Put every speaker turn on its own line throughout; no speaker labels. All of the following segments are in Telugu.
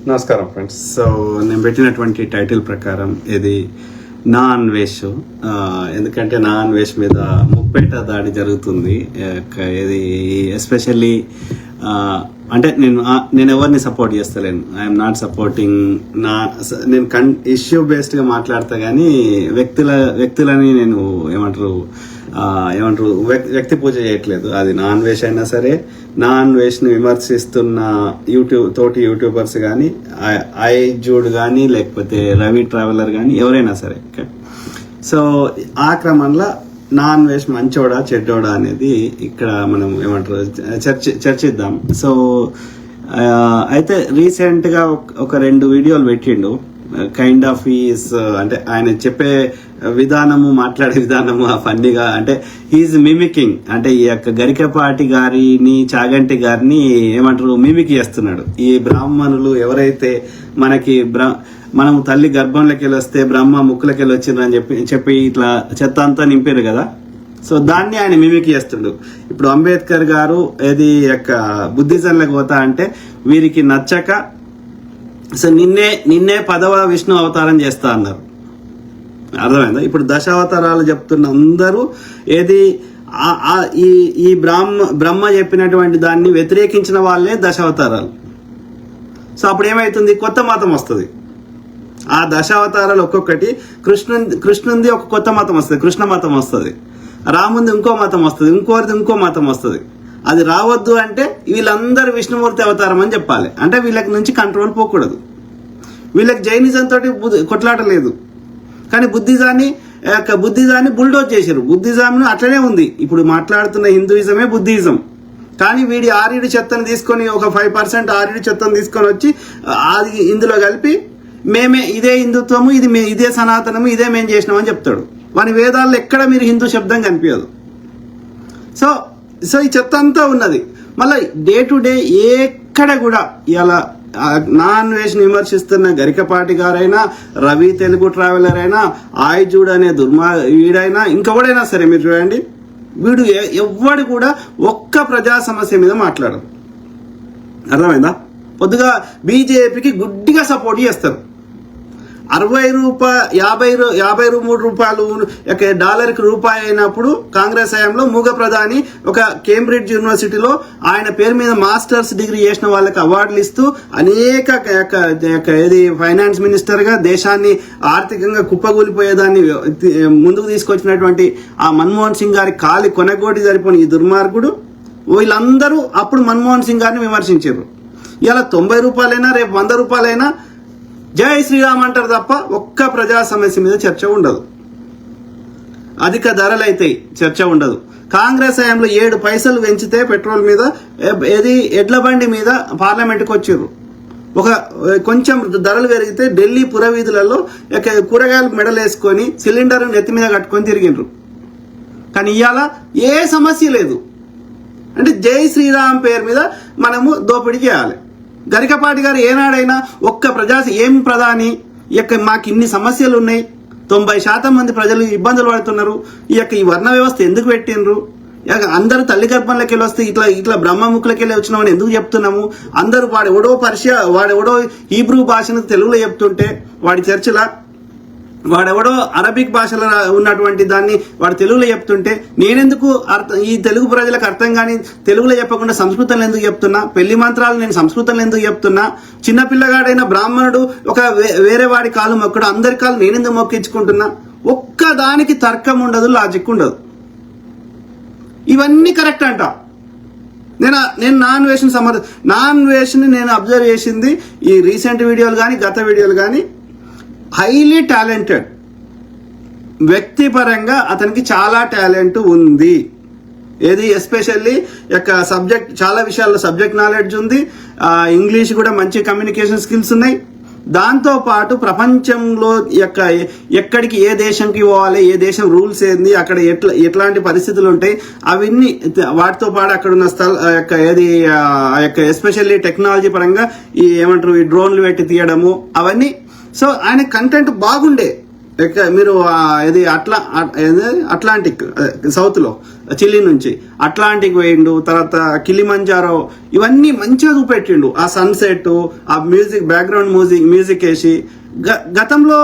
నమస్కారం ఫ్రెండ్స్. సో నేను పెట్టినటువంటి టైటిల్ ప్రకారం ఇది నా అన్వేష్. ఎందుకంటే నా అన్వేష్ మీద ముప్పేట దాడి జరుగుతుంది. ఇది ఎస్పెషల్లీ అంటే నేను ఎవరిని సపోర్ట్ చేస్తలేను. I'm not supporting. నేను ఇష్యూ బేస్డ్గా మాట్లాడతా కానీ వ్యక్తులని నేను ఏమంటారు వ్యక్తి పూజ చేయట్లేదు. అది నాన్ వేష్ అయినా సరే, నాన్ వేష్ని విమర్శిస్తున్న తోటి యూట్యూబర్స్ కానీ, ఐ జూడ్ కానీ, లేకపోతే రవి ట్రావెలర్ కానీ ఎవరైనా సరే. సో ఆ క్రమంలో నాన్ వేష్ మంచోడా చెడ్డోడా అనేది ఇక్కడ మనం ఏమంటారు చర్చిద్దాం. సో అయితే రీసెంట్గా ఒక 2 వీడియోలు పెట్టిండు. కైండ్ ఆఫ్ ఈజ్ అంటే ఆయన చెప్పే విధానము, మాట్లాడే విధానము ఫన్నీగా, అంటే హీఈస్ మిమికింగ్. అంటే ఈ యొక్క గరికపాటి గారిని, చాగంటి గారిని ఏమంటారు మిమిక్ చేస్తున్నాడు. ఈ బ్రాహ్మణులు ఎవరైతే మనం తల్లి గర్భంలోకి వెళ్ళి వస్తే బ్రహ్మ ముక్కులకి వెళ్ళి వచ్చిందని చెప్పి ఇట్లా చెత్త అంతా నింపారు కదా. సో దాన్ని ఆయన మిమిక్ చేస్తుండు. ఇప్పుడు అంబేద్కర్ గారు ఏది యొక్క బుద్ధిజంలోకి పోతా అంటే వీరికి నచ్చక సో నిన్నే 10వ విష్ణు అవతారం చేస్తా అన్నారు. అర్థమైందా? ఇప్పుడు దశావతారాలు చెప్తున్న అందరూ ఏది ఈ బ్రహ్మ చెప్పినటువంటి దాన్ని వ్యతిరేకించిన వాళ్ళే దశావతారాలు. సో అప్పుడు ఏమైతుంది, కొత్త మతం వస్తుంది. ఆ దశావతారాలు ఒక్కొక్కటి కృష్ణుంది ఒక కొత్త మతం వస్తుంది, కృష్ణ మతం వస్తుంది. రాముంది ఇంకో మతం వస్తుంది, ఇంకోరిది ఇంకో మతం వస్తుంది. అది రావద్దు అంటే వీళ్ళందరూ విష్ణుమూర్తి అవతారం అని చెప్పాలి. అంటే వీళ్ళకి నుంచి కంట్రోల్ పోకూడదు. వీళ్ళకి జైనిజం తోటి కొట్లాట లేదు, కానీ బుద్ధిజాన్ని బుల్డోజ్ చేశారు. బుద్ధిజం అట్లనే ఉంది. ఇప్పుడు మాట్లాడుతున్న హిందూయిజమే బుద్ధిజం. కానీ వీడి ఆర్యుడి చెత్తను తీసుకొని ఒక 5% ఆర్యుడి చెత్తను తీసుకొని వచ్చి అది ఇందులో కలిపి మేమే ఇదే హిందుత్వము, ఇదే సనాతనము, ఇదే మేము చేసినామని చెప్తాడు. వాని వేదాల్లో ఎక్కడ మీరు హిందూ శబ్దం కనిపించదు. సో ఈ చెత్త అంతా ఉన్నది. మళ్ళీ డే టు డే ఎక్కడ కూడా ఇలా నాన్ వేష్ విమర్శిస్తున్న గరికపాటి గారైనా, రవి తెలుగు ట్రావెలర్ అయినా, ఆయుజుడు అనే వీడైనా, ఇంకెవడైనా సరే మీరు చూడండి, వీడు ఎవ్వడు కూడా ఒక్క ప్రజా సమస్య మీద మాట్లాడరు. అర్థమైందా? పొద్దుగా బీజేపీకి గుడ్డిగా సపోర్ట్ చేస్తారు. 53 రూపాయలు డాలర్కి రూపాయి అయినప్పుడు కాంగ్రెస్ హయాంలో మూగ ప్రధాని ఒక కేంబ్రిడ్జ్ యూనివర్సిటీలో ఆయన పేరు మీద మాస్టర్స్ డిగ్రీ చేసిన వాళ్ళకి అవార్డులు ఇస్తూ అనేక ఫైనాన్స్ మినిస్టర్గా దేశాన్ని ఆర్థికంగా కుప్పగూలిపోయేదాన్ని ముందుకు తీసుకొచ్చినటువంటి ఆ మన్మోహన్ సింగ్ గారి కాలి కొనగోటి సరిపోయిన ఈ దుర్మార్గుడు వీళ్ళందరూ అప్పుడు మన్మోహన్ సింగ్ గారిని విమర్శించారు. ఇలా 90 రూపాయలైనా రేపు 100 రూపాయలైనా జై శ్రీరామ్ అంటారు తప్ప ఒక్క ప్రజా సమస్య మీద చర్చ ఉండదు. అధిక ధరలైతే చర్చ ఉండదు. కాంగ్రెస్ హయాంలో 7 పైసలు పెంచితే పెట్రోల్ మీద ఎడ్ల బండి మీద పార్లమెంట్కి వచ్చారు. కొంచెం ధరలు పెరిగితే ఢిల్లీ పురవీధులలో కూరగాయలు మెడలేసుకొని సిలిండర్ నెత్తి మీద కట్టుకొని తిరిగిండ్రు. కానీ ఇవాళ ఏ సమస్య లేదు. అంటే జై శ్రీరామ్ పేరు మీద మనము దోపిడీ చేయాలి. గరికపాటి గారు ఏనాడైనా ఏం ప్రధాని మాకు ఇన్ని సమస్యలు ఉన్నాయి, 90% మంది ప్రజలు ఇబ్బందులు పడుతున్నారు, ఈ వర్ణ వ్యవస్థ ఎందుకు పెట్టినరు, అందరూ తల్లి గర్భంలోకి వెళ్ళి వస్తే ఇట్లా బ్రహ్మముఖులకి వెళ్ళి వచ్చినామని ఎందుకు చెప్తున్నాము, అందరూ వాడెవడో హీబ్రూ భాషను తెలుగులో చెప్తుంటే వాడెవడో అరబిక్ భాషలో ఉన్నటువంటి దాన్ని వాడు తెలుగులో చెప్తుంటే నేనెందుకు ఈ తెలుగు ప్రజలకు అర్థం కాని తెలుగులో చెప్పకుండా సంస్కృతంలో ఎందుకు చెప్తున్నా, పెళ్లి మంత్రాలు నేను సంస్కృతంలో ఎందుకు చెప్తున్నా, చిన్నపిల్లగాడైన బ్రాహ్మణుడు వేరే వాడి కాలు మొక్కడు, అందరి కాలు నేనెందుకు మొక్కించుకుంటున్నా, ఒక్క దానికి తర్కం ఉండదు, లాజిక్ ఉండదు. ఇవన్నీ కరెక్ట్ అంట. నేను నాన్ వేష్ని నేను అబ్జర్వ్ చేసింది ఈ రీసెంట్ వీడియోలు కానీ గత వీడియోలు కానీ, హైలీ టాలెంటెడ్ వ్యక్తిపరంగా అతనికి చాలా టాలెంట్ ఉంది. ఎస్పెషల్లీ సబ్జెక్ట్ చాలా విషయాల్లో సబ్జెక్ట్ నాలెడ్జ్ ఉంది. ఇంగ్లీష్ కూడా మంచి కమ్యూనికేషన్ స్కిల్స్ ఉన్నాయి. దాంతో పాటు ప్రపంచంలో ఎక్కడికి ఏ దేశంకి పోవాలి, ఏ దేశం రూల్స్ ఏంది, అక్కడ ఎట్లాంటి పరిస్థితులు ఉంటాయి, అవన్నీ వాటితో పాటు అక్కడ ఉన్న ఎస్పెషల్లీ టెక్నాలజీ పరంగా ఈ డ్రోన్లు పెట్టి తీయడము అవన్నీ. సో ఆయన కంటెంట్ బాగుండే, మీరు ఇది అట్లాంటిక్ సౌత్ లో చిల్లీ నుంచి అట్లాంటిక్ పోయిండు, తర్వాత కిలిమంజారో, ఇవన్నీ మంచిగా చూపెట్టిండు. ఆ సన్సెట్, ఆ మ్యూజిక్, బ్యాక్గ్రౌండ్ మ్యూజిక్ వేసి. గతంలో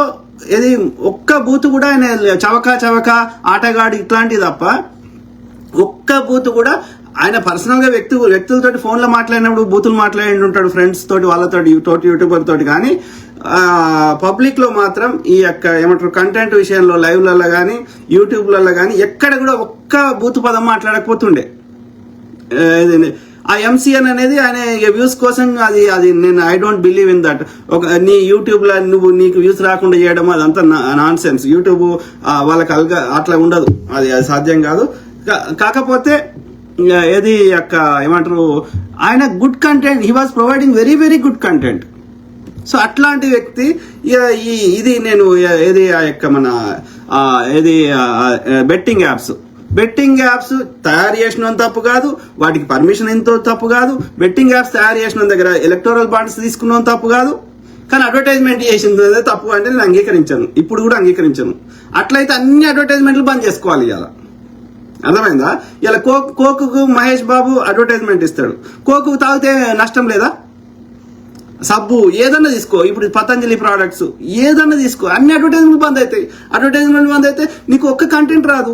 ఇది ఒక్క బూత్ కూడా ఆయన చవక ఆటగాడి ఇట్లాంటివి తప్ప ఒక్క బూత్ కూడా ఆయన పర్సనల్ గా వ్యక్తులతోటి ఫోన్ లో మాట్లాడినప్పుడు బూతులు మాట్లాడి ఉంటాడు, ఫ్రెండ్స్ తోటి, వాళ్ళతోటి యూట్యూబర్ తోటి. కానీ పబ్లిక్ లో మాత్రం ఈ యొక్క ఏమంటారు కంటెంట్ విషయంలో లైవ్లలో కానీ యూట్యూబ్లలో కానీ ఎక్కడ కూడా ఒక్క బూతు పదం మాట్లాడకపోతుండే. ఆ ఎంసీఎన్ అనేది ఆయన వ్యూస్ కోసం అది నేను I don't believe in that. నీ యూట్యూబ్ లో నీకు వ్యూస్ రాకుండా చేయడం అదంతా నాన్ సెన్స్. యూట్యూబ్ వాళ్ళకి అట్లా ఉండదు, అది సాధ్యం కాదు. కాకపోతే ఏది యొక్క ఏమంటారు ఆయన good content, he was providing very very good content. So అట్లాంటి వ్యక్తి ఇది నేను ఏది ఆ యొక్క మన ఏది బెట్టింగ్ యాప్స్ తయారు చేసిన తప్పు కాదు, వాటికి పర్మిషన్ ఎంతో తప్పు కాదు. బెట్టింగ్ యాప్స్ తయారు చేసిన దగ్గర ఎలక్టోరల్ బాండ్స్ తీసుకున్న తప్పు కాదు. కానీ అడ్వర్టైజ్మెంట్ చేసింది తప్పు అంటే నేను అంగీకరించాను, ఇప్పుడు కూడా అంగీకరించాను. అట్లయితే అన్ని అడ్వర్టైజ్మెంట్లు బంద్ చేసుకోవాలి. ఇలా అర్థమైందా? ఇలా కోకు మహేష్ బాబు అడ్వర్టైజ్మెంట్ ఇస్తాడు, కోకు తాగితే నష్టం లేదా? సబ్బు ఏదన్నా తీసుకో, ఇప్పుడు పతంజలి ప్రోడక్ట్స్ ఏదన్నా తీసుకో, అన్ని అడ్వర్టైజ్మెంట్ బంద్ అవుతాయి. అడ్వర్టైజ్మెంట్ బంద్ అయితే నీకు ఒక్క కంటెంట్ రాదు,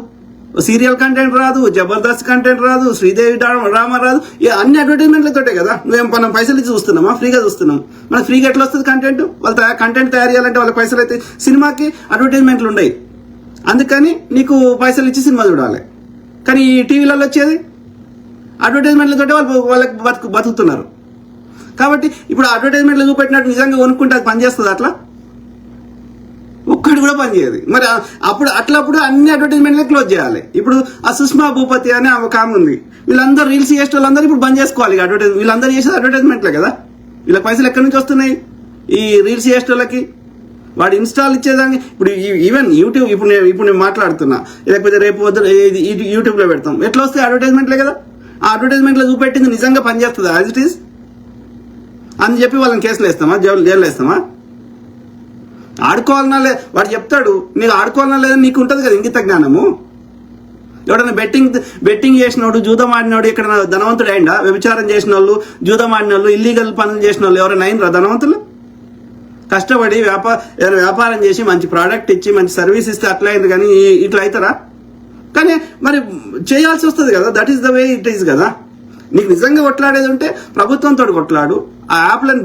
సీరియల్ కంటెంట్ రాదు, జబర్దస్త్ కంటెంట్ రాదు, శ్రీదేవి డ్రామా రాదు. అన్ని అడ్వర్టైజ్మెంట్లతోటే కదా. మనం పైసలు ఇచ్చి చూస్తున్నామా? ఫ్రీగా చూస్తున్నాం. మనకు ఫ్రీగా ఎట్లా వస్తుంది కంటెంట్? వాళ్ళు కంటెంట్ తయారు చేయాలంటే వాళ్ళకి పైసలు అయితే, సినిమాకి అడ్వర్టైజ్మెంట్లు ఉన్నాయి, అందుకని నీకు పైసలు ఇచ్చి సినిమా చూడాలి. కానీ ఈ టీవీలలో వచ్చేది అడ్వర్టైజ్మెంట్లతోటే వాళ్ళకి బతుకుతున్నారు. కాబట్టి ఇప్పుడు అడ్వర్టైజ్మెంట్లు చూపెట్టినట్టు నిజంగా కొనుక్కుంటే అది పనిచేస్తుంది? అట్లా ఒక్కటి కూడా పనిచేయదు. మరి అప్పుడు అట్లప్పుడు అన్ని అడ్వర్టైజ్మెంట్లే క్లోజ్ చేయాలి. ఇప్పుడు ఆ సుష్మా భూపతి అనే ఒక ఆమె ఉంది, వీళ్ళందరూ రీల్స్ చేసే వాళ్ళందరూ ఇప్పుడు బంద్ చేసుకోవాలి. వీళ్ళందరూ చేసేది అడ్వర్టైజ్మెంట్లే కదా. వీళ్ళకి పైసలు ఎక్కడి నుంచి వస్తున్నాయి? ఈ రీల్స్ చేసే వాళ్ళకి. వాడు ఇన్స్టాల్ ఇచ్చేదాన్ని ఇప్పుడు ఈవెన్ యూట్యూబ్ ఇప్పుడు నేను మాట్లాడుతున్నా, లేకపోతే రేపు యూట్యూబ్లో పెడతాం, ఎట్లా వస్తాయి? అడ్వర్టైజ్మెంట్లే కదా. ఆ అడ్వర్టైజ్మెంట్లో చూపెట్టింది నిజంగా పనిచేస్తుందా యాజ్ ఇట్ ఈస్ అని చెప్పి వాళ్ళని కేసులు వేస్తామా, జైలు వేస్తామా? ఆడుకోవాలన్నా వాడు చెప్తాడు, నీకు ఆడుకోవాలన్నా లేదని నీకు ఉంటుంది కదా ఇంగిత జ్ఞానము. ఎవడన్నా బెట్టింగ్ చేసినోడు, జూదం ఆడినోడు ఇక్కడ ధనవంతుడు అయిందా? వ్యభిచారం చేసిన వాళ్ళు, జూదం ఆడిన వాళ్ళు, ఇల్లీగల్ పనులు చేసిన వాళ్ళు ఎవరైనా అయినరా ధనవంతులు? కష్టపడి వ్యాపారం చేసి మంచి ప్రోడక్ట్ ఇచ్చి మంచి సర్వీస్ ఇస్తే అట్లా అయింది, కానీ ఇట్లా అవుతారా? కానీ మరి చేయాల్సి వస్తుంది కదా. That is the way it is కదా. నీకు నిజంగా కొట్లాడేది ఉంటే ప్రభుత్వంతో కొట్లాడు, ఆ యాప్లను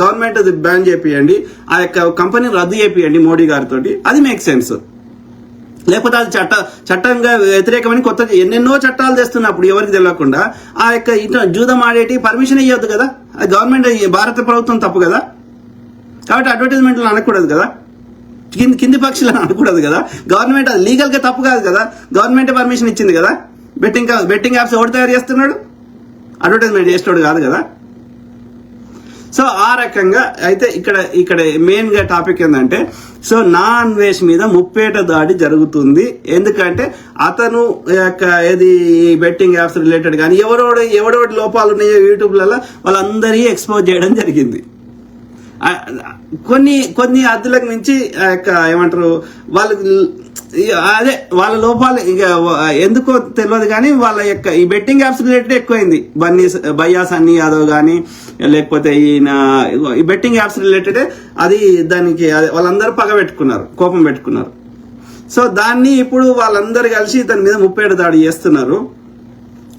గవర్నమెంట్ బ్యాన్ చేపియండి, ఆ యొక్క కంపెనీని రద్దు చేపియండి మోడీ గారితో, అది మేక్ సెన్స్. లేకపోతే అది చట్టంగా వ్యతిరేకమని కొత్త ఎన్నెన్నో చట్టాలు తెస్తున్నప్పుడు ఎవరికి తెలియకుండా ఆ యొక్క జూదం ఆడేటి పర్మిషన్ ఇవ్వద్దు కదా. అది గవర్నమెంట్, భారత ప్రభుత్వం తప్పు కదా. కాబట్టి అడ్వర్టైజ్మెంట్లు అనకూడదు కదా, కింది పక్షులను అనకూడదు కదా. గవర్నమెంట్ అది లీగల్ గా తప్పు కాదు కదా, గవర్నమెంటే పర్మిషన్ ఇచ్చింది కదా. బెట్టింగ్ యాప్స్ ఎవరు తయారు చేస్తున్నాడు? అడ్వర్టైజ్మెంట్ చేసేవాడు కాదు కదా. సో ఆ రకంగా అయితే ఇక్కడ మెయిన్ గా టాపిక్ ఏంటంటే, సో నాన్ వేష్ మీద ముప్పేట దాడి జరుగుతుంది. ఎందుకంటే అతను ఏది బెట్టింగ్ యాప్స్ రిలేటెడ్ కానీ ఎవడోడి లోపాలు ఉన్నాయో యూట్యూబ్లలో వాళ్ళందరినీ ఎక్స్పోజ్ చేయడం జరిగింది. కొన్ని అద్దులకు మించి ఏమంటారు వాళ్ళకి అదే వాళ్ళ లోపాలు ఇక ఎందుకో తెలియదు కానీ వాళ్ళ యొక్క ఈ బెట్టింగ్ యాప్స్ రిలేటెడ్ ఎక్కువైంది. భయ్యా సన్నీ యాదవ్ కానీ లేకపోతే ఈ బెట్టింగ్ యాప్స్ రిలేటెడ్ అది దానికి వాళ్ళందరూ పగ పెట్టుకున్నారు, కోపం పెట్టుకున్నారు. సో దాన్ని ఇప్పుడు వాళ్ళందరూ కలిసి దాని మీద ముప్పేట దాడి చేస్తున్నారు.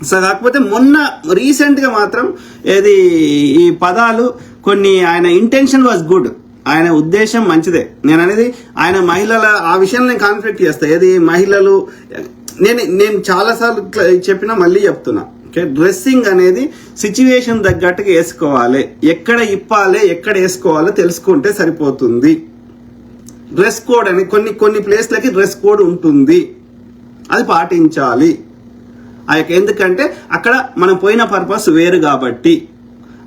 సో కాకపోతే మొన్న రీసెంట్ గా మాత్రం ఏది ఈ పదాలు కొన్ని ఆయన ఇంటెన్షన్ వాజ్ గుడ్, ఆయన ఉద్దేశం మంచిదే. నేను అనేది ఆయన మహిళల ఆ విషయంలో నేను కాన్ఫ్లిక్ట్ చేస్తా. ఏది మహిళలు నేను చాలాసార్లు చెప్పినా మళ్ళీ చెప్తున్నా, డ్రెస్సింగ్ అనేది సిచ్యువేషన్ తగ్గట్టుగా వేసుకోవాలి. ఎక్కడ ఇప్పాలి ఎక్కడ వేసుకోవాలో తెలుసుకుంటే సరిపోతుంది. డ్రెస్ కోడ్ అని కొన్ని ప్లేస్లకి డ్రెస్ కోడ్ ఉంటుంది, అది పాటించాలి. ఎందుకంటే అక్కడ మనం పోయిన పర్పస్ వేరు కాబట్టి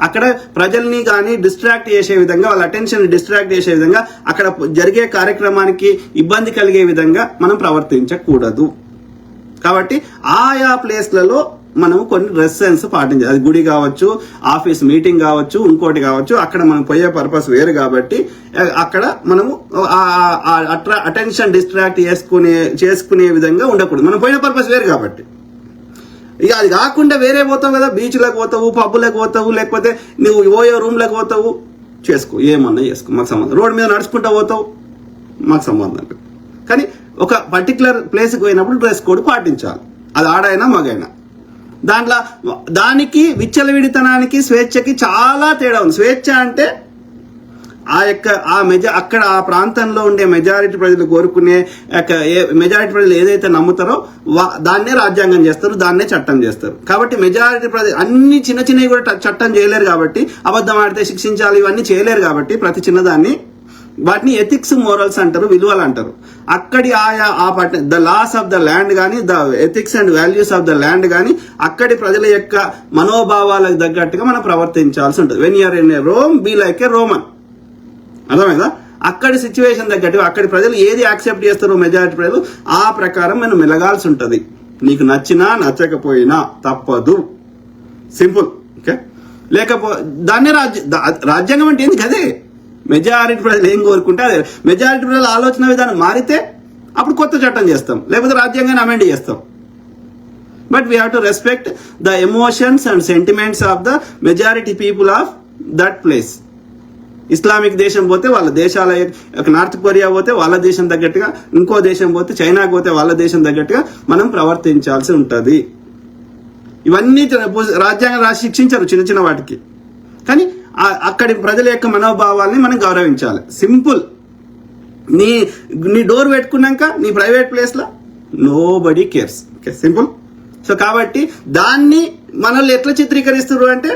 అక్కడ ప్రజల్ని కానీ డిస్ట్రాక్ట్ చేసే విధంగా, వాళ్ళ అటెన్షన్ డిస్ట్రాక్ట్ చేసే విధంగా, అక్కడ జరిగే కార్యక్రమానికి ఇబ్బంది కలిగే విధంగా మనం ప్రవర్తించకూడదు. కాబట్టి ఆయా ప్లేస్లలో మనం కొన్ని డ్రెస్ సెన్స్ పాటించాలి. అది గుడి కావచ్చు, ఆఫీస్ మీటింగ్ కావచ్చు, ఇంకోటి కావచ్చు. అక్కడ మనం పోయే పర్పస్ వేరు కాబట్టి అక్కడ మనము అటెన్షన్ డిస్ట్రాక్ట్ చేసుకునే విధంగా ఉండకూడదు. మనం పోయిన పర్పస్ వేరు కాబట్టి. ఇక అది కాకుండా వేరే పోతావు కదా, బీచ్లకు పోతావు, పబ్బులకు పోతావు, లేకపోతే నువ్వు ఓయో రూమ్లకు పోతావు, చేసుకో, ఏమన్నా చేసుకో, మాకు సంబంధం. రోడ్డు మీద నడుచుకుంటూ పోతావు, మాకు సంబంధం. కానీ ఒక పర్టికులర్ ప్లేస్కి పోయినప్పుడు డ్రెస్ కోడ్ పాటించాలి. అది ఆడైనా మగైనా. దానికి విచ్చలవిడితనానికి స్వేచ్ఛకి చాలా తేడా ఉంది. స్వేచ్ఛ అంటే అక్కడ ఆ ప్రాంతంలో ఉండే మెజారిటీ ప్రజలు కోరుకునే మెజారిటీ ప్రజలు ఏదైతే నమ్ముతారో దాన్నే రాజ్యాంగం చేస్తారు, దాన్నే చట్టం చేస్తారు. కాబట్టి మెజారిటీ ప్రజలు అన్ని చిన్న చిన్నవి కూడా చట్టం చేయలేరు కాబట్టి, అబద్ధం ఆడితే శిక్షించాలి ఇవన్నీ చేయలేరు కాబట్టి, ప్రతి చిన్నదాన్ని వాటిని ఎథిక్స్ మోరల్స్ అంటారు, విలువలు అంటారు. అక్కడి the laws of the land కానీ, the ethics and values of the land కానీ, అక్కడి ప్రజల యొక్క మనోభావాలకు తగ్గట్టుగా మనం ప్రవర్తించాల్సి ఉంటుంది. When you're in a Rome, be like a Roman. అర్థమైందా? అక్కడి సిచ్యువేషన్ తగ్గట్టుగా అక్కడి ప్రజలు ఏది యాక్సెప్ట్ చేస్తారో మెజారిటీ ప్రజలు ఆ ప్రకారం మనం మెలగాల్సి ఉంటుంది. నీకు నచ్చినా నచ్చకపోయినా తప్పదు. సింపుల్. ఓకే, దాన్నే రాజ్యాంగం అంటే ఏంది కదే. మెజారిటీ ప్రజలు ఏం కోరుకుంటే అదే. మెజారిటీ ప్రజల ఆలోచన విధానం మారితే అప్పుడు కొత్త చట్టం చేస్తాం, లేకపోతే రాజ్యాంగాన్ని అమెండ్ చేస్తాం. But we have to respect the emotions and sentiments of the majority people of that place. Islamic దేశం పోతే వాళ్ళ దేశాల, నార్త్ కొరియా పోతే వాళ్ళ దేశం తగ్గట్టుగా, ఇంకో దేశం పోతే చైనాకి పోతే వాళ్ళ దేశం తగ్గట్టుగా మనం ప్రవర్తించాల్సి ఉంటుంది. ఇవన్నీ రాజ్యాంగం రాసి శిక్షించారు చిన్న చిన్న వాటికి. కానీ అక్కడి ప్రజల యొక్క మనోభావాల్ని మనం గౌరవించాలి. సింపుల్. నీ డోర్ పెట్టుకున్నాక నీ ప్రైవేట్ ప్లేస్లో nobody cares. Okay, simple. So కాబట్టి దాన్ని మనల్ని ఎట్లా చిత్రీకరిస్తున్నారు అంటే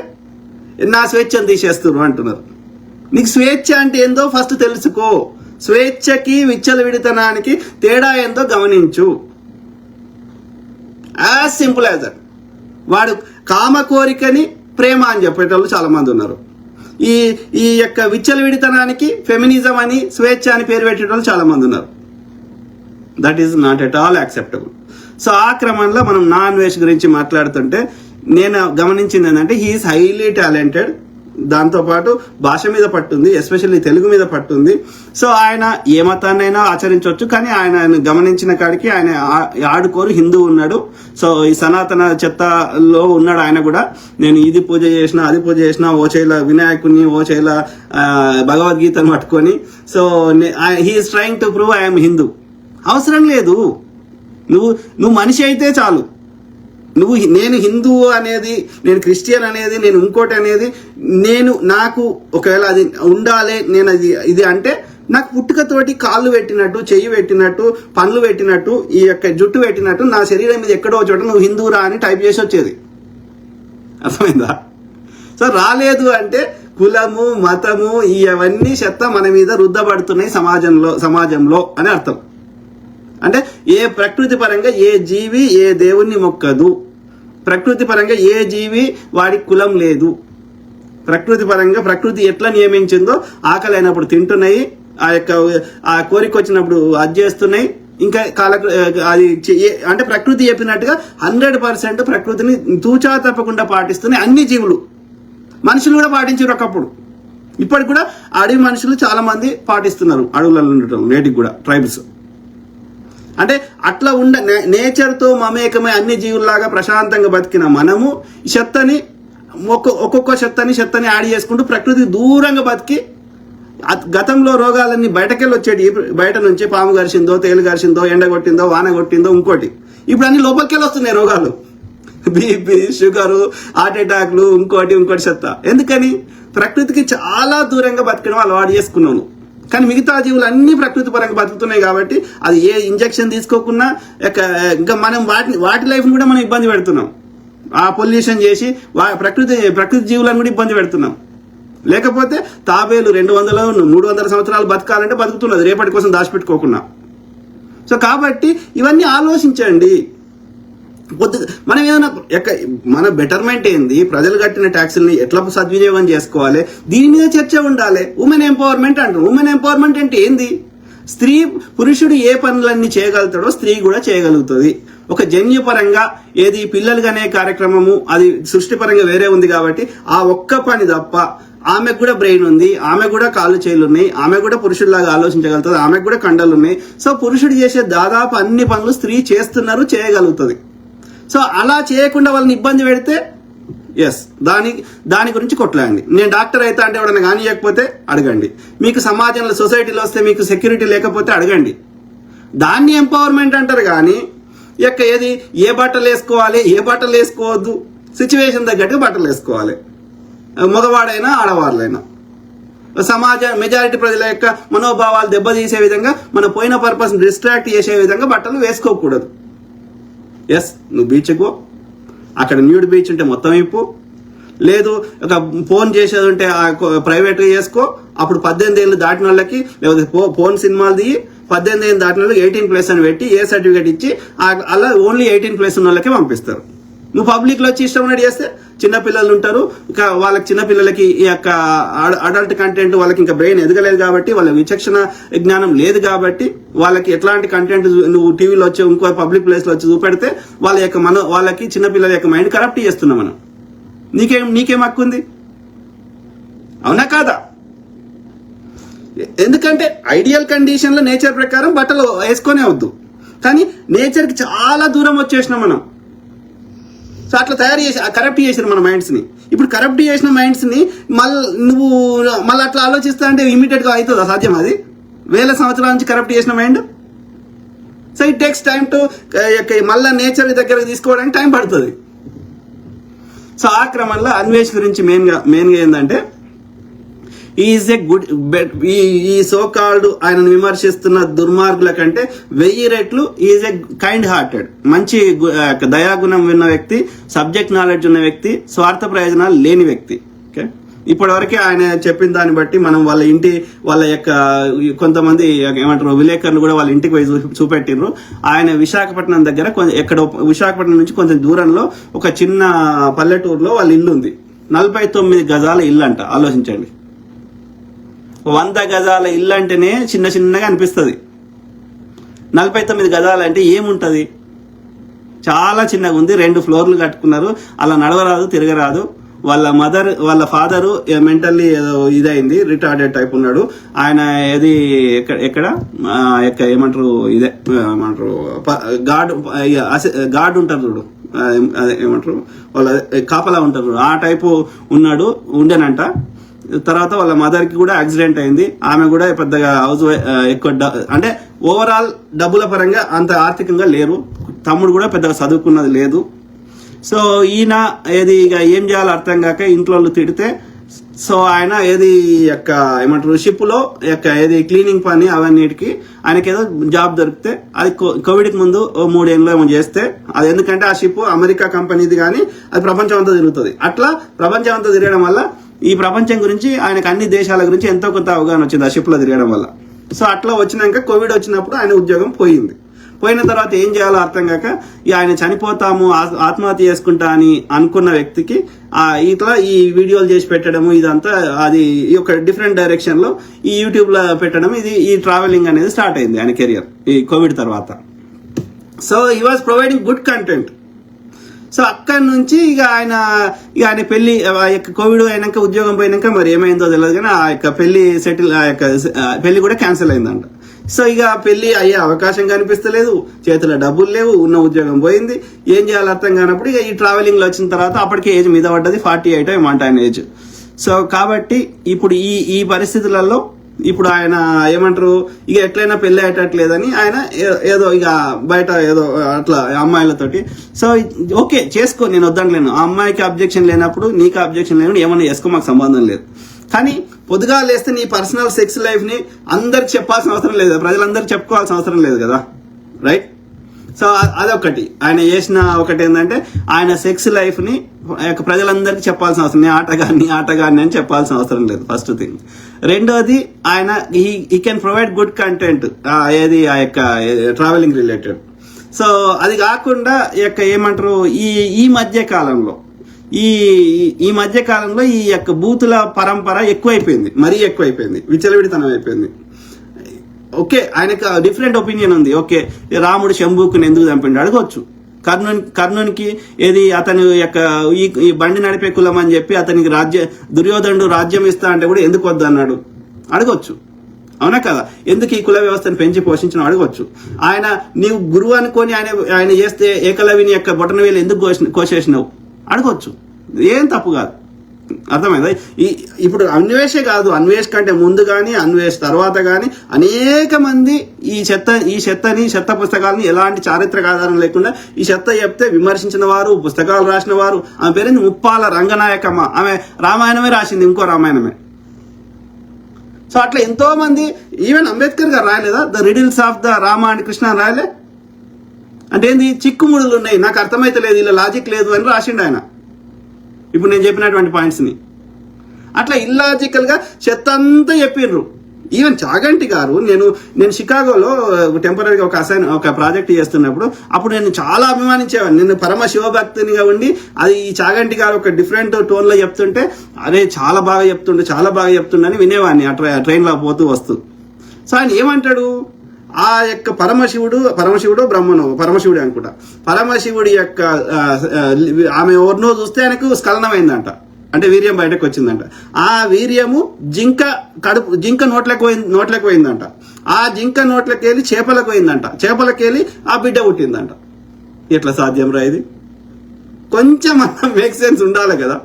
నా స్వేచ్ఛను తీసేస్తున్నారు అంటున్నారు. నీకు స్వేచ్ఛ అంటే ఏందో ఫస్ట్ తెలుసుకో. స్వేచ్ఛకి విచ్చలవిడితనానికి తేడా ఏందో గమనించు. As simple as that. వాడు కామ కోరికని ప్రేమ అని చెప్పేటోళ్ళు చాలా మంది ఉన్నారు. ఈ యొక్క విచ్చలవిడితనానికి ఫెమినిజం అని, స్వేచ్ఛ అని పేరు పెట్టేటోళ్ళు చాలా మంది ఉన్నారు. That is not at all acceptable. So ఆ క్రమంలో మనం నాన్ వెజ్ గురించి మాట్లాడుతుంటే నేను గమనించింది ఏంటంటే, హీఈస్ హైలీ టాలెంటెడ్. దాంతోపాటు భాష మీద పట్టుంది, ఎస్పెషల్లీ తెలుగు మీద పట్టుంది. సో ఆయన ఏ మతాన్నైనా ఆచరించవచ్చు, కానీ ఆయన గమనించిన కాడికి ఆయన ఆడుకోరు, హిందూ ఉన్నాడు. సో ఈ సనాతన చెత్తలో ఉన్నాడు ఆయన కూడా. నేను ఇది పూజ చేసిన, అది పూజ చేసిన, ఓ చేల వినాయకుని, ఓ చేల భగవద్గీతను పట్టుకొని. So he's trying to prove I'm Hindu. అవసరం లేదు. నువ్వు మనిషి అయితే చాలు. నేను హిందూ అనేది, నేను క్రిస్టియన్ అనేది, నేను ఇంకోటి అనేది, నాకు ఒకవేళ అది ఉండాలి, నేను ఇది అంటే నాకు పుట్టుకతోటి కాళ్ళు పెట్టినట్టు, చెయ్యి పెట్టినట్టు, పనులు పెట్టినట్టు, ఈ యొక్క జుట్టు పెట్టినట్టు నా శరీరం మీద ఎక్కడో చోట నువ్వు హిందూరా అని టైప్ చేసి వచ్చేది. అర్థమైందా? సో రాలేదు అంటే కులము, మతము, ఇవన్నీ చెత్త మన మీద రుద్దబడుతున్నాయి సమాజంలో అని అర్థం. అంటే ఏ ప్రకృతి పరంగా ఏ జీవి ఏ దేవుణ్ణి మొక్కదు. ప్రకృతి పరంగా ఏ జీవి వాడి కులం లేదు. ప్రకృతి పరంగా ప్రకృతి ఎట్లా నియమించిందో ఆకలి అయినప్పుడు తింటున్నాయి, ఆ కోరిక వచ్చినప్పుడు అది చేస్తున్నాయి. ఇంకా అది అంటే ప్రకృతి చెప్పినట్టుగా 100% ప్రకృతిని తూచా తప్పకుండా పాటిస్తున్నాయి అన్ని జీవులు. మనుషులు కూడా పాటించారు ఒకప్పుడు. ఇప్పటికి కూడా అడవి మనుషులు చాలా మంది పాటిస్తున్నారు, అడవులలో ఉండటం నేటికి కూడా ట్రైబ్స్. అంటే అట్లా నేచర్తో మమేకమై అన్ని జీవుల్లాగా ప్రశాంతంగా బతికిన మనము ఈ చెత్తని ఒక్కొక్క చెత్తని యాడ్ చేసుకుంటూ ప్రకృతి దూరంగా బతికి గతంలో రోగాలన్నీ బయటకెళ్ళి వచ్చేటి. బయట నుంచి పాము గరిచిందో, తేలు గరిచిందో, ఎండ కొట్టిందో, వాన కొట్టిందో, ఇంకోటి. ఇప్పుడు అన్ని లోపలికెళ్ళి వస్తున్నాయి రోగాలు. బీపీ, షుగరు, హార్ట్ అటాక్లు, ఇంకోటి చెత్త. ఎందుకని? ప్రకృతికి చాలా దూరంగా బతకడం అలవాటు చేసుకున్నాను. కానీ మిగతా జీవులు అన్ని ప్రకృతి పరంగా బతుకుతున్నాయి కాబట్టి అది ఏ ఇంజెక్షన్ తీసుకోకుండా ఇంకా మనం వాటి లైఫ్ని కూడా మనం ఇబ్బంది పెడుతున్నాం. ఆ పొల్యూషన్ చేసి ప్రకృతి జీవులను కూడా ఇబ్బంది పెడుతున్నాం. లేకపోతే తాబేలు 200, 300 సంవత్సరాలు బతకాలంటే బతుకుతున్నది, రేపటి కోసం దాచిపెట్టుకోకుండా. సో కాబట్టి ఇవన్నీ ఆలోచించండి. మనం ఏదైనా మన బెటర్మెంట్ ఏంది, ప్రజలు కట్టిన ట్యాక్సుల్ని ఎట్లా సద్వినియోగం చేసుకోవాలి, దీని మీద చర్చ ఉండాలి. ఉమెన్ ఎంపవర్మెంట్ అంటారు. ఉమెన్ ఎంపవర్మెంట్ అంటే ఏంది? పురుషుడు ఏ పనులన్నీ చేయగలుగుతాడో స్త్రీ కూడా చేయగలుగుతుంది. ఒక జన్యుపరంగా ఏది పిల్లలుగానే కార్యక్రమము అది సృష్టిపరంగా వేరే ఉంది కాబట్టి ఆ ఒక్క పని తప్ప ఆమెకు కూడా బ్రెయిన్ ఉంది, ఆమె కూడా కాళ్ళు చేతులు ఉన్నాయి, ఆమె కూడా పురుషుడిలాగా ఆలోచించగలుగుతుంది, ఆమెకు కూడా కండలు ఉన్నాయి. సో పురుషుడు చేసే దాదాపు అన్ని పనులు స్త్రీ చేస్తున్నారు, చేయగలుగుతుంది. సో అలా చేయకుండా వాళ్ళని ఇబ్బంది పెడితే ఎస్ దాని గురించి కొట్లాడండి. నేను డాక్టర్ అయితే అంటే ఎవడన్నా కానియకపోతే అడగండి. మీకు సమాజంలో సొసైటీలో వస్తే మీకు సెక్యూరిటీ లేకపోతే అడగండి. దాన్ని ఎంపవర్మెంట్ అంటారు. కానీ ఏది ఏ బట్టలు వేసుకోవాలి ఏ బట్టలు వేసుకోవద్దు సిచ్యువేషన్ తగ్గట్టుగా బట్టలు వేసుకోవాలి. మగవాడైనా ఆడవాళ్ళైనా సమాజ మెజారిటీ ప్రజల యొక్క మనోభావాలు దెబ్బతీసే విధంగా మన పోయిన పర్పస్ డిస్ట్రాక్ట్ చేసే విధంగా బట్టలు వేసుకోకూడదు. ఎస్ నువ్వు బీచ్కి పో, అక్కడ న్యూడ్ బీచ్ ఉంటే మొత్తం ఇప్పు, లేదు ఒక ఫోన్ చేసేది ఉంటే ప్రైవేట్గా చేసుకో. అప్పుడు 18 ఏళ్ళు దాటిన వాళ్ళకి లేకపోతే ఫోన్ సినిమాలు దిగి 18 ఏళ్ళు దాటిన వాళ్ళకి 18+ అని పెట్టి ఏ సర్టిఫికేట్ ఇచ్చి అలా ఓన్లీ 18+ ఉన్న వాళ్ళకే పంపిస్తారు. నువ్వు పబ్లిక్లో వచ్చి ఇష్టం ఉన్నట్టు చేస్తే చిన్నపిల్లలు ఉంటారు. వాళ్ళకి చిన్నపిల్లలకి ఈ యొక్క అడల్ట్ కంటెంట్ వాళ్ళకి ఇంకా బ్రెయిన్ ఎదగలేదు కాబట్టి, వాళ్ళ విచక్షణ జ్ఞానం లేదు కాబట్టి, వాళ్ళకి ఎట్లాంటి కంటెంట్ నువ్వు టీవీలో వచ్చి ఇంకో పబ్లిక్ ప్లేస్లో వచ్చి చూపెడితే వాళ్ళకి చిన్నపిల్లల యొక్క మైండ్ కరప్ట్ చేస్తున్నాం మనం. నీకేం హక్కు ఉంది? అవునా కాదా? ఎందుకంటే ఐడియల్ కండిషన్లో నేచర్ ప్రకారం బట్టలు వేసుకొనే వద్దు, కానీ నేచర్కి చాలా దూరం వచ్చేసినాం మనం. సో అట్లా తయారు చేసి కరప్ట్ చేసారు మన మైండ్స్ని. ఇప్పుడు కరప్ట్ చేసిన మైండ్స్ని మళ్ళీ అట్లా ఆలోచిస్తా అంటే ఇమీడియట్గా అవుతుందా? సాధ్యం? అది 1000 సంవత్సరాల నుంచి కరప్ట్ చేసిన mind. So it takes time to మళ్ళీ నేచర్ దగ్గరకు తీసుకోవడానికి టైం పడుతుంది. సో ఆ క్రమంలో అన్వేష్ గురించి మెయిన్గా ఏంటంటే ఈజ్ ఏ గుడ్ ఈ సో కాల్డ్ ఆయనను విమర్శిస్తున్న దుర్మార్గుల కంటే 1000 రెట్లు ఈజ్ ఏ కైండ్ హార్టెడ్, మంచి దయాగుణం ఉన్న వ్యక్తి, సబ్జెక్ట్ నాలెడ్జ్ ఉన్న వ్యక్తి, స్వార్థ ప్రయోజనాలు లేని వ్యక్తి. ఓకే, ఇప్పటివరకు ఆయన చెప్పిన దాన్ని బట్టి మనం వాళ్ళ యొక్క కొంతమంది ఏమంటారు విలేకరులు కూడా వాళ్ళ ఇంటికి పోయి చూపెట్టిండ్రు. ఆయన విశాఖపట్నం దగ్గర విశాఖపట్నం నుంచి కొంచెం దూరంలో ఒక చిన్న పల్లెటూరులో వాళ్ళ ఇల్లు ఉంది. 49 గజాల ఇల్లు అంట. ఆలోచించండి, 100 గజాల ఇల్లు అంటేనే చిన్నగా అనిపిస్తుంది. 49 గజాలు అంటే ఏముంటుంది? చాలా చిన్నగా ఉంది. 2 ఫ్లోర్లు కట్టుకున్నారు. అలా నడవరాదు, తిరగరాదు. వాళ్ళ ఫాదరు మెంటల్లీ ఏదో ఇదైంది, రిటార్డెడ్ టైప్ ఉన్నాడు. ఆయన ఎక్కడ ఏమంటారు ఏమంటారు గార్డ్ ఉంటారు చూడు, అదే ఏమంటారు వాళ్ళ కాపలా ఉంటారు, ఆ టైపు ఉండేనంట. తర్వాత వాళ్ళ మదర్కి కూడా యాక్సిడెంట్ అయింది. ఆమె కూడా పెద్దగా ఎక్కువ అంటే ఓవరాల్ డబ్బుల పరంగా అంత ఆర్థికంగా లేరు. తమ్ముడు కూడా పెద్దగా చదువుకున్నది లేదు. సో ఈయన ఇక ఏం చేయాలో అర్థం కాక ఇంట్లో తిడితే, సో ఆయన ఏమంటారు షిప్లో క్లీనింగ్ పని అవన్నిటికి ఆయనకి ఏదో జాబ్ దొరికితే, అది కోవిడ్కి ముందు 3 ఏళ్ళు ఏమో చేస్తే, అది ఎందుకంటే ఆ షిప్ అమెరికా కంపెనీది కానీ అది ప్రపంచం అంతా తిరుగుతుంది. అట్లా ప్రపంచం అంతా తిరగడం వల్ల ఈ ప్రపంచం గురించి ఆయనకు అన్ని దేశాల గురించి ఎంతో కొంత అవగాహన వచ్చింది ఆ షిప్లో తిరగడం వల్ల. సో అట్లా వచ్చినాక కోవిడ్ వచ్చినప్పుడు ఆయన ఉద్యోగం పోయిన తర్వాత ఏం చేయాలో అర్థం కాక ఆయన చనిపోతాము, ఆత్మహత్య చేసుకుంటా అని అనుకున్న వ్యక్తికి ఇట్లా ఈ వీడియోలు చేసి పెట్టడము, ఇదంతా అది ఒక డిఫరెంట్ డైరెక్షన్ లో ఈ యూట్యూబ్ లో పెట్టడం, ఈ ట్రావెలింగ్ అనేది స్టార్ట్ అయింది ఆయన కెరియర్ ఈ కోవిడ్ తర్వాత. So he was providing good content. So అక్కడి నుంచి ఇక ఆయన పెళ్లి కోవిడ్ అయినాక ఉద్యోగం పోయినాక మరి ఏమైందో తెలియదు, కానీ ఆ యొక్క పెళ్లి కూడా క్యాన్సిల్ అయిందంట. సో ఇక పెళ్లి అయ్యే అవకాశం కనిపిస్తలేదు, చేతిలో డబ్బులు లేవు, ఉన్న ఉద్యోగం పోయింది, ఏం చేయాలో అర్థం కానప్పుడు ఇక ఈ ట్రావెలింగ్ లో వచ్చిన తర్వాత అప్పటికే ఏజ్ మీద పడ్డది, 48 ఏమంట ఆయన ఏజ్. సో కాబట్టి ఇప్పుడు ఈ పరిస్థితులలో ఇప్పుడు ఆయన ఏమంటారు ఇక ఎట్లయినా పెళ్లి అయ్యేటట్లేదని ఆయన ఏదో ఇక బయట ఏదో అట్లా అమ్మాయిలతోటి, సో ఓకే చేసుకో, నేను వద్దనలేను, ఆ అమ్మాయికి అబ్జెక్షన్ లేనప్పుడు నీకు అబ్జెక్షన్ లేనప్పుడు ఏమన్నా చేసుకో, మాకు సంబంధం లేదు. కానీ పొద్దుగా లేస్తే నీ పర్సనల్ సెక్స్ లైఫ్ ని అందరికి చెప్పాల్సిన అవసరం లేదు, ప్రజలందరికీ చెప్పుకోవాల్సిన అవసరం లేదు కదా, రైట్? సో అదొకటి ఆయన చేసిన ఒకటి ఏంటంటే ఆయన సెక్స్ లైఫ్ ని ప్రజలందరికీ చెప్పాల్సిన అవసరం, నేను ఆటగాన్ని అని చెప్పాల్సిన అవసరం లేదు, ఫస్ట్ థింగ్. రెండోది ఆయన he can provide good content, ఏది ఆ యొక్క ట్రావెలింగ్ రిలేటెడ్. సో అది కాకుండా ఏమంటారు ఈ మధ్య కాలంలో ఈ మధ్య కాలంలో ఈ యొక్క బూతుల పరంపర ఎక్కువైపోయింది, మరీ ఎక్కువైపోయింది, విచ్చలవిడితనం అయిపోయింది. ఓకే ఆయనకు డిఫరెంట్ ఒపీనియన్ ఉంది, ఓకే రాముడు శంభుకుని ఎందుకు చంపిండు అడగవచ్చు. కర్ణునికి ఏది అతని యొక్క ఈ బండి నడిపే కులం అని చెప్పి అతనికి దుర్యోధనుడు రాజ్యం ఇస్తా అంటే కూడా ఎందుకు వద్దు అన్నాడు అడగొచ్చు, అవునా కదా? ఎందుకు ఈ కుల వ్యవస్థను పెంచి పోషించడం అడగవచ్చు. ఆయన నీవు గురువు అనుకొని ఆయన చేస్తే ఏకలవ్యుని యొక్క బొటన వేలు ఎందుకు కోసేసినావు అడగవచ్చు, ఏం తప్పు కాదు. అర్థమైందా? ఇప్పుడు అన్వేషే కాదు, అన్వేష్ కంటే ముందు కానీ అన్వేష్ తర్వాత కానీ అనేక మంది ఈ చెత్త పుస్తకాలని ఎలాంటి చారిత్రక ఆధారం లేకుండా ఈ చెత్త చెప్తే విమర్శించిన వారు, పుస్తకాలు రాసిన వారు. ఆమె పేరు ముప్పాల రంగనాయకమ్మ, ఆమె రామాయణమే రాసింది, ఇంకో రామాయణమే. సో అట్లా ఎంతో మంది, ఈవెన్ అంబేద్కర్ గారు రాయలేదా the riddles of the Rama and Krishna రాయలే? అంటే ఏంది, చిక్కుముడులు ఉన్నాయి, నాకు అర్థమైతే లేదు, ఇలా లాజిక్ లేదు అని రాసిండు ఆయన ఇప్పుడు నేను చెప్పినటువంటి పాయింట్స్ని. అట్లా ఇల్లాజికల్గా చెత్త అంతా చెప్పిండ్రు. ఈవెన్ చాగంటి గారు, నేను షికాగోలో టెంపరీగా ఒక ప్రాజెక్ట్ చేస్తున్నప్పుడు అప్పుడు నేను చాలా అభిమానించేవాడిని. నేను పరమ శివభక్తునిగా ఉండి అది ఈ చాగంటి గారు ఒక డిఫరెంట్ టోన్లో చెప్తుంటే అరే చాలా బాగా చెప్తుండని వినేవాడిని ఆ ట్రైన్లో పోతూ వస్తూ. సో ఆయన ఏమంటాడు, ఆ యొక్క పరమశివుడు బ్రహ్మను పరమశివుడు అనుకుంటా, పరమశివుడి యొక్క ఆమె ఎవరినో చూస్తే ఆయనకు స్ఖలనమైందంట, అంటే వీర్యం బయటకు వచ్చిందంట. ఆ వీర్యము జింక నోట్లకు పోయిందంట. ఆ జింక నోట్లకి వెళ్ళి చేపలకు పోయిందంట. చేపలకి వెళ్ళి ఆ బిడ్డ పుట్టిందంట. ఎట్లా సాధ్యం రా ఇది? కొంచెం మేక్ సెన్స్ ఉండాలి కదా.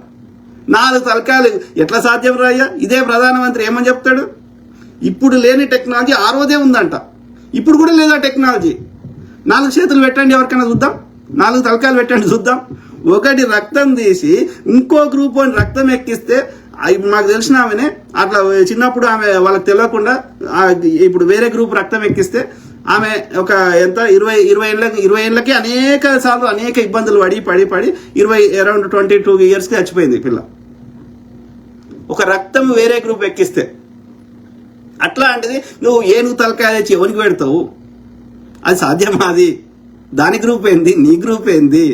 4 తలకాయలు ఎట్లా సాధ్యం రా అయ్యా? ఇదే ప్రధానమంత్రి ఏమని చెప్తాడు, ఇప్పుడు లేని టెక్నాలజీ ఆ రోజే ఉందంట, ఇప్పుడు కూడా లేదా టెక్నాలజీ. 4 చేతులు పెట్టండి ఎవరికైనా చూద్దాం, 4 తలకాయలు పెట్టండి చూద్దాం. ఒకటి రక్తం తీసి ఇంకో గ్రూప్ అని రక్తం ఎక్కిస్తే, మాకు తెలిసిన ఆమెనే అట్లా చిన్నప్పుడు ఆమె వాళ్ళకి తెలియకుండా ఇప్పుడు వేరే గ్రూప్ రక్తం ఎక్కిస్తే ఆమె ఒక ఎంత 20 ఏళ్ళకి అనేక సార్లు అనేక ఇబ్బందులు పడి అరౌండ్ 22 yearsకి చచ్చిపోయింది పిల్ల, ఒక రక్తం వేరే గ్రూప్ ఎక్కిస్తే. అట్లాంటిది నువ్వు ఏనుగు తలకాయ తెచ్చి ఎవరికి పెడతావు? అది సాధ్యమా? అది దాని గ్రూప్ ఏంది, నీ గ్రూప్ ఏంది?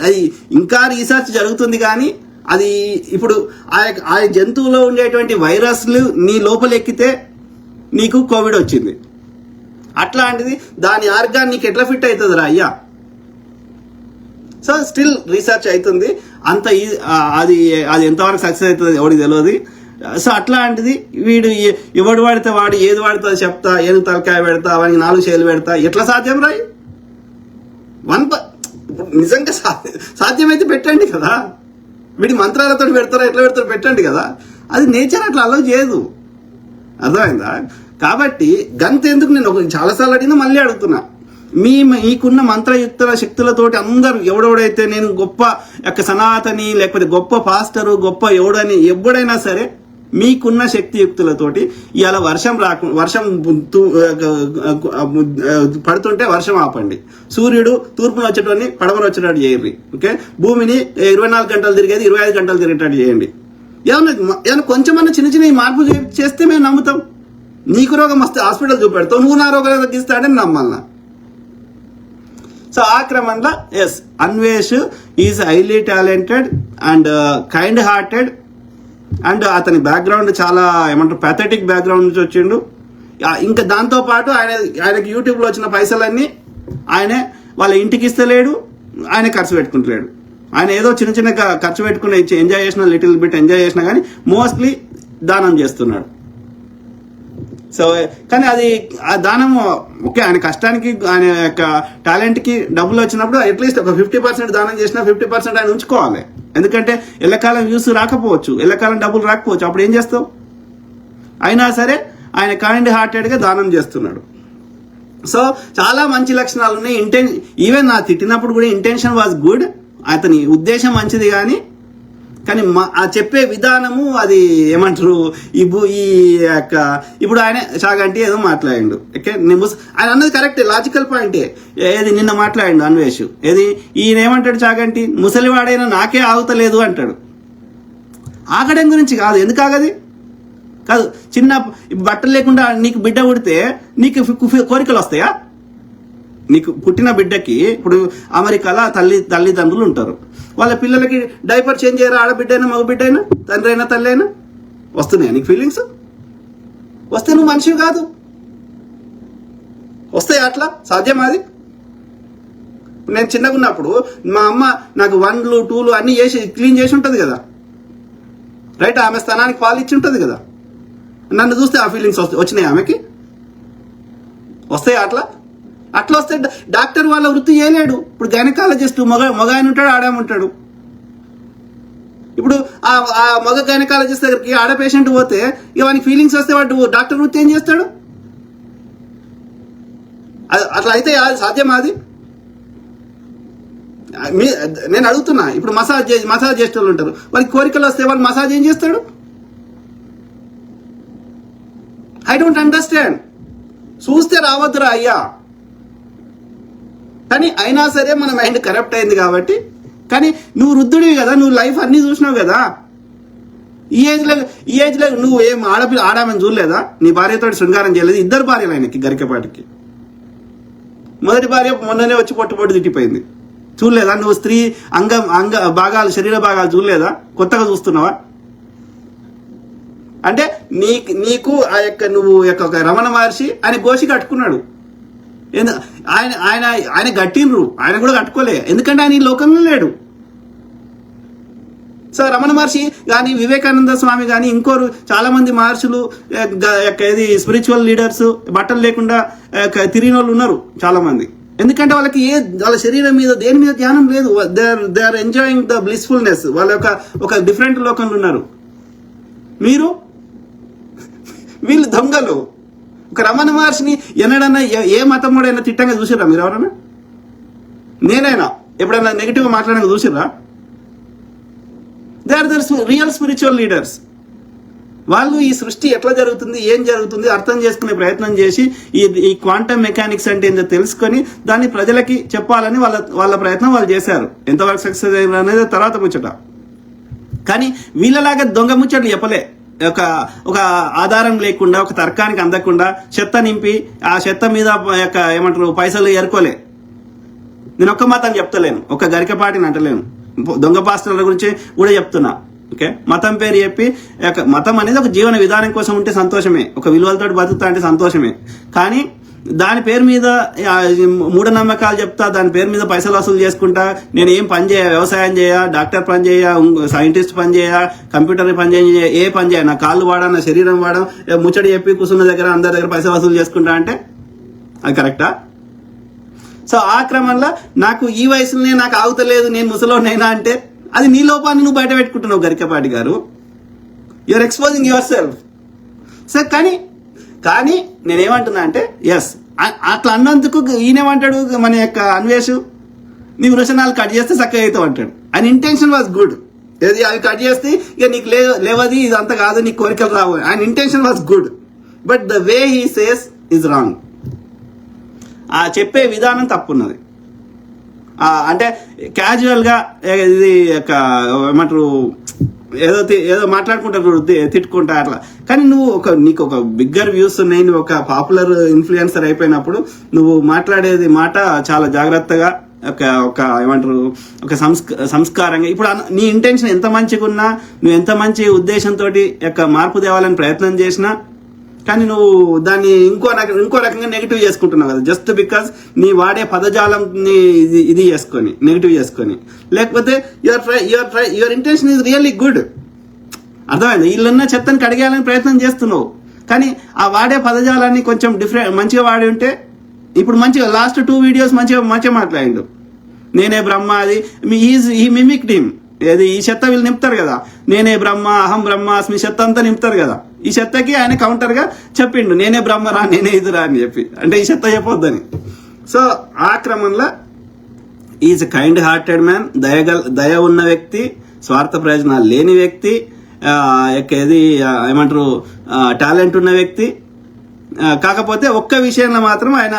అది ఇంకా రీసెర్చ్ జరుగుతుంది కానీ అది ఇప్పుడు ఆ జంతువులో ఉండేటువంటి వైరస్లు నీ లోపల ఎక్కితే నీకు కోవిడ్ వచ్చింది. అట్లాంటిది దాని ఆర్గాన్ నీకు ఎట్లా ఫిట్ అవుతుంది రా అయ్యా? సో స్టిల్ రీసెర్చ్ అవుతుంది, అంత అది ఎంతవరకు సక్సెస్ అవుతుంది ఎవరికి తెలియదు. సో అట్లాంటిది వీడు ఎవడు వాడితే వాడు ఏది వాడితే చెప్తా, ఏది తలకాయ పెడతా, వాడికి 4 చేతులు పెడతా, ఎట్లా సాధ్యం రాయి? నిజంగా సాధ్యమైతే పెట్టండి కదా. వీడి మంత్రాలతో పెడతారా, ఎట్లా పెడతారో పెట్టండి కదా. అది నేచర్ అట్లా అలౌ చేయదు, అర్థమైందా? కాబట్టి గంతెందుకు నేను చాలాసార్లు అడిగినా మళ్ళీ అడుగుతున్నా, మీకున్న మంత్రయుక్తుల శక్తులతోటి అందరూ ఎవడెవడైతే నేను గొప్ప యొక్క సనాతని లేకపోతే గొప్ప పాస్టరు గొప్ప ఎవడైనా సరే మీకున్న శక్తియుక్తులతోటి ఇవాళ వర్షం పడుతుంటే వర్షం ఆపండి, సూర్యుడు తూర్పున వచ్చేటోని పడమర వచ్చేటట్టు చేయండి, ఓకే, భూమిని 24 గంటలు తిరిగేది 25 గంటలు తిరిగేటట్టు చేయండి. ఏమన్నా కొంచెమన్నా చిన్న మార్పు చేస్తే మేము నమ్ముతాం. నీకు రోగం వస్తే హాస్పిటల్ చూపెడతావు, నువ్వు నా రోగాలు తగ్గిస్తాడని నమ్మాలన్నా. సో ఆ క్రమంలో yes, Anvesh is highly talented and kind hearted and అతని బ్యాక్గ్రౌండ్ చాలా ఏమంటారు ప్యాథెటిక్ బ్యాక్గ్రౌండ్ నుంచి వచ్చిండు. ఇంకా దాంతోపాటు ఆయనకి యూట్యూబ్లో వచ్చిన పైసలన్నీ ఆయనే వాళ్ళ ఇంటికి ఇస్తలేడు, ఆయన ఖర్చు పెట్టుకుంటలేడు. ఆయన ఏదో చిన్న ఖర్చు పెట్టుకుని ఎంజాయ్ చేసిన లిటిల్ బిట్ ఎంజాయ్ చేసినా కానీ మోస్ట్లీ దానం చేస్తున్నాడు. సో కానీ అది ఆ దానం ఓకే, ఆయన కష్టానికి ఆయన యొక్క టాలెంట్కి డబ్బులు వచ్చినప్పుడు అట్లీస్ట్ ఒక 50% దానం చేసినా 50% ఆయన ఉంచుకోవాలి. ఎందుకంటే ఎల్లకాలం వ్యూస్ రాకపోవచ్చు, ఎల్లకాలం డబ్బులు రాకపోవచ్చు, అప్పుడు ఏం చేస్తావు? అయినా సరే ఆయన కైండ్ హార్టెడ్గా దానం చేస్తున్నాడు. సో చాలా మంచి లక్షణాలు ఉన్నాయి. ఈవెన్ నా తిట్టినప్పుడు కూడా ఇంటెన్షన్ వాజ్ గుడ్, అతని ఉద్దేశం మంచిది, కానీ ఆ చెప్పే విధానము అది ఏమంటారు ఈ యొక్క ఇప్పుడు ఆయన చాగంటి ఏదో మాట్లాడిండు, ఓకే, ఆయన అన్నది కరెక్ట్, లాజికల్ పాయింటే. ఏది నిన్న మాట్లాడిండు అన్వేష్, ఏది ఈయన ఏమంటాడు చాగంటి, ముసలివాడైనా నాకే ఆగుతలేదు అంటాడు. ఆగడం గురించి కాదు, ఎందుకు ఆగది కాదు, చిన్న బట్టలు లేకుండా నీకు బిడ్డ పుడితే నీకు కోరికలు వస్తాయా? నీకు పుట్టిన బిడ్డకి ఇప్పుడు అమెరికాలో తల్లిదండ్రులు ఉంటారు, వాళ్ళ పిల్లలకి డైపర్ చేంజ్ చేయరా? ఆడబిడ్డ అయినా మగ బిడ్డ అయినా తండ్రి అయినా తల్లి అయినా వస్తున్నాయా నీకు ఫీలింగ్స్? వస్తే నువ్వు మనిషివి కాదు. వస్తాయి అట్లా సాధ్యం అది? నేను చిన్నగా ఉన్నప్పుడు మా అమ్మ నాకు 1లు 2లు అన్నీ చేసి క్లీన్ చేసి ఉంటుంది కదా, రైట్? ఆమె స్థానానికి పాలు ఇచ్చి ఉంటుంది కదా. నన్ను చూస్తే ఆ ఫీలింగ్స్ వచ్చినాయి ఆమెకి? వస్తాయి అట్లా? అట్లా వస్తే డాక్టర్ వాళ్ళ వృత్తి చేయలేడు. ఇప్పుడు గైనకాలజిస్ట్ మగ ఆయన ఉంటాడు, ఆడామె ఉంటాడు. ఇప్పుడు ఆ మగ గైనకాలజిస్ట్ దగ్గరికి ఆడ పేషెంట్ పోతే ఇవన్నీ ఫీలింగ్స్ వస్తే వాడు డాక్టర్ వృత్తి ఏం చేస్తాడు? అట్లా అయితే సాధ్యమా అది? నేను అడుగుతున్నా. ఇప్పుడు మసాజ్ చేసే వాళ్ళు ఉంటారు, వాళ్ళకి కోరికలు వస్తే వాళ్ళు మసాజ్ ఏం చేస్తాడు? I don't understand. చూస్తే రావద్దురా అయ్యా. కానీ అయినా సరే మన మైండ్ కరప్ట్ అయింది కాబట్టి. కానీ నువ్వు వృద్ధుడివి కదా, నువ్వు లైఫ్ అన్నీ చూసినావు కదా. ఈ ఏజ్లో నువ్వు ఏం ఆడామని చూడలేదా? నీ భార్యతో శృంగారం చేయలేదు? 2 భార్యలు ఆయనకి గరికపాటికి. మొదటి భార్య మొన్ననే వచ్చి పొట్టు తిట్టిపోయింది, చూడలేదా? నువ్వు స్త్రీ భాగాలు, శరీర భాగాలు చూడలేదా? కొత్తగా చూస్తున్నావా? అంటే నీకు ఆ యొక్క నువ్వు యొక్క రమణ మహర్షి ఆయన గోషి కట్టుకున్నాడు. ఆయన కట్టినరు, ఆయన కూడా కట్టుకోలే, ఎందుకంటే ఆయన ఈ లోకంలో లేడు. సో రమణ మహర్షి కానీ, వివేకానంద స్వామి కానీ, ఇంకోరు చాలా మంది మహర్షులు, ఇది స్పిరిచువల్ లీడర్స్, బట్టలు లేకుండా తిరిగిన వాళ్ళు ఉన్నారు చాలా మంది. ఎందుకంటే వాళ్ళకి వాళ్ళ శరీరం మీద దేని మీద ధ్యానం లేదు. They are enjoying the blissfulness. వాళ్ళ ఒక డిఫరెంట్ లోకంలో ఉన్నారు. వీళ్ళు దొంగలు. ఒక రమణ మహర్షిని ఎన్నడన్నా ఏ మతం కూడా అయినా తిట్టంగా చూసిర్రా మీరు ఎవరన్నా? నేనైనా ఎప్పుడైనా నెగిటివ్గా మాట్లాడగా చూసిర్రా? They are the real spiritual leaders. వాళ్ళు ఈ సృష్టి ఎట్లా జరుగుతుంది, ఏం జరుగుతుంది అర్థం చేసుకునే ప్రయత్నం చేసి ఈ క్వాంటమ్ మెకానిక్స్ అంటే ఏంటో తెలుసుకొని దాన్ని ప్రజలకి చెప్పాలని వాళ్ళ ప్రయత్నం వాళ్ళు చేశారు. ఎంతవరకు సక్సెస్ అయ్యారు అనేది తర్వాత ముచ్చట. కానీ వీళ్ళలాగా దొంగ ముచ్చట్లు చెప్పలే. ఒక ఆధారం లేకుండా, ఒక తర్కానికి అందకుండా చెత్త నింపి ఆ చెత్త మీద ఏమంటారు పైసలు ఎరుకోలే. నేను ఒక్క మతం చెప్తలేను, ఒక గరికపాటిని అంటలేను, దొంగ పాస్టర్ల గురించి కూడా చెప్తున్నా. ఓకే, మతం పేరు చెప్పి మతం అనేది ఒక జీవన విధానం కోసం ఉంటే సంతోషమే, ఒక విలువలతో బతుకుతా అంటే సంతోషమే. కానీ దాని పేరు మీద మూఢనమ్మకాలు చెప్తా, దాని పేరు మీద పైసలు వసూలు చేసుకుంటా, నేను ఏం పని చేయ, వ్యవసాయం చేయ, డాక్టర్ పని చేయ, సైంటిస్ట్ పని చేయ, కంప్యూటర్ పని చేయ, ఏ పని చేయ, నా కాళ్ళు వాడా, నా శరీరం వాడా, ముచ్చడి చెప్పి కూర్చున్న దగ్గర అందరి దగ్గర పైసలు వసూలు చేసుకుంటా అంటే అది కరెక్టా? సో ఆ క్రమంలో నాకు ఈ వయసులోనే నాకు ఆగుతలేదు, నేను ముసలోనైనా అంటే అది నీ లోపాన్ని నువ్వు బయట పెట్టుకుంటున్నావు Garikapati garu. You're exposing yourself. Sir కానీ నేనేమంటున్నా అంటే ఎస్, అట్లా అన్నందుకు ఈయనేమంటాడు మన యొక్క అన్వేష్, నీ వృషణాలు కట్ చేస్తే చక్కగా అవుతావు అంటాడు. ఆయన ఇంటెన్షన్ వాజ్ గుడ్. ఏది అవి కట్ చేస్తే ఇక నీకు లేవది ఇదంతా కాదు, నీకు కోరికలు రావు. ఆయన intention was good, but the way he says is wrong. ఆ చెప్పే విధానం తప్పున్నది. అంటే క్యాజువల్గా ఇది ఏమంటారు ఏదో మాట్లాడుకుంటారు, తిట్టుకుంటా అట్లా. కానీ నువ్వు నీకు ఒక బిగ్గర్ వ్యూస్ ఉన్నాయి, నువ్వు ఒక పాపులర్ ఇన్ఫ్లుయెన్సర్ అయిపోయినప్పుడు నువ్వు మాట్లాడేది మాట చాలా జాగ్రత్తగా, ఒక ఏమంటారు ఒక సంస్కారంగా. ఇప్పుడు నీ ఇంటెన్షన్ ఎంత మంచిగా ఉన్నా, నువ్వు ఎంత మంచి ఉద్దేశంతో మార్పు తేవాలని ప్రయత్నం చేసినా, కానీ నువ్వు దాన్ని ఇంకో రకంగా నెగిటివ్ చేసుకుంటున్నావు కదా, జస్ట్ బికాస్ నీ వాడే పదజాలం ఇది చేసుకొని నెగిటివ్ చేసుకొని. లేకపోతే your intention is really good. అర్థమైంది? వీళ్ళున్న చెత్తని కడిగేయాలని ప్రయత్నం చేస్తున్నావు, కానీ ఆ వాడే పదజాలాన్ని కొంచెం మంచిగా వాడి ఉంటే. ఇప్పుడు మంచిగా లాస్ట్ 2 వీడియోస్ మంచిగా మాట్లాడిండు. నేనే బ్రహ్మ, అది ఈ మిమిక్ టీమ్ ఏది ఈ చెత్త వీళ్ళు నింపుతారు కదా, నేనే బ్రహ్మ, అహం బ్రహ్మాస్మి చెత్త అంతా నింపుతారు కదా. ఈ చెత్తకి ఆయన కౌంటర్ గా చెప్పిండు, నేనే బ్రహ్మరా, నేనే ఇదిరా అని చెప్పి. అంటే ఈ చెత్త చెప్పొద్దని. సో ఆ క్రమంలో ఈజ్ కైండ్ హార్టెడ్ మ్యాన్, దయ ఉన్న వ్యక్తి, స్వార్థ ప్రయోజనాలు లేని వ్యక్తి, ఏది ఏమంటారు టాలెంట్ ఉన్న వ్యక్తి. కాకపోతే ఒక్క విషయంలో మాత్రం ఆయన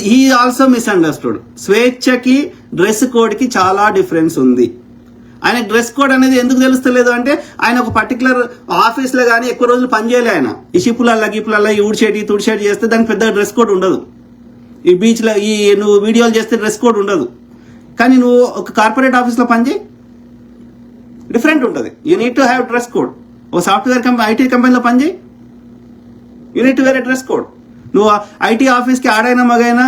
హీ ఆల్సో మిస్అండర్స్టూడ్. స్వేచ్ఛకి డ్రెస్ కోడ్ కి చాలా డిఫరెన్స్ ఉంది. ఆయన డ్రెస్ కోడ్ అనేది ఎందుకు తెలుస్తలేదు అంటే, ఆయన ఒక పర్టికులర్ ఆఫీస్ లో కానీ ఎక్కువ రోజులు పనిచేయలే. ఆయన ఈ షిప్పులల్లా గిప్పులల్లా ఈ ఊడ్చేటి తుడిచేటి చేస్తే దానికి పెద్ద డ్రెస్ కోడ్ ఉండదు. ఈ బీచ్ లో నువ్వు వీడియోలు చేస్తే డ్రెస్ కోడ్ ఉండదు. కానీ నువ్వు ఒక కార్పొరేట్ ఆఫీస్ లో పనిచేయి, డిఫరెంట్ ఉంటుంది. You need to have dress code. ఒక సాఫ్ట్వేర్ ఐటీ కంపెనీలో పనిచేయి, యూనిట్ వేరే డ్రెస్ కోడ్. నువ్వు ఐటీ ఆఫీస్కి ఆడైనా మగైనా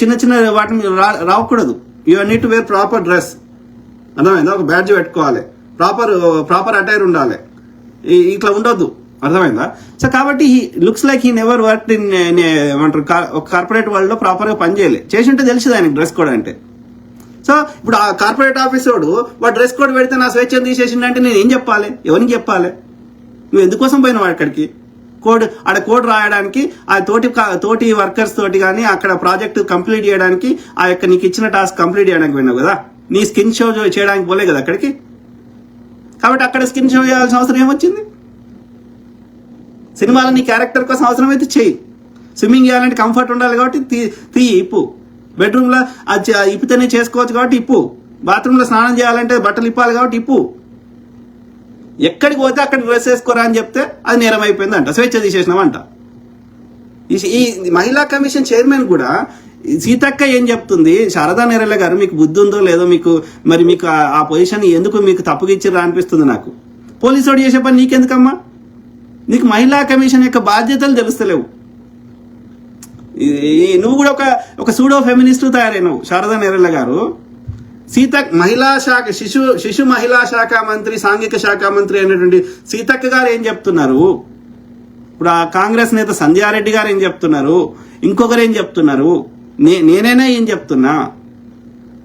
చిన్న చిన్న వాటిని రావకూడదు. You need to wear proper dress. అర్థమైందా? ఒక బ్యాడ్జ్ పెట్టుకోవాలి, ప్రాపర్ అటైర్ ఉండాలి, ఇట్లా ఉండొద్దు. అర్థమైందా? సో కాబట్టి he looks like he never work in ఏమంటారు ఒక కార్పొరేట్ వరల్డ్ లో ప్రాపర్గా పని చేయలే. చేసి ఉంటే తెలిసింది ఆయనకి డ్రెస్ కోడ్ అంటే. సో ఇప్పుడు ఆ కార్పొరేట్ ఆఫీసోడు వాడు డ్రెస్ కోడ్ పెడితే నా స్వేచ్ఛను తీసేసిందంటే నేను ఏం చెప్పాలి? ఎవరికి చెప్పాలి? నువ్వు ఎందుకోసం పోయినావు అక్కడికి? కోడ్ రాయడానికి, ఆ తోటి వర్కర్స్ తోటి కానీ అక్కడ ప్రాజెక్ట్ కంప్లీట్ చేయడానికి, ఆ యొక్క నీకు ఇచ్చిన టాస్క్ కంప్లీట్ చేయడానికి పోయినావు కదా. నీ స్కిన్ షో చేయడానికి పోలే కదా అక్కడికి. కాబట్టి అక్కడ స్కిన్ షో చేయాల్సిన అవసరం ఏమొచ్చింది? సినిమాలో నీ క్యారెక్టర్ కోసం అవసరం అయితే చెయ్యి. స్విమ్మింగ్ చేయాలంటే కంఫర్ట్ ఉండాలి కాబట్టి ఇప్పు. బెడ్రూమ్లో అది ఇప్పితేనే చేసుకోవచ్చు కాబట్టి ఇప్పు. బాత్రూంలో స్నానం చేయాలంటే బట్టలు ఇప్పాలి కాబట్టి ఇప్పు. ఎక్కడికి పోతే అక్కడ డ్రెస్ వేసుకోరా అని చెప్తే అది నేరం అయిపోయిందంట, స్వేచ్ఛ తీసేసినామంట. ఈ మహిళా కమిషన్ చైర్మన్ కూడా సీతక్క ఏం చెప్తుంది, శారదా నేరెళ్ళ గారు మీకు బుద్ధి ఉందో లేదో, మీకు ఆ పొజిషన్ ఎందుకు మీకు తప్పుగిచ్చిర్రా అనిపిస్తుంది నాకు. పోలీసు చేసే పని నీకెందుకమ్మా? నీకు మహిళా కమిషన్ యొక్క బాధ్యతలు తెలుస్తలేవు. నువ్వు కూడా ఒక సూడో ఫెమినిస్ట్ తయారైనవు శారదా నేరెళ్ళ గారు. మహిళా శాఖ శిశు మహిళా శాఖ మంత్రి, సాంఘిక శాఖ మంత్రి అయినటువంటి సీతక్క గారు ఏం చెప్తున్నారు? ఇప్పుడు ఆ కాంగ్రెస్ నేత సంధ్యారెడ్డి గారు ఏం చెప్తున్నారు? ఇంకొకరు ఏం చెప్తున్నారు? నేనైనా ఏం చెప్తున్నా?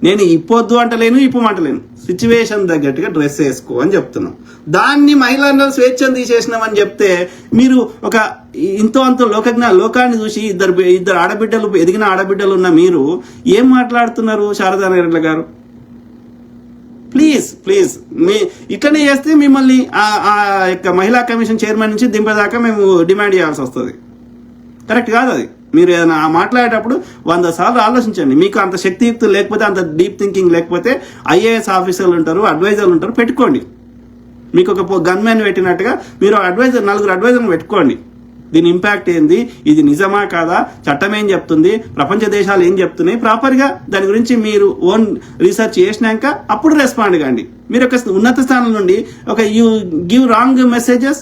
నేను ఇప్పొద్దు అంటలేను, ఇప్పమంటలేను. సిచ్యువేషన్ తగ్గట్టుగా డ్రెస్ వేసుకో అని చెప్తున్నాం. దాన్ని మహిళలందరూ స్వేచ్ఛను తీసేసినామని చెప్తే మీరు ఒక ఇంతో అంత లోకాన్ని చూసి ఇద్దరు ఆడబిడ్డలు, ఎదిగిన ఆడబిడ్డలు ఉన్న మీరు ఏం మాట్లాడుతున్నారు శారదా నేరెళ్ళ గారు? ప్లీజ్ ఇట్లనే చేస్తే మిమ్మల్ని ఆ యొక్క మహిళా కమిషన్ చైర్మన్ నుంచి దింపేదాకా మేము డిమాండ్ చేయాల్సి వస్తుంది. కరెక్ట్ కాదు అది. మీరు ఏదైనా మాట్లాడేటప్పుడు 100 సార్లు ఆలోచించండి. మీకు అంత శక్తియుక్తులు లేకపోతే, అంత డీప్ థింకింగ్ లేకపోతే ఐఏఎస్ ఆఫీసర్లు ఉంటారు, అడ్వైజర్లు ఉంటారు, పెట్టుకోండి. మీకు ఒక గన్మెన్ పెట్టినట్టుగా మీరు నలుగురు అడ్వైజర్లు పెట్టుకోండి. దీని ఇంపాక్ట్ ఏంది, ఇది నిజమా కాదా, చట్టం ఏం చెప్తుంది, ప్రపంచ దేశాలు ఏం చెప్తున్నాయి, ప్రాపర్గా దాని గురించి మీరు ఓన్ రీసెర్చ్ చేసినాక అప్పుడు రెస్పాండ్ కాండి. మీరు ఒక ఉన్నత స్థానం నుండి you give wrong messages,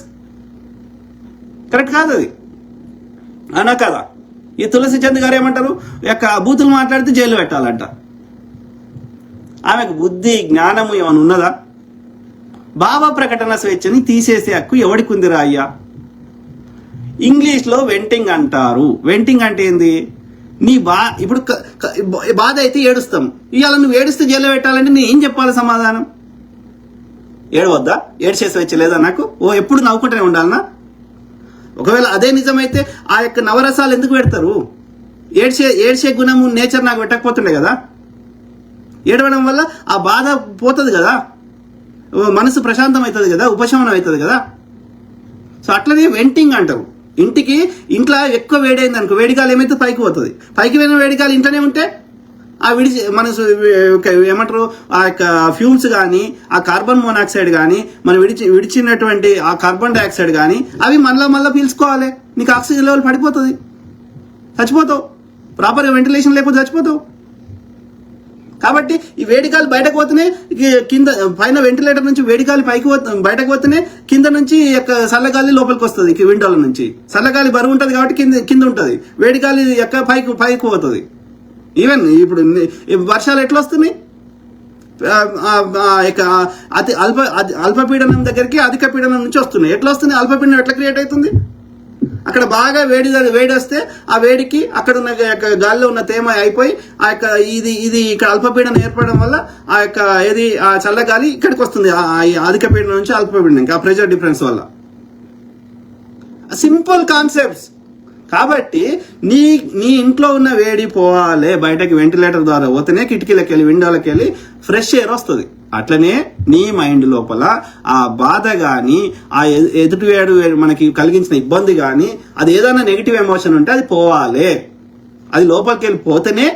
correct కాదు అది. అనా కదా? ఈ తులసి చంద్ గారు ఏమంటారు, బూతులు మాట్లాడితే జైలు పెట్టాలంట. ఆమెకు బుద్ధి జ్ఞానము ఏమైనా ఉన్నదా? భావ ప్రకటన స్వేచ్ఛని తీసేసే హక్కు ఎవడికి ఉందిరా అయ్యా? ఇంగ్లీష్లో వెంటింగ్ అంటారు. వెంటింగ్ అంటే ఏంది? ఇప్పుడు బాధ అయితే ఏడుస్తాం. ఇవాళ నువ్వు ఏడుస్తే జైల్లో పెట్టాలంటే నేను ఏం చెప్పాలి సమాధానం? ఏడవద్దా? ఏడ్చే స్వేచ్ఛ లేదా నాకు? ఎప్పుడు నవ్వుకుంటూనే ఉండాలనా? ఒకవేళ అదే నిజమైతే ఆ యొక్క నవరసాలు ఎందుకు పెడతారు? ఏడ్చే గుణము నేచర్ నాకు పెట్టకపోతుండే కదా. ఏడవడం వల్ల ఆ బాధ పోతుంది కదా, మనసు ప్రశాంతం అవుతుంది కదా, ఉపశమనం అవుతుంది కదా. సో అట్లనే వెంటింగ్ అంటారు. ఇంట్లో ఎక్కువ వేడైంది అనుకో, వేడిగాలి ఏమైతే పైకి పోతుంది. పైకి వెళ్ళిన వేడిగాలి ఇంట్లోనే ఉంటే ఆ మనసు ఏమంటారు, ఆ యొక్క ఫ్యూమ్స్ కానీ, ఆ కార్బన్ మోనాక్సైడ్ కానీ, మనం విడిచినటువంటి ఆ కార్బన్ డైఆక్సైడ్ కానీ అవి మళ్ళీ పీల్చుకోవాలి. నీకు ఆక్సిజన్ లెవెల్ పడిపోతుంది, చచ్చిపోతావు. ప్రాపర్గా వెంటిలేషన్ లేకపోతే చచ్చిపోతావు. కాబట్టి ఈ వేడిగాలి బయటకు పోతేనే కింద పైన వెంటిలేటర్ నుంచి వేడిగాలి బయటకు పోతేనే కింద నుంచి చల్లగాలి లోపలికి వస్తుంది. విండోల నుంచి చల్లగాలి బరువు ఉంటుంది కాబట్టి కింద ఉంటుంది, వేడిగాలి పైకి పోతుంది. ఈవెన్ ఇప్పుడు వర్షాలు ఎట్లా వస్తున్నాయి? అల్పపీడనం దగ్గరికి అధిక పీడనం నుంచి వస్తున్నాయి. ఎట్లా వస్తున్నాయి? అల్పపీడనం ఎట్లా క్రియేట్ అవుతుంది? అక్కడ బాగా వేడి వస్తే ఆ వేడికి అక్కడ ఉన్న గాలిలో ఉన్న తేమ అయిపోయి ఆ యొక్క ఇది ఇక్కడ అల్పపీడనం ఏర్పడడం వల్ల ఆ యొక్క ఆ చల్లగాలి ఇక్కడికి వస్తుంది. అధిక పీడనం నుంచి అల్పపీడనం, ఆ ప్రెషర్ డిఫరెన్స్ వల్ల. Simple concepts. కాబట్టి నీ ఇంట్లో ఉన్న వేడి పోవాలి, బయటకి వెంటిలేటర్ ద్వారా పోతేనే కిటికీలకు వెళ్ళి విండోలకు వెళ్ళి ఫ్రెష్ ఎయిర్ వస్తుంది. అట్లనే నీ మైండ్ లోపల ఆ బాధ కానీ, ఆ ఎదుటివేడు మనకి కలిగించిన ఇబ్బంది కానీ, అది ఏదైనా నెగిటివ్ ఎమోషన్ ఉంటే అది పోవాలి. అది లోపలికి వెళ్ళి పోతేనే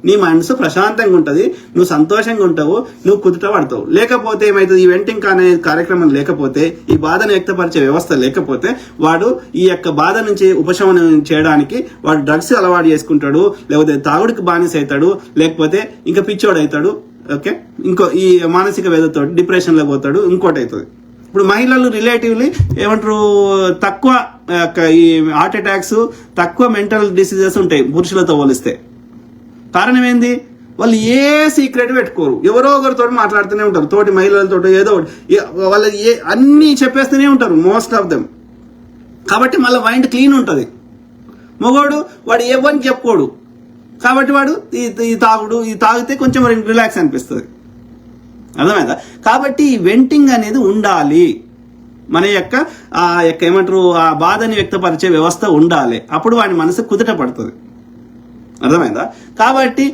నీ మనసు ప్రశాంతంగా ఉంటుంది, నువ్వు సంతోషంగా ఉంటావు, నువ్వు కుదుట పడతావు. లేకపోతే ఏమవుతుంది? ఈ వెంటింగ్ అనే కార్యక్రమం లేకపోతే, ఈ బాధను వ్యక్తపరిచే వ్యవస్థ లేకపోతే, వాడు ఈ యొక్క బాధ నుంచి ఉపశమనం చేయడానికి వాడు డ్రగ్స్ అలవాటు చేసుకుంటాడు, లేకపోతే తాగుడికి బానిస అవుతాడు, లేకపోతే ఇంకా పిచ్చోడు అవుతాడు. ఓకే, ఇంకో ఈ మానసిక వేదతో డిప్రెషన్లో పోతాడు, ఇంకోటి అవుతుంది. ఇప్పుడు మహిళలు రిలేటివ్లీ ఏమంటారు తక్కువ ఈ హార్ట్ అటాక్స్, తక్కువ మెంటల్ డిసీజెస్ ఉంటాయి పురుషులతో పోలిస్తే. కారణం ఏంది? వాళ్ళు ఏ సీక్రెట్ పెట్టుకోరు, ఎవరో ఒకరితో మాట్లాడుతూనే ఉంటారు, తోటి మహిళలతో ఏదో వాళ్ళు అన్నీ చెప్పేస్తూనే ఉంటారు మోస్ట్ ఆఫ్ దెమ్. కాబట్టి మళ్ళీ మైండ్ క్లీన్ ఉంటుంది. మగవాడు వాడు ఎవరిని చెప్పుకోడు, కాబట్టి వాడు ఈ తాగితే కొంచెం రిలాక్స్ అనిపిస్తుంది. అర్థమైందా? కాబట్టి ఈ వెంటింగ్ అనేది ఉండాలి, మన యొక్క ఏమంటారు ఆ బాధని వ్యక్తపరిచే వ్యవస్థ ఉండాలి. అప్పుడు వాడి మనసు కుదుట పడుతుంది. అర్థమైందా? కాబట్టి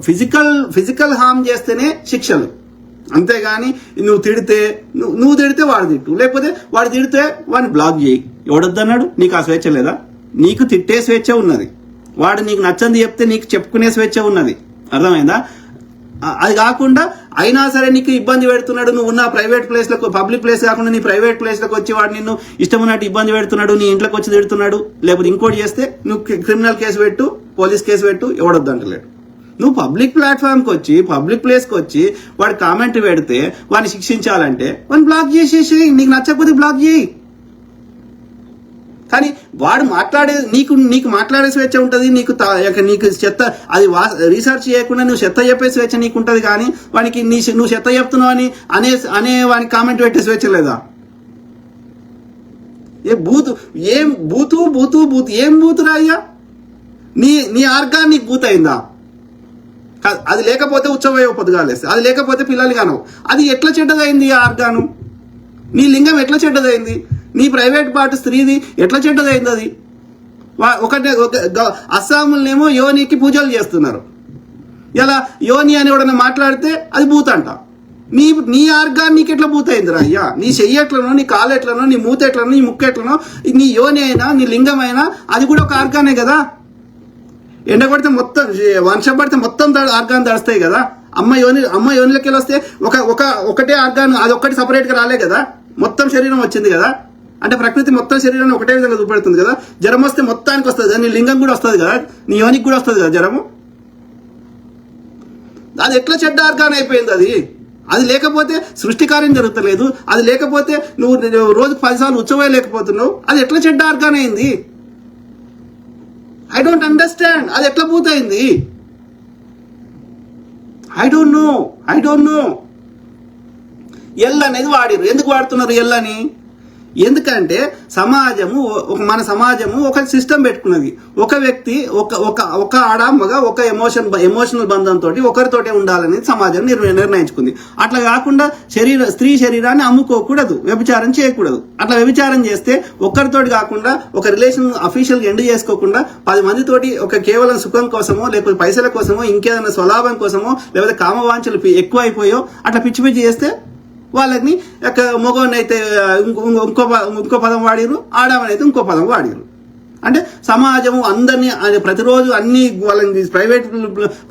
ఫిజికల్ హార్మ్ చేస్తేనే శిక్షలు, అంతేగాని నువ్వు తిడితే వాడు తిట్టు, లేకపోతే వాడు తిడితే వాడిని బ్లాక్ చేయి. ఎవడొద్దన్నాడు? నీకు ఆ స్వేచ్ఛ లేదా? నీకు తిట్టే స్వేచ్ఛ ఉన్నది, వాడు నీకు నచ్చంది చెప్తే నీకు చెప్పుకునే స్వేచ్ఛ ఉన్నది. అర్థమైందా? అది కాకుండా అయినా సరే నీకు ఇబ్బంది పెడుతున్నాడు, నువ్వు ఉన్న ప్రైవేట్ ప్లేస్లకు, పబ్లిక్ ప్లేస్ కాకుండా నీ ప్రైవేట్ ప్లేస్లకు వచ్చి వాడు నిన్ను ఇష్టం ఉన్నట్టు ఇబ్బంది పెడుతున్నాడు, నీ ఇంట్లోకి వచ్చి తిడుతున్నాడు, లేకపోతే ఇంకోటి చేస్తే నువ్వు క్రిమినల్ కేసు పెట్టు, పోలీస్ కేసు పెట్టు, ఎవడొద్దంటలేడు. నువ్వు పబ్లిక్ ప్లాట్ఫామ్కి వచ్చి, పబ్లిక్ ప్లేస్కి వచ్చి వాడు కామెంట్ పెడితే వాడిని శిక్షించాలంటే వాడిని బ్లాక్ చేసేసి, నీకు నచ్చకపోతే బ్లాక్ చేయి. కానీ వాడు నీకు మాట్లాడే స్వేచ్ఛ ఉంటుంది, నీకు చెత్త అది రీసెర్చ్ చేయకుండా నువ్వు చెత్త చెప్పే స్వేచ్ఛ నీకు ఉంటుంది. కానీ వానికి నువ్వు చెత్త చెప్తున్నావు అని అనే వానికి కామెంట్ పెట్టే స్వేచ్ఛ లేదా? ఏం బూతురా అయ్యా? నీ ఆర్గాన్ నీకు బూత్ అయిందా? అది లేకపోతే ఉత్సవ పొద్దుగాలేస్తే, అది లేకపోతే పిల్లలు కానవు. అది ఎట్లా చెడ్డదైంది? ఆ ఆర్గాను, నీ లింగం ఎట్లా చెడ్డదైంది? నీ ప్రైవేట్ పార్ట్ స్త్రీది ఎట్లా చెడ్డదైంది? అది ఒకటే అస్సాములనేమో యోనికి పూజలు చేస్తున్నారు. ఇలా యోని అని ఎవడన్నా మాట్లాడితే అది భూత్ అంట. నీ ఆర్గాన్ నీకు ఎట్లా భూత్ అయిందిరా అయ్యా? నీ చెయ్యి ఎట్లనో, నీ కాలు ఎట్లనో, నీ మూత ఎట్లనో, నీ ముక్కు ఎట్లనో, నీ యోని అయినా, నీ లింగం అయినా అది కూడా ఒక ఆర్గానే కదా. ఎండ పడితే మొత్తం, వర్షం పడితే మొత్తం ఆర్గాన్ తడుస్తాయి కదా. అమ్మ యోనిలోకి వెళ్ళి వస్తే ఒకటే ఆర్గాన్, అది ఒక్కటి సపరేట్గా రాలే కదా, మొత్తం శరీరం వచ్చింది కదా. అంటే ప్రకృతి మొత్తం శరీరాన్ని ఒకటే విధంగా చూపెడుతుంది కదా. జ్వరం వస్తే మొత్తానికి వస్తుంది కదా, నీ లింగం కూడా వస్తుంది కదా, నీ యోనికి కూడా వస్తుంది కదా జ్వరము. అది ఎట్లా చెడ్డ ఆర్గాన్ అయిపోయింది? అది లేకపోతే సృష్టి కార్యం జరుగుతలేదు, అది లేకపోతే నువ్వు రోజుకు 10 సార్లు ఉత్సవం లేకపోతున్నావు, అది ఎట్లా చెడ్డ ఆర్గాన్ అయింది? I don't understand. అది ఎట్లా పూర్తయింది? I don't know. ఎల్ అనేది వాడిరు. ఎందుకు వాడుతున్నారు ఎల్ అని? ఎందుకంటే మన సమాజము ఒక సిస్టమ్ పెట్టుకున్నది. ఒక వ్యక్తి ఒక ఆడ మగ ఒక ఎమోషనల్ బంధంతో ఒకరితోటే ఉండాలని సమాజం నిర్ణయించుకుంది. అట్లా కాకుండా స్త్రీ శరీరాన్ని అమ్ముకోకూడదు, వ్యభిచారం చేయకూడదు. అట్లా వ్యభిచారం చేస్తే ఒక్కరితోటి కాకుండా, ఒక రిలేషన్ అఫీషియల్గా ఎండ్ చేసుకోకుండా 10 మందితోటి కేవలం సుఖం కోసమో, లేకపోతే పైసల కోసమో, ఇంకేదైనా స్వలాభం కోసమో, లేకపోతే కామవాంఛలు ఎక్కువ అయిపోయో అట్లా పిచ్చి చేస్తే వాళ్ళని మగవాడిని అయితే ఇంకో పదం వాడిరు, ఆడవనైతే ఇంకో పదం వాడిరు. అంటే సమాజము అందరినీ ప్రతిరోజు అన్ని వాళ్ళని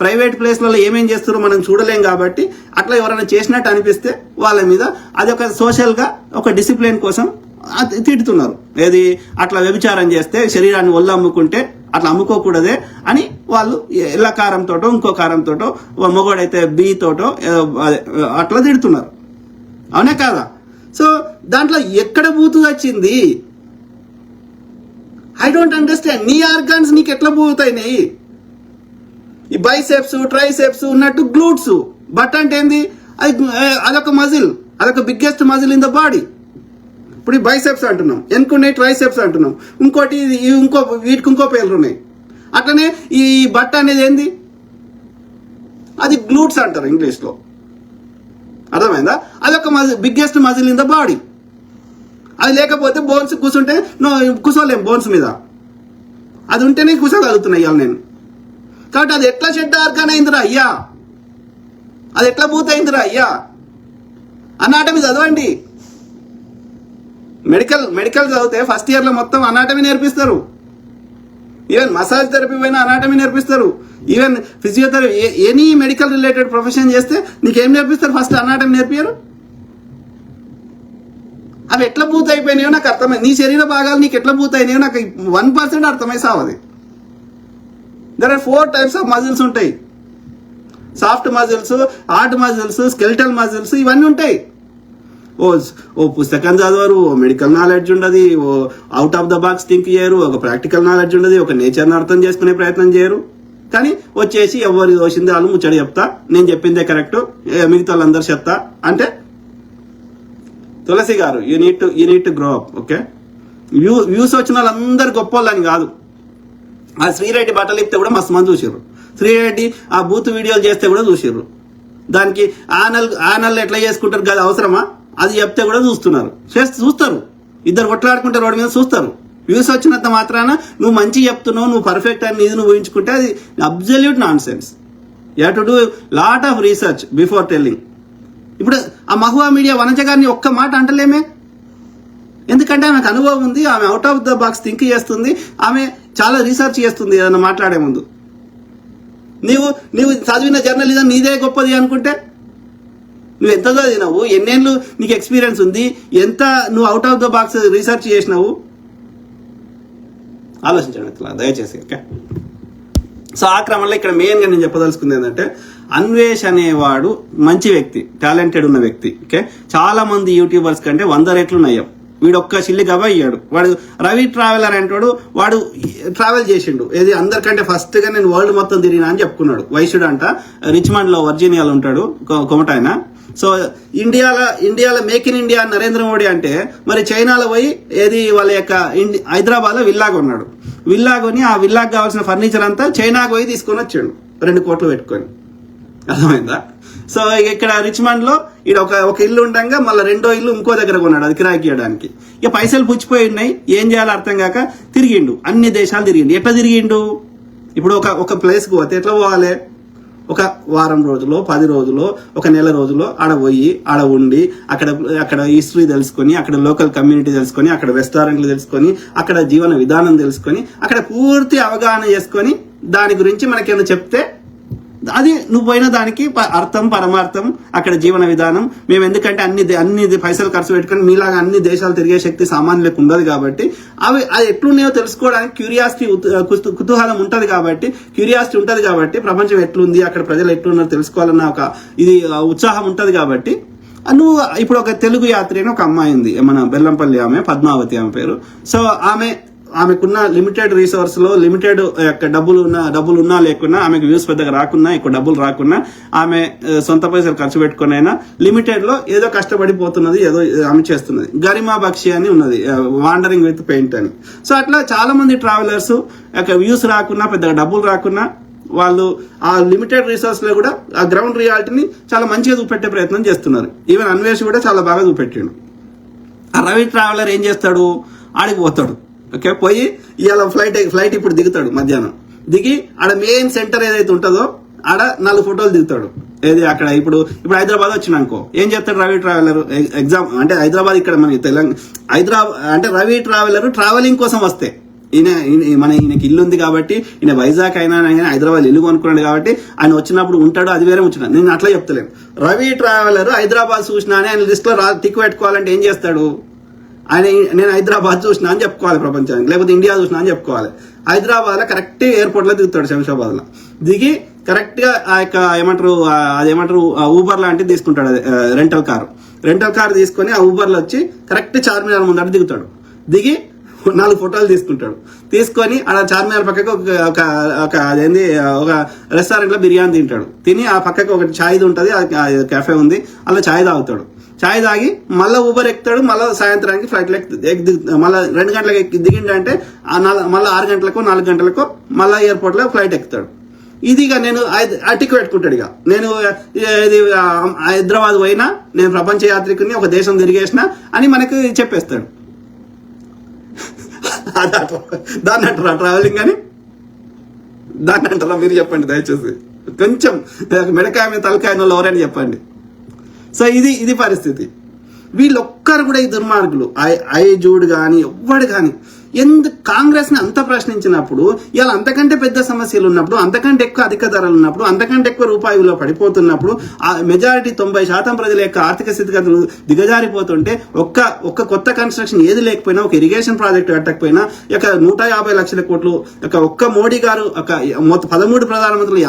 ప్రైవేట్ ప్లేస్లలో ఏమేం చేస్తారో మనం చూడలేం. కాబట్టి అట్లా ఎవరైనా చేసినట్టు అనిపిస్తే వాళ్ళ మీద అది ఒక సోషల్గా ఒక డిసిప్లిన్ కోసం తిడుతున్నారు. ఏది అట్లా వ్యభిచారం చేస్తే, శరీరాన్ని ఒళ్ళు అమ్ముకుంటే అట్లా అమ్ముకోకూడదే అని వాళ్ళు ఎల్ల కారంతోటో ఇంకో కారంతోటో, మగవాడైతే బి తోటో అట్లా తిడుతున్నారు. అవునా కాదా? సో దాంట్లో ఎక్కడ బూతు వచ్చింది? I don't understand. నీ ఆర్గాన్స్ నీకు ఎట్లా బూతాయినాయి? ఈ బైసెప్స్, ట్రైసెప్స్ ఉన్నట్టు గ్లూట్స్. బట్ అంటే ఏంది? అదొక మజిల్, అదొక biggest muscle in the body. ఇప్పుడు ఈ బైసెప్స్ అంటున్నాం, ఎన్నుకున్నాయి ట్రైసెప్స్ అంటున్నాం, ఇంకోటి వీటికి ఇంకో పేర్లు ఉన్నాయి. అట్లనే ఈ బట్ట అనేది ఏంది? అది గ్లూట్స్ అంటారు ఇంగ్లీష్లో. అర్థమైందా? అదొక biggest muscle in the body. అది లేకపోతే బోన్స్ కూర్చుంటే కూర్చోలేం బోన్స్ మీద, అది ఉంటేనే కూర్చోగలుగుతున్నాయి ఇవాళ నేను. కాబట్టి అది ఎట్లా చెడ్డ ఆర్గాన్ అయిందిరా అయ్యా? అది ఎట్లా పూర్తయిందిరా అయ్యా? అనాటమీ చదవండి. మెడికల్ చదివితే ఫస్ట్ ఇయర్లో మొత్తం అనాటమీ నేర్పిస్తారు. ఈవెన్ మసాజ్ థెరపీ పైన అనాటమీ నేర్పిస్తారు. Even physiotherapy, any medical related profession చేస్తే నీకేం నేర్పిస్తారు? ఫస్ట్ అనాటమీ నేర్పారు. అవి ఎట్లా పూర్తి అయిపోయినాయో నాకు అర్థమైంది. నీ శరీర భాగాలు నీకు ఎట్లా పూర్తి అయినాయో నాకు 1% అర్థమై సావది. There are 4 types of muscles ఉంటాయి. Soft muscles, hard muscles, skeletal muscles, ఇవన్నీ ఉంటాయి. ఓ పుస్తకం చదవరు, ఓ మెడికల్ నాలెడ్జ్ ఉండదు, ఓ out of the box think చేయరు, ఒక ప్రాక్టికల్ నాలెడ్జ్ ఉండదు, ఒక నేచర్ని అర్థం చేసుకునే ప్రయత్నం చేయరు. కానీ వచ్చేసి ఎవరి దోషింది వాళ్ళు ముచ్చడి చెప్తా, నేను చెప్పిందే కరెక్ట్, మిగతా వాళ్ళందరూ చెప్తా అంటే. తులసి గారు, you need to grow up. Okay, views వచ్చిన వాళ్ళందరూ గొప్ప వాళ్ళని కాదు. ఆ శ్రీరెడ్డి బట్టలు ఇస్తే కూడా మస్తు మంది చూసిర్రు. శ్రీరెడ్డి ఆ బూత్ వీడియోలు చేస్తే కూడా చూసిర్రు. దానికి ఆనల్ ఎట్లా చేసుకుంటారు కదా, అవసరమా? అది చెప్తే కూడా చూస్తారు. ఇద్దరు కొట్లాడుకుంటే రోడ్డు మీద చూస్తారు. వ్యూస్ వచ్చినంత మాత్రాన నువ్వు మంచి చెప్తున్నావు, నువ్వు పర్ఫెక్ట్ అని ఇది నువ్వు ఊహించుకుంటే అది absolute non sense. You have to do lot of research before telling. ఇప్పుడు ఆ మహువా మీడియా వనజ గారిని ఒక్క మాట అంటలేమే, ఎందుకంటే ఆమెకు అనుభవం ఉంది, ఆమె out of the box think చేస్తుంది, ఆమె చాలా రీసెర్చ్ చేస్తుంది ఏదన్నా మాట్లాడే ముందు. నీవు చదివిన జర్నలిజం నీదే గొప్పది అనుకుంటే, నువ్వు ఎంత చదివినావు, ఎన్నేళ్ళు నీకు ఎక్స్పీరియన్స్ ఉంది, ఎంత నువ్వు out of the box research చేసినావు, ఆలోచించండి ఇట్లా దయచేసి. ఓకే, సో ఆ క్రమంలో ఇక్కడ మెయిన్గా నేను చెప్పదలుచుకుంది ఏంటంటే, అన్వేష్ అనేవాడు మంచి వ్యక్తి, టాలెంటెడ్ ఉన్న వ్యక్తి. ఓకే, చాలా మంది యూట్యూబర్స్ కంటే 100 రెట్లు నయ్యాం. వీడు ఒక్క చిల్లి గబ అయ్యాడు. వాడు రవి ట్రావెలర్ అంటాడు, వాడు ట్రావెల్ చేసిండు. ఏది అందరికంటే ఫస్ట్ గా నేను వరల్డ్ మొత్తం తిరిగినా అని చెప్పుకున్నాడు. వైశ్యుడు అంట, రిచ్మండ్ లో వర్జీనియాలో ఉంటాడు, కొమటాయన. సో ఇండియాలో make in India Narendra Modi అంటే, మరి చైనాలో పోయి ఏది వాళ్ళ యొక్క హైదరాబాద్ లో విల్లా కొన్నాడు. విల్లా కొని ఆ విల్లాకు కావాల్సిన ఫర్నిచర్ అంతా చైనాకు పోయి తీసుకొని వచ్చాడు 2 కోట్లు పెట్టుకొని. అర్థమైందా? సో ఇక్కడ రిచ్మండ్ లో ఇక్కడ ఒక ఇల్లు ఉండగా మళ్ళీ 2వ ఇల్లు ఇంకో దగ్గర కొన్నాడు, అది కిరాయికి ఇవ్వడానికి. ఇక పైసలు పుచ్చిపోయి ఉన్నాయి, ఏం చేయాలో అర్థం కాక తిరిగిండు, అన్ని దేశాలు తిరిగిండు. ఎట్లా తిరిగిండు? ఇప్పుడు ఒక ప్లేస్కి పోతే ఎట్లా పోవాలి? ఒక వారం రోజులో, 10 రోజులో, ఒక నెల రోజులో ఆడ పోయి ఆడ ఉండి అక్కడ హిస్టరీ తెలుసుకొని, అక్కడ లోకల్ కమ్యూనిటీ తెలుసుకొని, అక్కడ రెస్టారెంట్లు తెలుసుకొని, అక్కడ జీవన విధానం తెలుసుకొని, అక్కడ పూర్తి అవగాహన చేసుకొని దాని గురించి మనకేమైనా చెప్తే అది నువ్వు పోయిన దానికి అర్థం పరమార్థం అక్కడ జీవన విధానం. మేము ఎందుకంటే అన్ని పైసలు ఖర్చు పెట్టుకుని మీలాగా అన్ని దేశాలు తిరిగే శక్తి సామాన్యులకు ఉండదు కాబట్టి అది ఎట్లున్నాయో తెలుసుకోవడానికి క్యూరియాసిటీ కుతూహలం ఉంటుంది కాబట్టి ప్రపంచం ఎట్లుంది, అక్కడ ప్రజలు ఎట్లున్నారో తెలుసుకోవాలన్న ఒక ఇది ఉత్సాహం ఉంటుంది కాబట్టి నువ్వు ఇప్పుడు ఒక తెలుగు యాత్రి అని ఒక అమ్మాయి ఉంది, మన బెల్లంపల్లి ఆమె, పద్మావతి ఆమె పేరు. సో ఆమెకున్న లిమిటెడ్ రిసోర్స్ లో లిమిటెడ్ డబ్బులు ఉన్నా లేకున్నా, ఆమెకు వ్యూస్ పెద్దగా రాకున్నా, ఎక్కువ డబ్బులు రాకున్నా, ఆమె సొంత పైసలు ఖర్చు పెట్టుకునైనా లిమిటెడ్ లో ఏదో కష్టపడిపోతున్నది, ఏదో ఆమె చేస్తున్నది. గరిమా బక్షి అని ఉన్నది, వాండరింగ్ విత్ పెయింట్ అని. సో అట్లా చాలా మంది ట్రావెలర్స్ వ్యూస్ రాకున్నా, పెద్దగా డబ్బులు రాకున్నా, వాళ్ళు ఆ లిమిటెడ్ రిసోర్స్ లో కూడా ఆ గ్రౌండ్ రియాలిటీని చాలా మంచిగా చూపెట్టే ప్రయత్నం చేస్తున్నారు. ఈవెన్ అన్వేష్ కూడా చాలా బాగా చూపెట్టాడు. ఆ రవి ట్రావెలర్ ఏం చేస్తాడు? ఆడికి పోతాడు. ఓకే, పోయి ఇవాళ ఫ్లైట్ ఇప్పుడు దిగుతాడు, మధ్యాహ్నం దిగి ఆడ మెయిన్ సెంటర్ ఏదైతే ఉంటుందో ఆడ 4 ఫోటోలు దిగుతాడు. ఏది అక్కడ ఇప్పుడు హైదరాబాద్ వచ్చినాకో ఏం చేస్తాడు రవి ట్రావెలర్? ఎగ్జామ్ అంటే హైదరాబాద్ ఇక్కడ మన తెలంగాణ హైదరాబాద్ అంటే రవి ట్రావెలర్ ట్రావెలింగ్ కోసం వస్తే ఈయనకి ఇల్లు ఉంది కాబట్టి, ఈయన వైజాగ్ అయినా హైదరాబాద్ ఇల్లు కొనుక్కున్నాడు కాబట్టి ఆయన వచ్చినప్పుడు ఉంటాడు, అది వేరే ముచ్చట. నేను అట్లా చెప్తలేను. రవి ట్రావెలర్ హైదరాబాద్ చూసినా అని ఆయన లిస్ట్ లో టిక్ పెట్టుకోవాలంటే ఏం చేస్తాడు? నేను హైదరాబాద్ చూసినా అని చెప్పుకోవాలి ప్రపంచానికి, లేకపోతే ఇండియా చూసినా అని చెప్పుకోవాలి. హైదరాబాద్ లో కరెక్ట్ ఎయిర్పోర్ట్ లో దిగుతాడు, శంషాబాద్ లో దిగి కరెక్ట్ గా ఆ యొక్క ఏమంటారు ఊబర్ లాంటిది తీసుకుంటాడు, రెంటల్ కార్ తీసుకొని ఆ ఊబర్ లో వచ్చి కరెక్ట్ చార్మినార్ ముందర దిగుతాడు. దిగి 4 ఫోటోలు తీసుకొని ఆడ చార్మినార్ పక్కకు ఒక రెస్టారెంట్ లో బిర్యానీ తింటాడు. తిని ఆ పక్కకు ఒక ఛాయ్ ఉంటుంది, కెఫే ఉంది, అలా ఛాయ్ తాగుతాడు. ఛాయ్ తాగి మళ్ళీ ఊబర్ ఎక్కుతాడు. మళ్ళీ సాయంత్రానికి ఫ్లైట్ మళ్ళీ 2 గంటలకు దిగిండంటే మళ్ళీ 6 గంటలకు 4 గంటలకు మళ్ళీ ఎయిర్పోర్ట్ లో ఫ్లైట్ ఎక్కుతాడు. ఇదిగా నేను టిక్ పెట్టుకుంటాడు. ఇక నేను హైదరాబాద్ పోయినా, నేను ప్రపంచ యాత్రికుని, ఒక దేశం తిరిగేసిన అని మనకు చెప్పేస్తాడు. దాన్ని అంటారా ట్రావెలింగ్ అని? దాన్ని అంటారా? మీరు చెప్పండి దయచేసి, కొంచెం మెడకాయ మీద తలకాయ ఎవరైనా చెప్పండి. సో ఇది పరిస్థితి. వీళ్ళొక్కరు కూడా ఈ దుర్మార్గులు, ఐ జూడ్ కానీ ఎవ్వడు కానీ ఎందుకు కాంగ్రెస్ ని అంత ప్రశ్నించినప్పుడు ఇవాళ అంతకంటే పెద్ద సమస్యలు ఉన్నప్పుడు, అంతకంటే ఎక్కువ అధిక ధరలు ఉన్నప్పుడు, అంతకంటే ఎక్కువ రూపాయి విలువ పడిపోతున్నప్పుడు, ఆ మెజారిటీ 90% ప్రజల యొక్క ఆర్థిక స్థితిగతులు దిగజారిపోతుంటే ఒక్క కొత్త కన్స్ట్రక్షన్ ఏది లేకపోయినా, ఒక ఇరిగేషన్ ప్రాజెక్ట్ కట్టకపోయినా, ఇక 150 లక్షల కోట్లు ఒక్క మోడీ గారు 13 ప్రధానమంత్రులు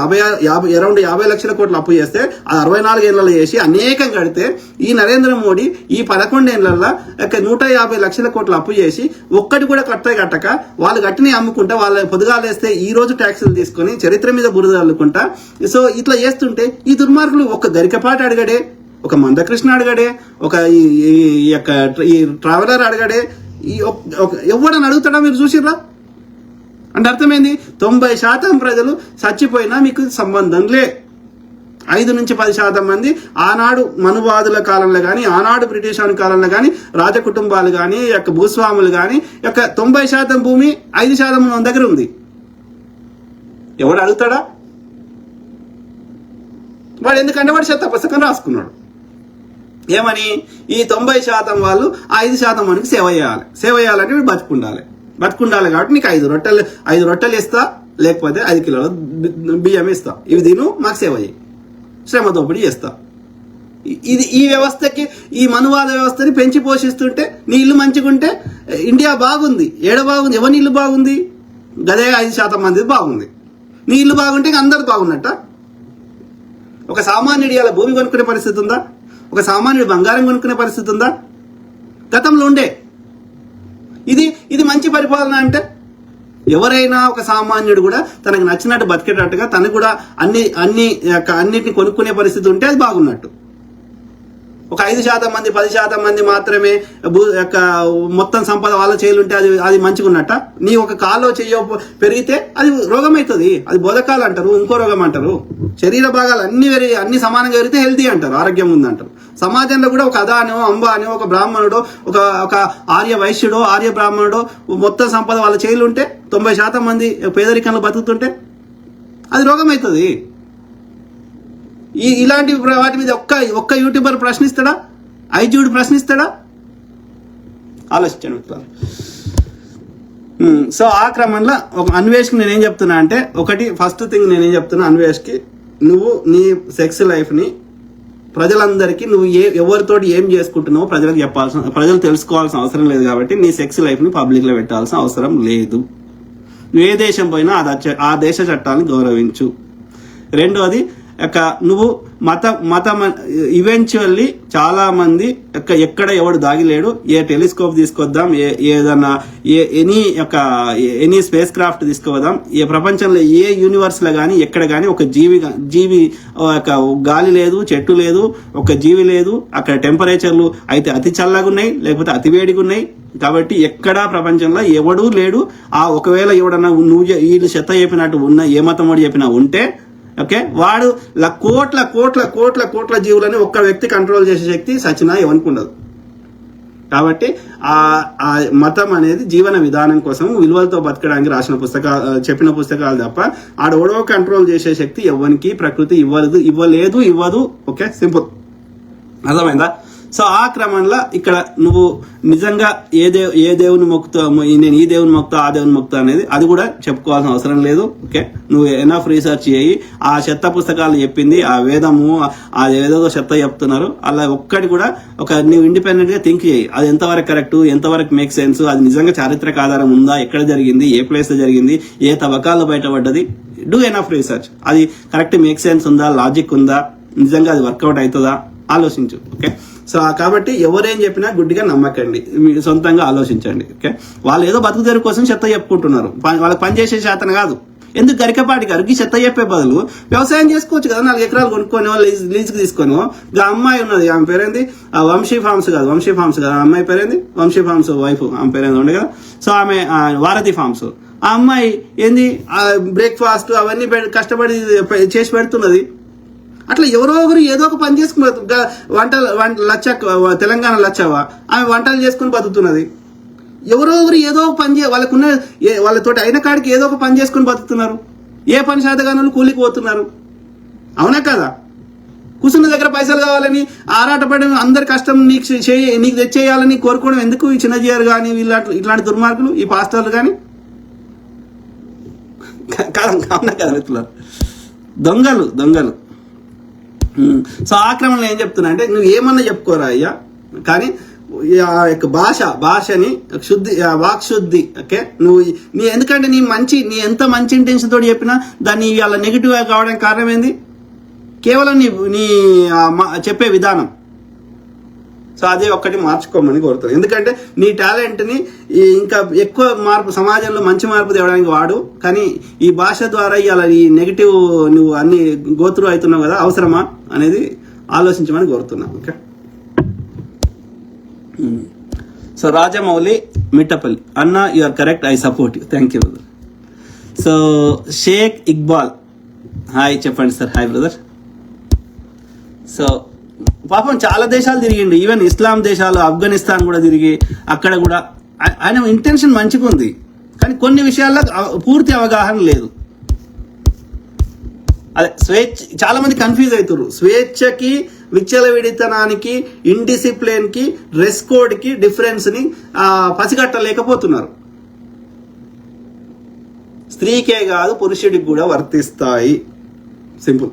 అరౌండ్ 50 లక్షల కోట్లు అప్పు చేస్తే అది 64 ఏళ్లలో చేసి అనేకం కడితే, ఈ నరేంద్ర మోడీ ఈ 11 ఏళ్లలో 150 లక్షల కోట్లు అప్పు చేసి ఒక్కటి కూడా కట్టక వాళ్ళు గట్టిని అమ్ముకుంటా, వాళ్ళ పొదుగాలేస్తే ఈ రోజు ట్యాక్సులు తీసుకొని చరిత్ర మీద బురద అల్లుకుంటా. సో ఇట్లా చేస్తుంటే ఈ దుర్మార్గులు ఒక గరికపాటి అడగడే, ఒక మందకృష్ణ అడగడే, ఒక ఈ ట్రావెలర్ అడగడే, ఎవడని అడుగుతాడా? మీరు చూసిర్రా? అంటే అర్థమైంది, 90% ప్రజలు చచ్చిపోయినా మీకు సంబంధం లే. 5 నుంచి 10% మంది ఆనాడు మనువాదుల కాలంలో కానీ, ఆనాడు బ్రిటిష్ కాలంలో కానీ, రాజకుటుంబాలు కానీ, భూస్వాములు కానీ 90% భూమి 5% మన దగ్గర ఉంది. ఎవడు అడుగుతాడా? వాడు ఎందుకంటే వాడు చెత్త పుస్తకం రాసుకున్నాడు. ఏమని? ఈ 90% వాళ్ళు 5% మనకి సేవ చేయాలంటే వీడు బతుకుండాలి కాబట్టి నీకు 5 రొట్టెలు ఇస్తా, లేకపోతే 5 కిలోల బియ్యం ఇస్తా, ఇవి తిను, మాకు సేవ చేయి, శ్రమ దోపిడీ చేస్తా. ఈ వ్యవస్థకి, ఈ మనువాద వ్యవస్థని పెంచి పోషిస్తుంటే నీ ఇల్లు మంచిగుంటే ఇండియా బాగుంది. బాగుంది? ఎవరి ఇల్లు బాగుంది? గదే 5% మంది బాగుంది. నీ ఇల్లు బాగుంటే అందరు బాగున్నట్ట. ఒక సామాన్యుడి అలా భూమి కొనుక్కునే పరిస్థితి ఉందా? ఒక సామాన్యుడు బంగారం కొనుక్కునే పరిస్థితి ఉందా? గతంలో ఉండే. ఇది మంచి పరిపాలన అంటే? ఎవరైనా ఒక సామాన్యుడు కూడా తనకు నచ్చినట్టు బతికేటట్టుగా తనకు కూడా అన్నిటిని కొనుక్కునే పరిస్థితి ఉంటే అది బాగున్నట్టు. ఒక 5% మంది 10% మంది మాత్రమే మొత్తం సంపద వాళ్ళ చేయాలంటే అది మంచిగా ఉన్నట్ట. నీ ఒక కాలో చెయ్యో పెరిగితే అది రోగం అవుతుంది. అది బోధకాలు అంటారు, ఇంకో రోగం అంటారు. శరీర భాగాలు అన్ని సమానంగా పెరిగితే హెల్తీ అంటారు, ఆరోగ్యం ఉందంటారు. సమాజంలో కూడా ఒక అదానో, అంబానో, ఒక బ్రాహ్మణుడో, ఒక ఆర్య వైశ్యుడో, ఆర్య బ్రాహ్మణుడో మొత్తం సంపద వాళ్ళ చేయాలు ఉంటే 90% మంది పేదరికంలో బతుకుతుంటే అది రోగం అవుతుంది. ఇలాంటి వాటి మీద ఒక్క యూట్యూబర్ ప్రశ్నిస్తాడా? ఐజుడు ప్రశ్నిస్తాడా? ఆలోచించండి. సో ఆ క్రమంలో ఒక అన్వేష్కి నేనేం చెప్తున్నా అంటే, ఫస్ట్ థింగ్ నేనేం చెప్తున్నా అన్వేష్కి, నువ్వు నీ సెక్స్ లైఫ్ని ప్రజలందరికీ నువ్వు ఎవరితోటి ఏం చేసుకుంటున్నావో ప్రజలు తెలుసుకోవాల్సిన అవసరం లేదు. కాబట్టి నీ సెక్స్ లైఫ్ని పబ్లిక్లో పెట్టాల్సిన అవసరం లేదు. నువ్వు ఏ దేశం పోయినా ఆ దేశ చట్టాలను గౌరవించు. రెండోది, నువ్వు మతం ఈవెన్చువల్లీ చాలా మంది ఎక్కడ ఎవడు దాగిలేడు. ఏ టెలిస్కోప్ తీసుకొద్దాం, ఏదన్నా ఎనీ స్పేస్ క్రాఫ్ట్ తీసుకువద్దాం, ఏ ప్రపంచంలో ఏ యూనివర్స్ లో కానీ ఎక్కడ కానీ ఒక జీవి గాలి లేదు, చెట్టు లేదు, ఒక జీవి లేదు. అక్కడ టెంపరేచర్లు అయితే అతి చల్లగా ఉన్నాయి, లేకపోతే అతి వేడిగా ఉన్నాయి. కాబట్టి ఎక్కడా ప్రపంచంలో ఎవడూ లేడు. ఒకవేళ ఎవడన్నా వీళ్ళు చెత్త చెప్పినట్టు ఉన్న ఏ మతం వాడు చెప్పినా ఉంటే ఓకే, వాడు కోట్ల కోట్ల కోట్ల కోట్ల జీవులని ఒక్క వ్యక్తి కంట్రోల్ చేసే శక్తి సచినా ఎవరికి ఉండదు. కాబట్టి ఆ మతం అనేది జీవన విధానం కోసం విలువలతో బతకడానికి చెప్పిన పుస్తకాలు తప్ప ఆడోడో కంట్రోల్ చేసే శక్తి ఎవరికి ప్రకృతి ఇవ్వదు. ఓకే, సింపుల్, అర్థమైందా? సో ఆ క్రమంలో ఇక్కడ నువ్వు నిజంగా ఏ దేవుని మొక్కుతావు, నేను ఈ దేవుని మొక్కుతా, ఆ దేవుని మొక్కుతా అనేది అది కూడా చెప్పుకోవాల్సిన అవసరం లేదు. ఓకే, నువ్వు ఎనఫ్ రీసెర్చ్ చేయి. ఆ చెత్త పుస్తకాలు చెప్పింది, ఆ వేదము, అది ఏదో చెత్త చెప్తున్నారు, అలా ఒక్కటి కూడా నువ్వు ఇండిపెండెంట్ గా థింక్ చేయి. అది ఎంతవరకు కరెక్ట్, ఎంతవరకు మేక్ సెన్స్, అది నిజంగా చారిత్రక ఆధారం ఉందా, ఎక్కడ జరిగింది, ఏ ప్లేస్ లో జరిగింది, ఏ తవ్వకాల్లో బయటపడ్డది. Do enough research. అది కరెక్ట్ మేక్ సెన్స్ ఉందా, లాజిక్ ఉందా, నిజంగా అది వర్కౌట్ అవుతుందా, ఆలోచించు. ఓకే, సో కాబట్టి ఎవరేం చెప్పినా గుడ్డిగా నమ్మకండి, మీరు సొంతంగా ఆలోచించండి. ఓకే, వాళ్ళు ఏదో బతుకుదేరు కోసం చెత్త చెప్పుకుంటున్నారు, వాళ్ళకి పనిచేసే శాతం కాదు. ఎందుకు గరికపాటి గారికి చెత్త చెప్పే బదులు వ్యవసాయం చేసుకోవచ్చు కదా, 4 ఎకరాలు కొనుక్కొని లీజుకి తీసుకొని. అమ్మాయి ఉన్నది, ఆమె పేరేంది, వంశీ ఫార్మ్స్ కదా, అమ్మాయి పేరేంది, వంశీ ఫార్మ్స్ వైఫ్, ఆమె పేరేంది ఉండే కదా. సో ఆమె వారధి ఫార్మ్స్. ఆ అమ్మాయి ఏంది, బ్రేక్ఫాస్ట్ అవన్నీ కష్టపడి చేసి పెడుతున్నది. అట్లా ఎవరో ఒకరు ఏదో ఒక పని చేసుకుని తెలంగాణ లచ్చవా, ఆమె వంటలు చేసుకుని బతుకుతున్నది. ఎవరో ఒకరు ఏదో ఒక పని వాళ్ళతోటి అయిన కాడికి ఏదో ఒక పని చేసుకుని బతుకుతున్నారు. ఏ పని శాతగానులు కూలికి పోతున్నారు, అవునా కదా? కూర్చున్న దగ్గర పైసలు కావాలని ఆరాటపడి అందరి కష్టం నీకు తెచ్చేయాలని కోరుకోవడం ఎందుకు? ఈ చిన్నజీఆర్ కానీ వీళ్ళు ఇట్లాంటి దుర్మార్గులు, ఈ పాస్టర్లు కానీ కావునా కదా మిత్రులారు, దొంగలు. సో ఆ క్రమంలో ఏం చెప్తున్నా అంటే, నువ్వు ఏమన్నా చెప్పుకోరా అయ్యా, కానీ ఆ యొక్క భాషని వాక్ శుద్ధి, ఓకే? నీ ఎందుకంటే నీ ఎంత మంచి ఇంటెన్షన్ తోటి చెప్పినా దాన్ని అలా నెగిటివ్ గా కావడానికి కారణం ఏంది? కేవలం నీ చెప్పే విధానం. సో అదే ఒక్కటి మార్చుకోమని కోరుతాను. ఎందుకంటే నీ టాలెంట్ని ఇంకా ఎక్కువ మార్పు, సమాజంలో మంచి మార్పు తేవడానికి వాడు, కానీ ఈ భాష ద్వారా ఇలా ఈ నెగిటివ్ నువ్వు అన్ని గోత్రు అవుతున్నావు కదా, అవసరమా అనేది ఆలోచించమని కోరుతున్నాను. ఓకే. సో రాజమౌళి మిట్టపల్లి అన్న, you are correct, I support you, thank you brother. So Sheikh Iqbal, hi చెప్పండి సార్. Hi brother. సో పాపం చాలా దేశాలు తిరిగిండు, ఈవెన్ ఇస్లాం దేశాలు, ఆఫ్ఘనిస్తాన్ కూడా తిరిగి అక్కడ కూడా ఆయన ఇంటెన్షన్ మంచిగా ఉంది, కానీ కొన్ని విషయాల్లో పూర్తి అవగాహన లేదు. అదే చాలా మంది కన్ఫ్యూజ్ అవుతారు. స్వేచ్ఛకి, విచ్చలవిడితనానికి, ఇండిసిప్లిన్ కి, డ్రెస్ కోడ్ కి డిఫరెన్స్ ని పసిగట్టలేకపోతున్నారు. స్త్రీకే కాదు పురుషుడికి కూడా వర్తిస్తాయి. సింపుల్.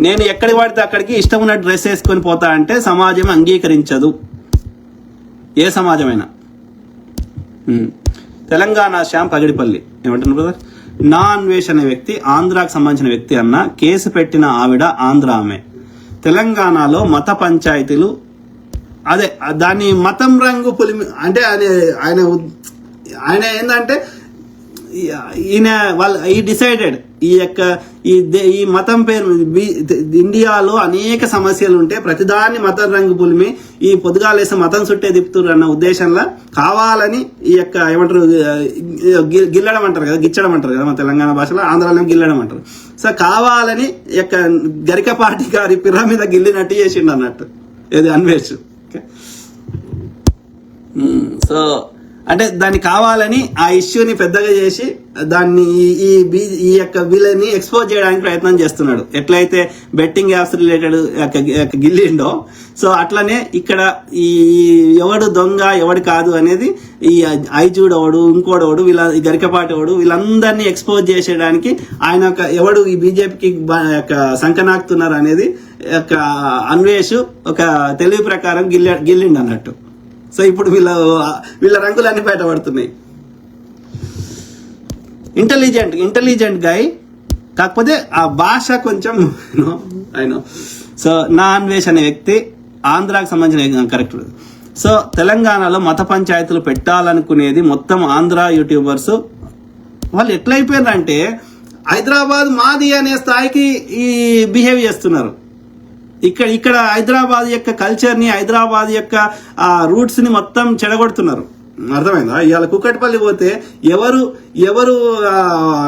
నేను ఎక్కడికి పడితే అక్కడికి ఇష్టం ఉన్న డ్రెస్ వేసుకొని పోతా అంటే సమాజం అంగీకరించదు, ఏ సమాజమైనా. తెలంగాణ శ్యామ్ పగిడిపల్లి ఏమంటున్నారు బ్రదర్? నా అన్వేష్ అనే వ్యక్తి ఆంధ్రాకు సంబంధించిన వ్యక్తి అన్న, కేసు పెట్టిన ఆవిడ ఆంధ్ర ఆమె. తెలంగాణలో మత పంచాయతీలు, అదే దాన్ని మతం రంగు పులిమి అంటే ఆయన ఏంటంటే ఈయన ఈ డిసైడెడ్ ఈ మతం పేరు, ఇండియాలో అనేక సమస్యలు ఉంటే ప్రతిదాన్ని మతం రంగు పులిమి ఈ పొద్దుగాలేసే మతం చుట్టే తిప్పుతున్నారు అన్న ఉద్దేశంలో కావాలని ఈ యొక్క ఏమంటారు గిల్లడం అంటారు కదా, గిచ్చడం అంటారు కదా మన తెలంగాణ భాషలో, ఆంధ్రాలో గిల్లడం అంటారు. సో కావాలని ఈ యొక్క గరికపాటి గారి పిర్ర మీద గిల్లినట్టు చేసిండు అన్నట్టు ఏది అన్వేష్. సో అంటే దాన్ని కావాలని ఆ ఇష్యూని పెద్దగా చేసి దాన్ని ఈ యొక్క విలని ఎక్స్పోజ్ చేయడానికి ప్రయత్నం చేస్తున్నాడు. ఎట్లయితే బెట్టింగ్ యాప్స్ రిలేటెడ్ గిల్లిండో, సో అట్లనే ఇక్కడ ఈ ఎవడు దొంగ ఎవడు కాదు అనేది ఈ ఐజూడోడు, ఇంకోడోడు, గరికపాటోడు వీళ్ళందరినీ ఎక్స్పోజ్ చేసేయడానికి ఆయన ఎవడు ఈ బీజేపీకి సంకనాకుతున్నారు అనేది యొక్క అన్వేష్ ఒక తెలివి ప్రకారం గిల్లిండు అన్నట్టు. సో ఇప్పుడు వీళ్ళ రంగులన్నీ బయటపడుతున్నాయి. ఇంటెలిజెంట్ గాయ్, కాకపోతే ఆ భాష కొంచెం అయినా. సో నా అన్వేష్ అనే వ్యక్తి ఆంధ్రాకి సంబంధించిన కరెక్ట్. సో తెలంగాణలో మత పంచాయతీలు పెట్టాలనుకునేది మొత్తం ఆంధ్ర యూట్యూబర్స్ వాళ్ళు ఎట్లయిపోయారంటే హైదరాబాద్ మాది అనే స్థాయికి ఈ బిహేవ్ చేస్తున్నారు. ఇక్కడ హైదరాబాద్ యొక్క కల్చర్ని, హైదరాబాద్ యొక్క రూట్స్ ని మొత్తం చెడగొడుతున్నారు. అర్థమైందా? ఇవాళ కుక్కటిపల్లి పోతే ఎవరు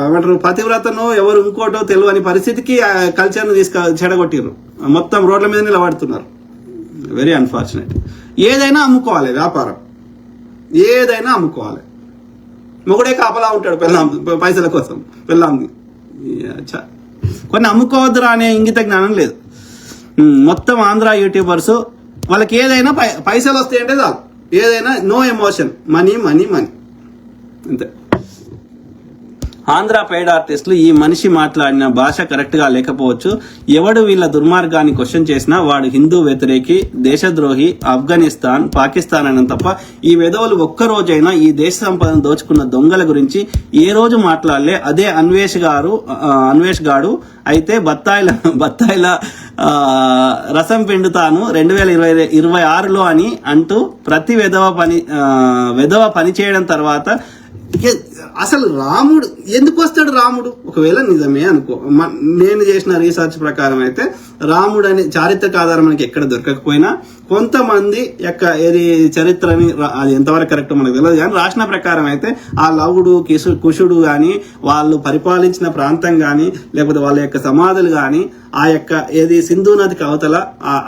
ఏమంటారు పతివ్రతనో ఎవరు ఇంకోటో తెలియని పరిస్థితికి కల్చర్ను చెడగొట్టిరు, మొత్తం రోడ్ల మీద నిలబడుతున్నారు. Very unfortunate. ఏదైనా అమ్ముకోవాలి, వ్యాపారం ఏదైనా అమ్ముకోవాలి. మొగుడే కాపలా ఉంటాడు పైసల కోసం పెళ్ళాంది. కొన్ని అమ్ముకోవద్దురా అనే ఇంగిత జ్ఞానం లేదు. మొత్తం ఆంధ్ర యూట్యూబర్స్ వాళ్ళకి ఏదైనా పైసలు వస్తాయంటే చాలు, ఏదైనా నో ఎమోషన్, మనీ అంతే. ఆంధ్ర పెయిడ్ ఆర్టిస్టులు ఈ మనిషి మాట్లాడిన భాష కరెక్ట్ గా లేకపోవచ్చు, ఎవడు వీళ్ళ దుర్మార్గాన్ని క్వశ్చన్ చేసినా వాడు హిందూ వ్యతిరేకి, దేశద్రోహి, ఆఫ్ఘనిస్తాన్, పాకిస్తాన్ అని తప్ప ఈ వెధవలు ఒక్క రోజైనా ఈ దేశ సంపదను దోచుకున్న దొంగల గురించి ఏ రోజు మాట్లాడలే. అదే అన్వేష్ గాడు అయితే బత్తాయిల రసం పిండుతాను 2026లో అని అంటూ ప్రతి వెధవ పని చేయడం తర్వాత అసలు రాముడు ఎందుకు వస్తాడు? రాముడు ఒకవేళ నిజమే అనుకో, నేను చేసిన రీసెర్చ్ ప్రకారం అయితే రాముడు అనే చారిత్రక ఆధారం మనకి ఎక్కడ దొరకకపోయినా కొంతమంది యొక్క ఏది చరిత్రని, అది ఎంతవరకు కరెక్ట్ మనకు తెలియదు కానీ రాసిన ప్రకారం అయితే ఆ లవుడు కుషుడు కానీ వాళ్ళు పరిపాలించిన ప్రాంతం కానీ లేకపోతే వాళ్ళ యొక్క సమాధులు కానీ ఆ యొక్క ఏది సింధు నదికి అవతల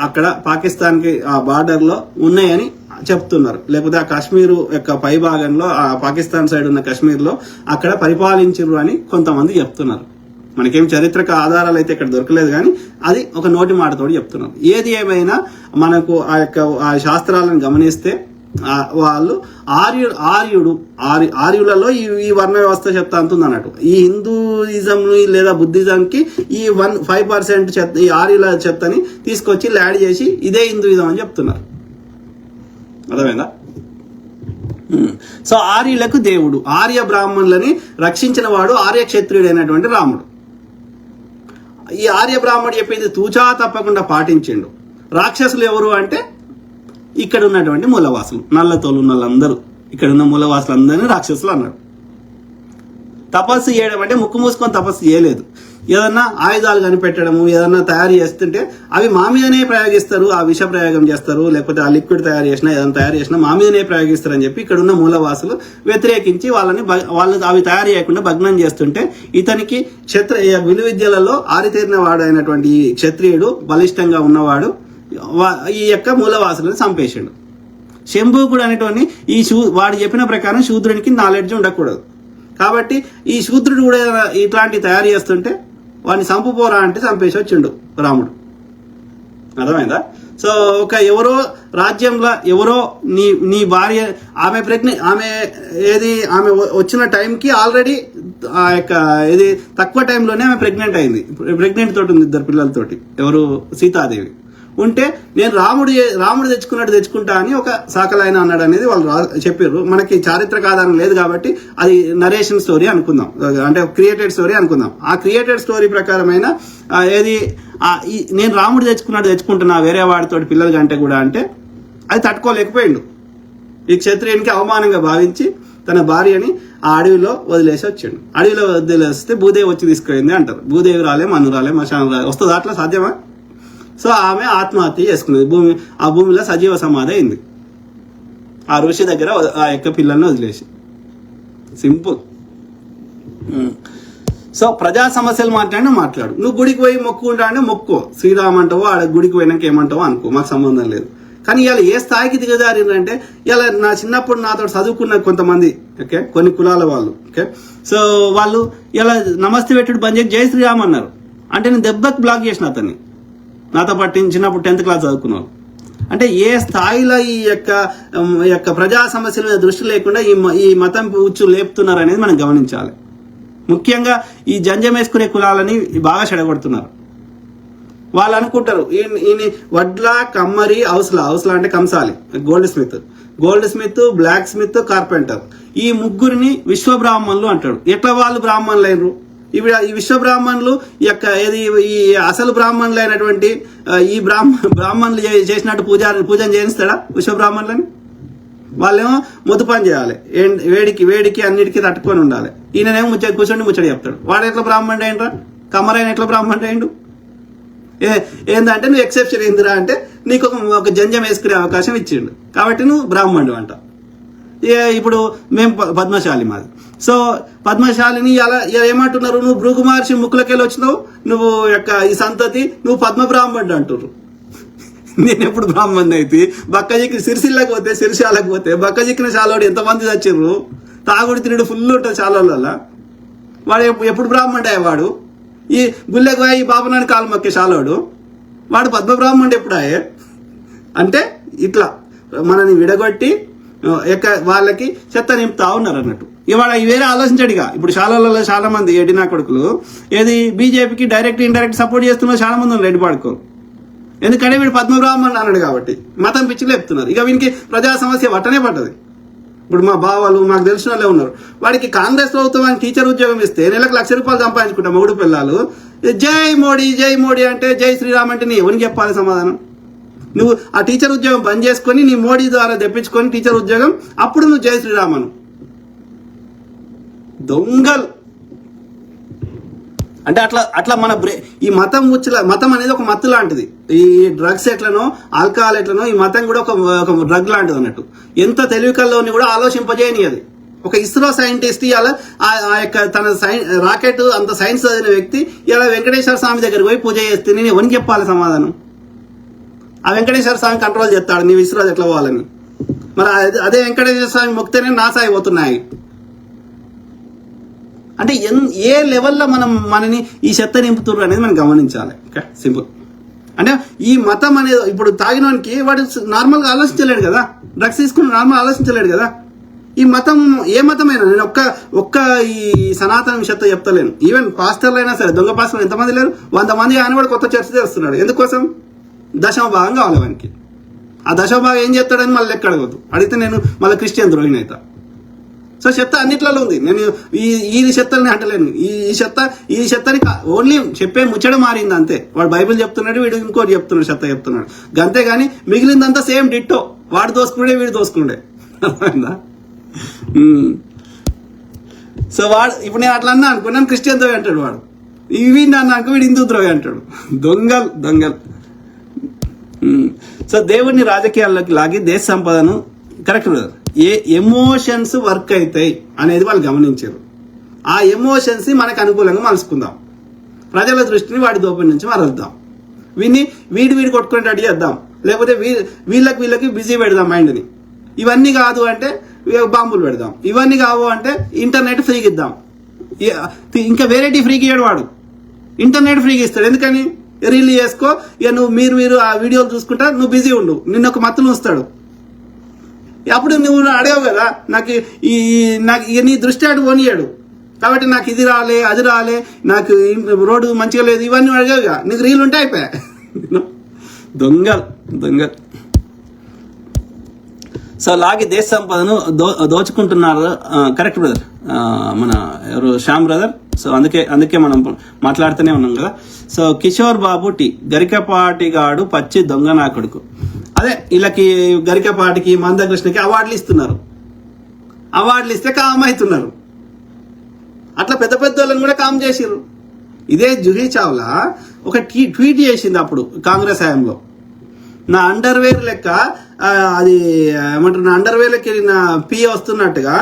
అక్కడ పాకిస్తాన్కి ఆ బార్డర్ లో ఉన్నాయని చెప్తున్నారు. లేకపోతే ఆ కాశ్మీర్ యొక్క పై భాగంలో ఆ పాకిస్తాన్ సైడ్ ఉన్న కాశ్మీర్ లో అక్కడ పరిపాలించరు అని కొంతమంది చెప్తున్నారు. మనకేం చారిత్రక ఆధారాలు అయితే ఇక్కడ దొరకలేదు, కానీ అది ఒక నోటి మాటతోటి చెప్తున్నారు. ఏది ఏమైనా మనకు ఆ శాస్త్రాలను గమనిస్తే వాళ్ళు ఆర్యులలో ఈ వర్ణ వ్యవస్థ చెత్త అంతుంది అన్నట్టు. ఈ హిందూయిజం లేదా బుద్ధిజంకి ఈ 5% చెత్త, ఈ ఆర్యుల చెత్తని తీసుకొచ్చి యాడ్ చేసి ఇదే హిందూయిజం అని చెప్తున్నారు. అర్థమైందా? సో ఆర్యులకు దేవుడు, ఆర్య బ్రాహ్మణులని రక్షించిన వాడు ఆర్య క్షత్రియుడైనటువంటి రాముడు. ఈ ఆర్య బ్రాహ్మణుడు చెప్పింది తూచా తప్పకుండా పాటించిండు. రాక్షసులు ఎవరు అంటే ఇక్కడ ఉన్నటువంటి మూలవాసులు, నల్లతోలు వాళ్ళందరూ, ఇక్కడ ఉన్న మూలవాసులు అందరినీ రాక్షసులు అన్నాడు. తపస్సు చేయడం అంటే ముక్కు మూసుకొని తపస్సు చేయలేదు. ఏదన్నా ఆయుధాలు కనిపెట్టడము, ఏదన్నా తయారు చేస్తుంటే అవి మా మీదనే ప్రయోగిస్తారు, ఆ విష ప్రయోగం చేస్తారు, లేకపోతే ఆ లిక్విడ్ తయారు చేసినా ఏదైనా తయారు చేసినా మా మీదనే ప్రయోగిస్తారు అని చెప్పి ఇక్కడ ఉన్న మూలవాసులు వ్యతిరేకించి వాళ్ళు అవి తయారు చేయకుండా భగ్నం చేస్తుంటే ఇతనికి విలు విద్యలలో ఆరితేరిన వాడు అయినటువంటి ఈ క్షత్రియుడు, బలిష్టంగా ఉన్నవాడు ఈ యొక్క మూలవాసులను చంపేశాడు. శంభూకుడు అనేటువంటి వాడు చెప్పిన ప్రకారం శూద్రునికి నాలెడ్జ్ ఉండకూడదు. కాబట్టి ఈ శూద్రుడు కూడా ఇట్లాంటివి తయారు చేస్తుంటే వాడిని చంపుపోరా అంటే చంపేసి వచ్చిండు రాముడు. అర్థమైందా? సో ఎవరో రాజ్యంలో ఎవరో నీ భార్య ఆమె వచ్చిన టైంకి ఆల్రెడీ ఆ యొక్క తక్కువ టైంలోనే ఆమె ప్రెగ్నెంట్ అయింది. ప్రెగ్నెంట్ తోటి ఉంది 2 పిల్లలతోటి. ఎవరు? సీతాదేవి ఉంటే నేను రాముడు తెచ్చుకుంటా అని ఒక సాకలైన అన్నాడు అనేది వాళ్ళు చెప్పారు. మనకి చారిత్రక ఆధారం లేదు కాబట్టి అది నరేషన్ స్టోరీ అనుకుందాం, అంటే క్రియేటెడ్ స్టోరీ అనుకుందాం. ఆ క్రియేటెడ్ స్టోరీ ప్రకారమైన నేను రాముడు తెచ్చుకుంటున్నా వేరే వాడితో పిల్లలు కంటే కూడా అంటే అది తట్టుకోలేకపోయిండు. ఈ క్షత్రియునికి అవమానంగా భావించి తన భార్యని ఆ అడవిలో వదిలేసి వచ్చాడు. అడవిలో వదిలేస్తే భూదేవి వచ్చి తీసుకెళ్ళింది అంటారు. భూదేవి రాలే, మన్ను రాలే, మశానం రాలే, వస్తుంది అట్లా సాధ్యమా? సో ఆమె ఆత్మహత్య చేసుకున్నది. ఆ భూమిలో సజీవ సమాధి అయింది ఆ ఋషి దగ్గర ఆ యొక్క పిల్లల్ని వదిలేసి. సింపుల్. సో ప్రజా సమస్యలు మాట్లాడు. నువ్వు గుడికి పోయి మొక్కుకుంటా అంటే మొక్కో, శ్రీరామ్ అంటావో ఆడ గుడికి పోయినాక ఏమంటావో అనుకో, మాకు సంబంధం లేదు. కానీ ఇలా ఏ స్థాయికి దిగజారిందంటే ఇలా నా చిన్నప్పుడు నాతో చదువుకున్న కొంతమంది కొన్ని కులాల వాళ్ళు సో వాళ్ళు ఇలా నమస్తే పెట్టుడు బంద్ చేసి జై శ్రీరామ్ అన్నారు. అంటే నేను దెబ్బకి బ్లాక్ చేసిన అతన్ని, నాతో పాటు చిన్నప్పుడు 10th క్లాస్ చదువుకున్నాను. అంటే ఏ స్థాయిలో ఈ యొక్క ప్రజా సమస్యల మీద దృష్టి లేకుండా ఈ మతం ఉచ్చు లేపుతున్నారు అనేది మనం గమనించాలి. ముఖ్యంగా ఈ జంజం వేసుకునే కులాలని బాగా చెడగొడుతున్నారు. వాళ్ళు అనుకుంటారు ఈయన వడ్ల, కమ్మరి, హౌస్లా అంటే కంసాలి, goldsmith, blacksmith, carpenter, ఈ ముగ్గురిని విశ్వబ్రాహ్మణులు అంటాడు. ఎట్లా వాళ్ళు బ్రాహ్మణులు అయినరు? ఈ విశ్వబ్రాహ్మణులు ఈ అసలు బ్రాహ్మణులు అయినటువంటి ఈ బ్రాహ్మణులు చేసినట్టు పూజన చేయిస్తాడా విశ్వబ్రాహ్మణులని? వాళ్ళేమో మొద్దు పని చేయాలి, వేడికి అన్నిటికీ తట్టుకొని ఉండాలి. ఈయననేమో కూర్చొని ముచ్చడి చెప్తాడు. వాడు ఎట్లా బ్రాహ్మణుడు అయినరా? కమ్మరైన ఎట్లా బ్రాహ్మణుడు అయిండు? ఏందంటే నువ్వు ఎక్సెప్షన్ ఏందిరా అంటే నీకు ఒక జంజం వేసుకునే అవకాశం ఇచ్చిండు కాబట్టి నువ్వు బ్రాహ్మణుడు అంట. ఇప్పుడు మేము పద్మశాలి మాది. సో పద్మశాలిని అలా ఏమంటున్నారు? నువ్వు భృగు మహర్షి ముక్కులకెళ్ళి వచ్చినావు, నువ్వు ఈ సంతతి, నువ్వు పద్మ బ్రాహ్మణుడు అంటున్నారు. నేను ఎప్పుడు బ్రాహ్మణుడు అయితే బక్కజిక్కి సిరిసిల్లకు పోతే, సిరిశాలకు పోతే బక్కజిక్కిన శాలోడు ఎంతమంది చచ్చిర్రు? తాగుడు తినుడు ఫుల్ ఉంటుంది శాలలో. వాడు ఎప్పుడు బ్రాహ్మణుడు అయ్యేవాడు? ఈ గుళ్ళెకు ఈ బాబునాని కాలు మొక్కే శాలోడు వాడు పద్మ బ్రాహ్మణుడు ఎప్పుడాయే? అంటే ఇట్లా మనని విడగొట్టి వాళ్ళకి చెత్త నింపుతా ఉన్నారు అన్నట్టు. ఇవాళ వేరే ఆలోచించాడుగా. ఇప్పుడు శాలలో చాలా మంది ఎడినా కొడుకులు బీజేపీకి డైరెక్ట్ ఇండైరెక్ట్ సపోర్ట్ చేస్తున్నారు చాలా మంది ఉన్నారు, ఎడిపాడుకో. ఎందుకంటే వీడు పద్మబ్రాహ్మణుడు అన్నాడు కాబట్టి మతం పిచ్చిలు చెప్తున్నారు. ఇక వీనికి ప్రజా సమస్య పట్టనే పట్టదు. ఇప్పుడు మా బావాలు మాకు తెలిసిన వాళ్ళే ఉన్నారు. వాడికి కాంగ్రెస్ ప్రభుత్వం టీచర్ ఉద్యోగం ఇస్తే నెలకు ₹1,00,000 సంపాదించుకుంటాం మొగుడు పిల్లలు. జై మోడీ అంటే జై శ్రీరామ్ అంటే నీ ఎవరికి చెప్పాలి సమాధానం? నువ్వు ఆ టీచర్ ఉద్యోగం బంద్ చేసుకొని నీ మోడీ ద్వారా తెప్పించుకొని టీచర్ ఉద్యోగం, అప్పుడు నువ్వు జై శ్రీరామ్ అను. దొంగలు అంటే అట్లా మన ఈ మతం అనేది ఒక మత్తు లాంటిది. ఈ డ్రగ్స్ ఎట్లనో, ఆల్కహాల్ ఎట్లనో ఈ మతం కూడా ఒక డ్రగ్ లాంటిది అన్నట్టు. ఎంత తెలివికల్లోని కూడా ఆలోచింపజేయని అది. ఒక ఇస్రో సైంటిస్ట్ ఇలా ఆ యొక్క తన రాకెట్ అంత సైన్స్ చదివిన వ్యక్తి ఇలా వెంకటేశ్వర స్వామి దగ్గరికి పోయి పూజ చేస్తే నేను ఎవరికి చెప్పాలి సమాధానం? ఆ వెంకటేశ్వర స్వామి కంట్రోల్ చేస్తాడు నీ ఇస్రో ఎట్లా పోవాలని. మరి అదే వెంకటేశ్వర స్వామి మొక్తేనే నాశ అయిపోతున్నాయి అంటే ఏ లెవెల్లో మనని ఈ చెత్త నింపుతున్నారు అనేది మనం గమనించాలి. Okay, simple. అంటే ఈ మతం అనేది ఇప్పుడు తాగినవానికి వాడు నార్మల్గా ఆలోచించలేడు కదా, డ్రగ్స్ తీసుకుని నార్మల్ ఆలోచించలేడు కదా. ఈ మతం ఏ మతమైనా, నేను ఒక్క ఈ సనాతన చెత్త చెప్తలేను. ఈవెన్ పాస్టర్లు అయినా సరే, దొంగ పాస్టర్లు ఎంతమంది లేరు, 100 మంది ఆయన కూడా కొత్త చర్చ చేస్తున్నాడు. ఎందుకోసం? దశమ భాగం కావాలి వానికి. ఆ దశమ భాగం ఏం చేస్తాడని మళ్ళీ లెక్క అడగద్దు. అడిగితే నేను మళ్ళీ క్రిస్టియన్ ద్రోహిని అవుతా. సో చెత్త అన్నిట్లలో ఉంది. నేను ఈ చెత్తని అంటలేను. ఈ చెత్తని ఓన్లీ చెప్పే ముచ్చట మారింది అంతే. వాడు బైబిల్ చెప్తున్నాడు, వీడు ఇంకోటి చెప్తున్నాడు, చెత్త చెప్తున్నాడు అంతే. కానీ మిగిలిందంతా సేమ్ డిట్టో. వాడు దోసుకుండే, వీడు దోసుకుండే. అర్థమైందా? సో వాడు ఇప్పుడు నేను అట్లా అన్నా అనుకో, నన్ను క్రిస్టియన్ ద్రోహి అంటాడు వాడు. ఇవి నన్ను అనుకో, వీడు హిందూ ద్రోహి అంటాడు. దొంగలు. సో దేవుడిని రాజకీయాల్లోకి లాగి దేశ సంపదను కరెక్ట్ బ్రదర్ ఏ ఎమోషన్స్ వర్క్ అవుతాయి అనేది వాళ్ళు గమనించారు. ఆ ఎమోషన్స్ మనకు అనుకూలంగా మలుచుకుందాం. ప్రజల దృష్టిని వాడి దోపిడి నుంచి మరలుద్దాం. వీడి కొట్టుకునేటట్టు చేద్దాం. లేకపోతే వీళ్ళకి బిజీ పెడదాం మైండ్ని. ఇవన్నీ కాదు అంటే బాంబులు పెడదాం. ఇవన్నీ కావు అంటే ఇంటర్నెట్ ఫ్రీకి ఇద్దాం. ఇంకా వెరైటీ ఫ్రీకి ఇయ్యాడు వాడు. ఇంటర్నెట్ ఫ్రీకి ఇస్తాడు. ఎందుకని? రీల్ చేసుకో, ఇక మీరు ఆ వీడియోలు చూసుకుంటా, నువ్వు బిజీ ఉండు, నిన్న ఒక మత్తును వస్తాడు. అప్పుడు నువ్వు అడగవు కదా, నాకు నీ దృష్టి అటు పోనీయాడు కాబట్టి నాకు ఇది రాలే, అది రాలే, నాకు రోడ్డు మంచిగా లేదు, ఇవన్నీ అడగవుగా. నీకు రీల్ ఉంటే అయిపోయా. దొంగలు. సో లాగి దేశ సంపదను దోచుకుంటున్నారు. కరెక్ట్ బ్రదర్, మన ఎవరు శ్యామ్ బ్రదర్. సో అందుకే మనం మాట్లాడుతూనే ఉన్నాం కదా. సో కిషోర్ బాబు టీ, గరికపాటిగాడు పచ్చి దొంగ నా కొడుకు. అదే వీళ్ళకి గరికపాటికి, మందకృష్ణకి అవార్డులు ఇస్తున్నారు. అవార్డులు ఇస్తే కామ్ అవుతున్నారు. అట్లా పెద్ద వాళ్ళని కూడా కామ్ చేసిర్రు. ఇదే జూహీ చావ్లా ఒక ట్వీట్ చేసింది అప్పుడు కాంగ్రెస్ హయాంలో. నా అండర్వేర్ లెక్క అది ఏమంటారు, నా అండర్వేర్లకి నా పిఏ వస్తున్నట్టుగా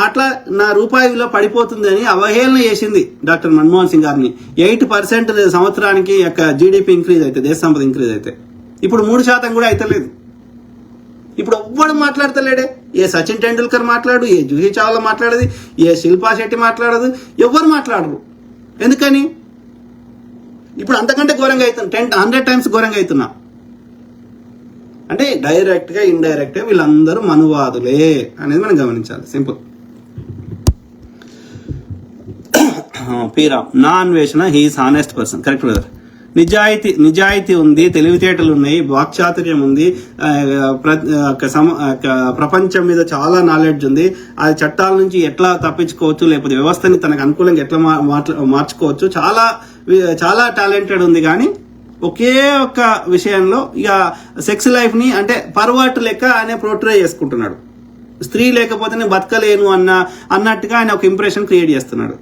అట్లా నా రూపాయి విలువ పడిపోతుంది అని అవహేళన చేసింది డాక్టర్ మన్మోహన్ సింగ్ గారిని. 8% సంవత్సరానికి యొక్క జీడిపి ఇంక్రీజ్ అయితే, దేశ సంపద ఇంక్రీజ్ అయితే. ఇప్పుడు 3% కూడా అయితలేదు. ఇప్పుడు ఎవ్వడు మాట్లాడతలేడే. ఏ సచిన్ టెండూల్కర్ మాట్లాడు, ఏ జూహీ చావ్లా మాట్లాడదు, ఏ శిల్పా శెట్టి మాట్లాడదు, ఎవ్వరు మాట్లాడరు. ఎందుకని? ఇప్పుడు అంతకంటే ఘోరంగా అవుతుంది, 100 times ఘోరంగా అవుతున్నా. అంటే డైరెక్ట్గా ఇండైరెక్ట్గా వీళ్ళందరూ మనువాదులే అనేది మనం గమనించాలి. సింపుల్. పీరా Naa Anveshana, he's honest person. Correct brother. నిజాయితీ ఉంది, తెలివితేటలు ఉన్నాయి, వాక్చాతుర్యం ఉంది, ప్రపంచం మీద చాలా నాలెడ్జ్ ఉంది. ఆ చట్టాల నుంచి ఎట్లా తప్పించుకోవచ్చు, లేకపోతే వ్యవస్థని తనకు అనుకూలంగా ఎట్లా మార్చుకోవచ్చు, చాలా చాలా టాలెంటెడ్ ఉంది. కానీ ఒకే ఒక్క విషయంలో ఇక సెక్స్ లైఫ్ ని అంటే పర్వర్ట్ లెక్క ఆయన పోర్ట్రే చేసుకుంటున్నాడు. స్త్రీ లేకపోతే నేను బతకలేను అన్నట్టుగా ఆయన ఒక ఇంప్రెషన్ క్రియేట్ చేస్తున్నాడు.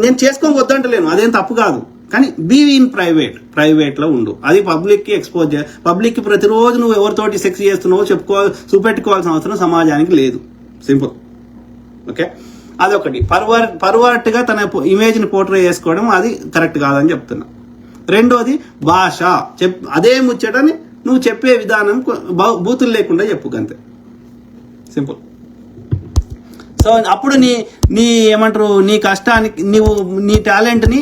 నేను చేసుకోవద్దంటలేను, అదేం తప్పు కాదు. కానీ బీ ఇన్ ప్రైవేట్ లో ఉండు. అది పబ్లిక్ కి ఎక్స్పోజ్ చేయాలి. పబ్లిక్ కి ప్రతిరోజు నువ్వు ఎవరితోటి సెక్స్ చేస్తున్నావో చూపెట్టుకోవాల్సిన అవసరం సమాజానికి లేదు. సింపుల్. ఓకే, అదొకటి. పర్వర్ట్ గా తన ఇమేజ్ ని పోర్ట్రే చేసుకోవడం అది కరెక్ట్ కాదని చెప్తున్నా. రెండోది భాష. అదే ముచ్చటని నువ్వు చెప్పే విధానం బూతులు లేకుండా చెప్పు, అంతే. సింపుల్. సో అప్పుడు నీ ఏమంటారు, నీ కష్టానికి నీ టాలెంట్ని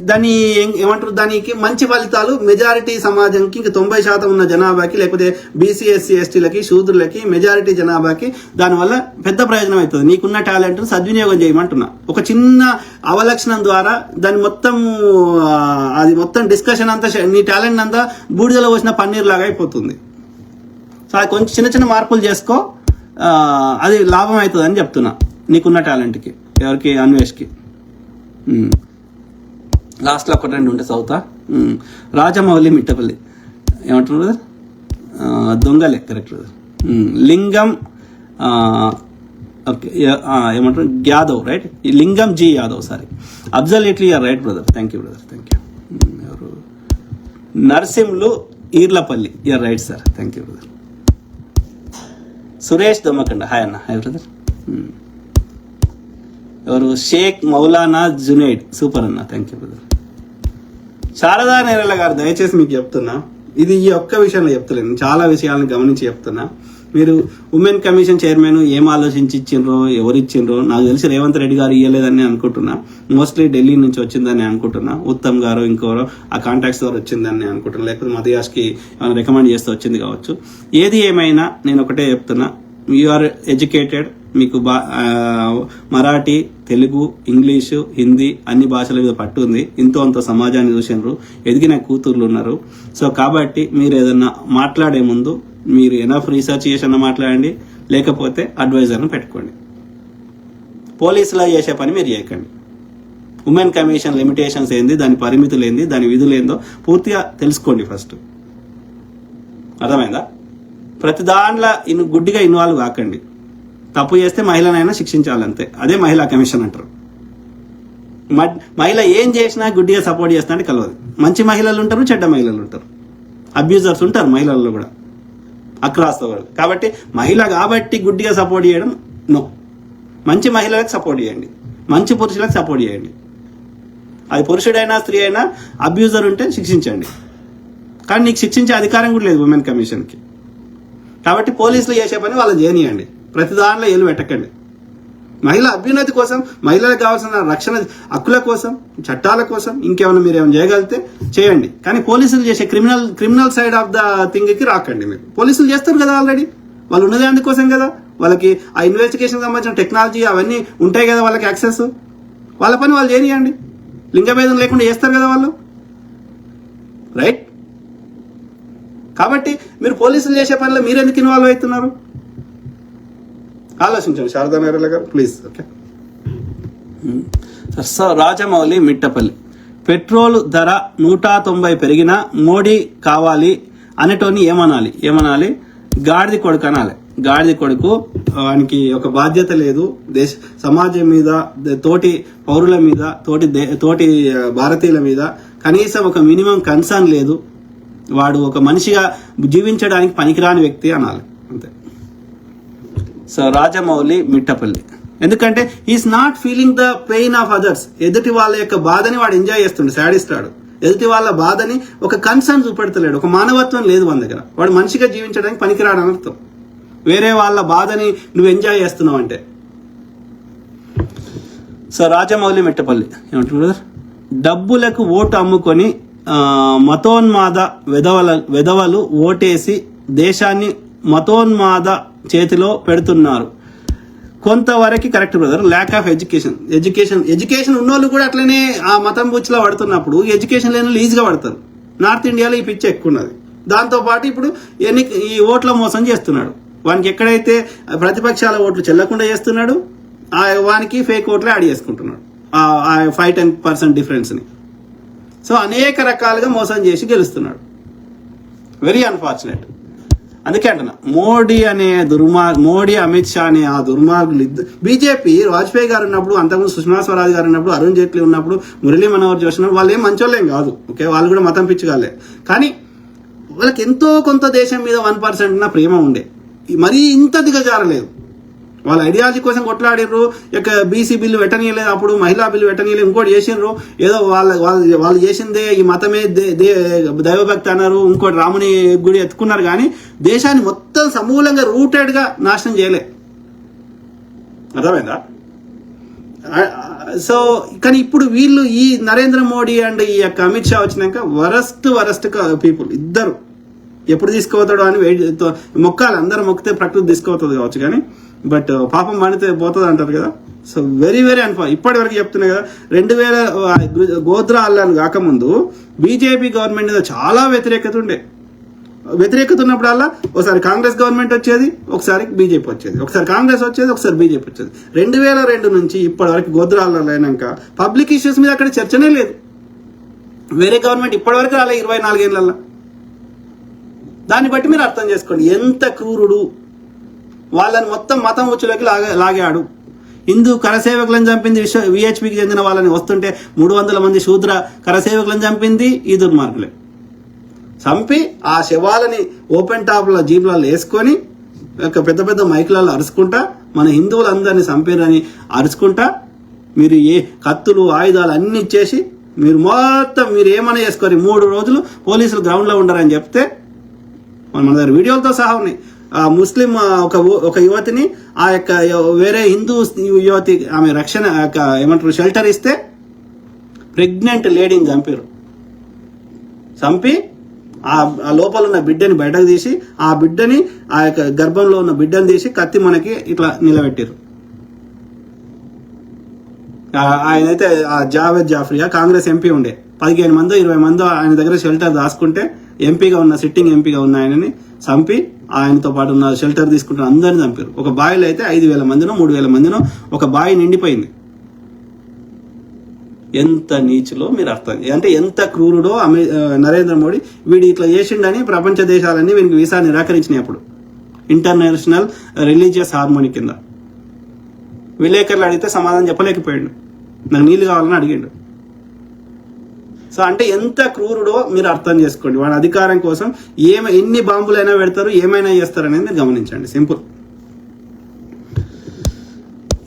దాన్ని ఏమంటారు, దానికి మంచి ఫలితాలు మెజారిటీ సమాజంకి, ఇంకా 90% ఉన్న జనాభాకి, లేకపోతే బీసీ ఎస్సీ ఎస్టీలకి, శూద్రులకి, మెజారిటీ జనాభాకి దానివల్ల పెద్ద ప్రయోజనం అవుతుంది. నీకున్న టాలెంట్ను సద్వినియోగం చేయమంటున్నా. ఒక చిన్న అవలక్షణం ద్వారా దాని మొత్తం డిస్కషన్ అంతా, నీ టాలెంట్ అంతా బూడిదలో పోసిన పన్నీర్ లాగా అయిపోతుంది. సో అది కొంచెం చిన్న మార్పులు చేసుకో, అది లాభం అవుతుంది అని చెప్తున్నా నీకున్న టాలెంట్కి. ఎవరికి? అన్వేష్కి. లాస్ట్లో ఒకటి 2 ఉంటే చదువుతా. రాజమౌళి మిట్టపల్లి ఏమంటారు బ్రదర్? దొంగలే. Correct brother. లింగం ఓకే ఏమంటారు, Yadav right, Lingam ji Yadav, sorry. Absolutely you're right brother. Thank you brother, thank you. ఎవరు? Narsimlu Eerlapalli, you're right sir, thank you brother. Suresh Dommakanda, hi అన్న. Hi brother. ఎవరు? షేక్ మౌలానా జునైడ్, సూపర్ అన్న, thank you brother. Sharada Nerala garu, దయచేసి మీకు చెప్తున్నా, ఇది ఈ ఒక్క విషయంలో చెప్తలేను, చాలా విషయాలను గమనించి చెప్తున్నా. మీరు ఉమెన్ కమిషన్ చైర్మన్ ఏం ఆలోచించి ఇచ్చిండ్రో, ఎవరు ఇచ్చిండ్రో నాకు తెలిసి రేవంత్ రెడ్డి గారు ఇవ్వలేదని అనుకుంటున్నా. మోస్ట్లీ ఢిల్లీ నుంచి వచ్చిందని అనుకుంటున్నా. ఉత్తమ్ గారు ఇంకోరో ఆ కాంటాక్ట్స్ ద్వారా వచ్చిందని అనుకుంటున్నా, లేకపోతే మదియాస్కి రికమెండ్ చేస్తే వచ్చింది కావచ్చు. ఏది ఏమైనా నేను ఒకటే చెప్తున్నా, యు ఆర్ ఎడ్యుకేటెడ్, మీకు మరాఠీ, తెలుగు, ఇంగ్లీషు, హిందీ అన్ని భాషల మీద పట్టు ఉంది. ఇంతో అంత సమాజాన్ని చూసినారు, ఎదిగిన కూతుర్లు ఉన్నారు. సో కాబట్టి మీరు ఏదన్నా మాట్లాడే ముందు మీరు ఎనఫ్ రీసెర్చ్ చేసి మాట్లాడండి, లేకపోతే అడ్వైజర్ను పెట్టుకోండి. పోలీసులా చేసే పని మీరు చేయకండి. ఉమెన్ కమిషన్ లిమిటేషన్స్ ఏంది, దాని పరిమితులు ఏంది, దాని విధులు ఏందో పూర్తిగా తెలుసుకోండి ఫస్ట్. అర్థమైందా? ప్రతి దాంట్లో గుడ్డిగా ఇన్వాల్వ్ కాకండి. తప్పు చేస్తే మహిళనైనా శిక్షించాలంతే. అదే మహిళా కమిషన్ అంటారు. మహిళ ఏం చేసినా గుడ్డిగా సపోర్ట్ చేస్తా అంటే కలవదు. మంచి మహిళలు ఉంటారు, చెడ్డ మహిళలు ఉంటారు, అబ్యూజర్స్ ఉంటారు మహిళల్లో కూడా, అక్రాస్ ద వరల్డ్. కాబట్టి మహిళ కాబట్టి గుడ్డిగా సపోర్ట్ చేయడం నో. మంచి మహిళలకు సపోర్ట్ చేయండి, మంచి పురుషులకు సపోర్ట్ చేయండి. అది పురుషుడైనా స్త్రీ అయినా అబ్యూజర్ ఉంటే శిక్షించండి. కానీ నీకు శిక్షించే అధికారం కూడా లేదు ఉమెన్ కమిషన్కి. కాబట్టి పోలీసులు చేసే పని వాళ్ళని చేయనియండి. ప్రతి దానిలో ఏలు పెట్టకండి. మహిళల అభ్యున్నతి కోసం, మహిళలకు కావాల్సిన రక్షణ హక్కుల కోసం, చట్టాల కోసం ఇంకేమైనా మీరు ఏమైనా చేయగలిగితే చేయండి. కానీ పోలీసులు చేసే క్రిమినల్ సైడ్ ఆఫ్ ద థింగ్కి రాకండి. మీరు పోలీసులు చేస్తారు కదా ఆల్రెడీ, వాళ్ళు ఉన్నదే అందుకోసం కదా. వాళ్ళకి ఆ ఇన్వెస్టిగేషన్ సంబంధించిన టెక్నాలజీ అవన్నీ ఉంటాయి కదా, వాళ్ళకి యాక్సెస్. వాళ్ళ పని వాళ్ళు చేయనియండి. లింగభేదం లేకుండా చేస్తారు కదా వాళ్ళు, రైట్? కాబట్టి మీరు పోలీసులు చేసే పనిలో మీరు ఎందుకు ఇన్వాల్వ్ అవుతున్నారు? ఆలోచించండి శారదా నేరల గారు, please. Okay sir. Rajamouli Mittapalli, petrol ధర 190 పెరిగినా మోడీ కావాలి అనేటోని ఏమనాలి? గాడిది కొడుకు అనాలి. గాడిది కొడుకు, వానికి ఒక బాధ్యత లేదు సమాజం మీద, తోటి పౌరుల మీద, తోటి భారతీయుల మీద కనీసం ఒక మినిమం కన్సర్న్ లేదు. వాడు ఒక మనిషిగా జీవించడానికి పనికిరాని వ్యక్తి అనాలి, అంతే. సో రాజమౌళి మిట్టపల్లి, ఎందుకంటే is not feeling the pain of others. ఎదుటి వాళ్ళ యొక్క బాధని వాడు ఎంజాయ్ చేస్తుండే, సాడిస్తాడు. ఎదుటి వాళ్ళ బాధని ఒక కన్సర్న్ చూపెడతలేడు, ఒక మానవత్వం లేదు వాడి దగ్గర. వాడు మనిషిగా జీవించడానికి పనికిరాడు అనర్థం. వేరే వాళ్ళ బాధని నువ్వు ఎంజాయ్ చేస్తున్నావు అంటే. సో రాజమౌళి మిట్టపల్లి ఏమంటున్నారు? డబ్బులకు ఓటు అమ్ముకొని మతోన్మాద వెధవలు ఓటేసి దేశాన్ని మతోన్మాద చేతిలో పెడుతున్నారు. కొంతవరకు correct brother. Lack of education ఉన్నోళ్ళు కూడా అట్లనే ఆ మతం బుచ్చిలో పడుతున్నప్పుడు ఎడ్యుకేషన్ లేని వాళ్ళు ఈజీగా పడతారు. నార్త్ ఇండియాలో ఈ పిచ్చి ఎక్కువ ఉన్నది. దాంతోపాటు ఇప్పుడు ఈ ఓట్ల మోసం చేస్తున్నాడు. వానికి ఎక్కడైతే ప్రతిపక్షాల ఓట్లు చెల్లకుండా చేస్తున్నాడు, వానికి ఫేక్ ఓట్లు యాడ్ చేసుకుంటున్నాడు, 5-10% డిఫరెన్స్ని. సో అనేక రకాలుగా మోసం చేసి గెలుస్తున్నాడు. Very unfortunate. అందుకే అంటున్నా, మోడీ అమిత్ షా అనే ఆ దుర్మార్గులు బీజేపీ వాజ్పేయి గారు ఉన్నప్పుడు, అంతకుముందు సుష్మా స్వరాజ్ గారు ఉన్నప్పుడు, అరుణ్ జైట్లీ ఉన్నప్పుడు, మురళీ మనోహర్ జోషి ఉన్నప్పుడు వాళ్ళు ఏం మంచోళ్ళేం కాదు. ఓకే, వాళ్ళు కూడా మతం పిచ్చుగాలే. కానీ వాళ్ళకి ఎంతో కొంత దేశం మీద 1% ప్రేమ ఉండే. మరీ ఇంత దిగజారలేదు. వాళ్ళ ఐడియాలజీ కోసం కొట్లాడిర్రు. ఇక బీసీ బిల్లు పెట్టనీయలేదు, అప్పుడు మహిళా బిల్లు పెట్టనీయలేదు, ఇంకోటి చేసిర్రు. ఏదో వాళ్ళు చేసిందే ఈ మతమే దైవభక్తి అన్నారు, ఇంకోటి రాముని గుడి ఎత్తుకున్నారు. కానీ దేశాన్ని మొత్తం సమూలంగా రూటెడ్గా నాశనం చేయలే. అర్థమైందా? సో కానీ ఇప్పుడు వీళ్ళు ఈ నరేంద్ర మోడీ అండ్ ఈ యొక్క అమిత్ షా వచ్చినాక వరస్ట్ పీపుల్ ఇద్దరు. ఎప్పుడు తీసుకుపోతాడో అని మొక్కాలి. అందరూ మొక్కితే ప్రకృతి తీసుకుపోతుంది కావచ్చు, కానీ బట్ పాపం మనితే పోతుంది అంటారు కదా. సో వెరీ ఇప్పటి వరకు చెప్తున్నా కదా, 2000 గోద్రా అల్లాను కాకముందు బీజేపీ గవర్నమెంట్ మీద చాలా వ్యతిరేకత ఉన్నప్పుడల్లా ఒకసారి కాంగ్రెస్ గవర్నమెంట్ వచ్చేది, ఒకసారి బీజేపీ వచ్చేది, ఒకసారి కాంగ్రెస్ వచ్చేది, ఒకసారి బీజేపీ వచ్చేది. 2002 నుంచి ఇప్పటి వరకు గోద్రా అల్లాలు అయినాక పబ్లిక్ ఇష్యూస్ మీద అక్కడ చర్చనే లేదు. వేరే గవర్నమెంట్ ఇప్పటి వరకు రాలే 24 ఏళ్ళల్లో. దాన్ని బట్టి మీరు అర్థం చేసుకోండి ఎంత క్రూరుడు. వాళ్ళని మొత్తం మతం ఉచ్చులోకి లాగాడు. హిందూ కరసేవకులను చంపింది, విహెచ్పికి చెందిన వాళ్ళని వస్తుంటే 300 మంది శూద్ర కరసేవకులను చంపింది ఈ దుర్మార్గులే. చంపి ఆ శవాలని ఓపెన్ టాప్ల జీప్లలో వేసుకొని పెద్ద పెద్ద మైకులలో అరుచుకుంటా మన హిందువులందరినీ చంపారని అరుచుకుంటా, మీరు ఏ కత్తులు ఆయుధాలు అన్ని ఇచ్చేసి మీరు ఏమైనా చేసుకోరు. 3 రోజులు పోలీసులు గ్రౌండ్లో ఉండరని చెప్తే మన దగ్గర వీడియోలతో సహా ఉన్నాయి. ముస్లిం ఒక యువతిని ఆ యొక్క వేరే హిందూ యువతి ఆమె రక్షణ ఏమంటారు షెల్టర్ ఇస్తే ప్రెగ్నెంట్ లేడీని చంపి ఆ లోపల ఉన్న బిడ్డని బయటకు తీసి ఆ బిడ్డని ఆ యొక్క గర్భంలో ఉన్న బిడ్డను తీసి కత్తి మనకి ఇట్లా నిలబెట్టారు. ఆయనైతే ఆ జావేద్ జాఫ్రియా కాంగ్రెస్ ఎంపీ ఉండే 15 మందో 20 మందో ఆయన దగ్గర షెల్టర్ దాచుకుంటే ఎంపీగా ఉన్న సిట్టింగ్ ఎంపీగా ఉన్న ఆయనని చంపి ఆయనతో పాటు ఉన్న షెల్టర్ తీసుకుంటున్న అందరిని చంపారు. ఒక బావిలో అయితే 5,000 మందినో 3,000 మందినో ఒక బావి నిండిపోయింది. ఎంత నీచులో మీరు అర్థం, అంటే ఎంత క్రూరుడో నరేంద్ర మోడీ. వీడు ఇట్లా చేసిండని ప్రపంచ దేశాలన్నీ వీనికి వీసా నిరాకరించినాయి. అప్పుడు ఇంటర్నేషనల్ రిలీజియస్ హార్మోనీ కింద విలేకరులు అడిగితే సమాధానం చెప్పలేకపోయాడు. నాకు నీళ్లు కావాలని అడిగాడు. సో అంటే ఎంత క్రూరుడో మీరు అర్థం చేసుకోండి. వాడి అధికారం కోసం ఎన్ని బాంబులైనా పెడతారు, ఏమైనా చేస్తారు అనేది మీరు గమనించండి. సింపుల్.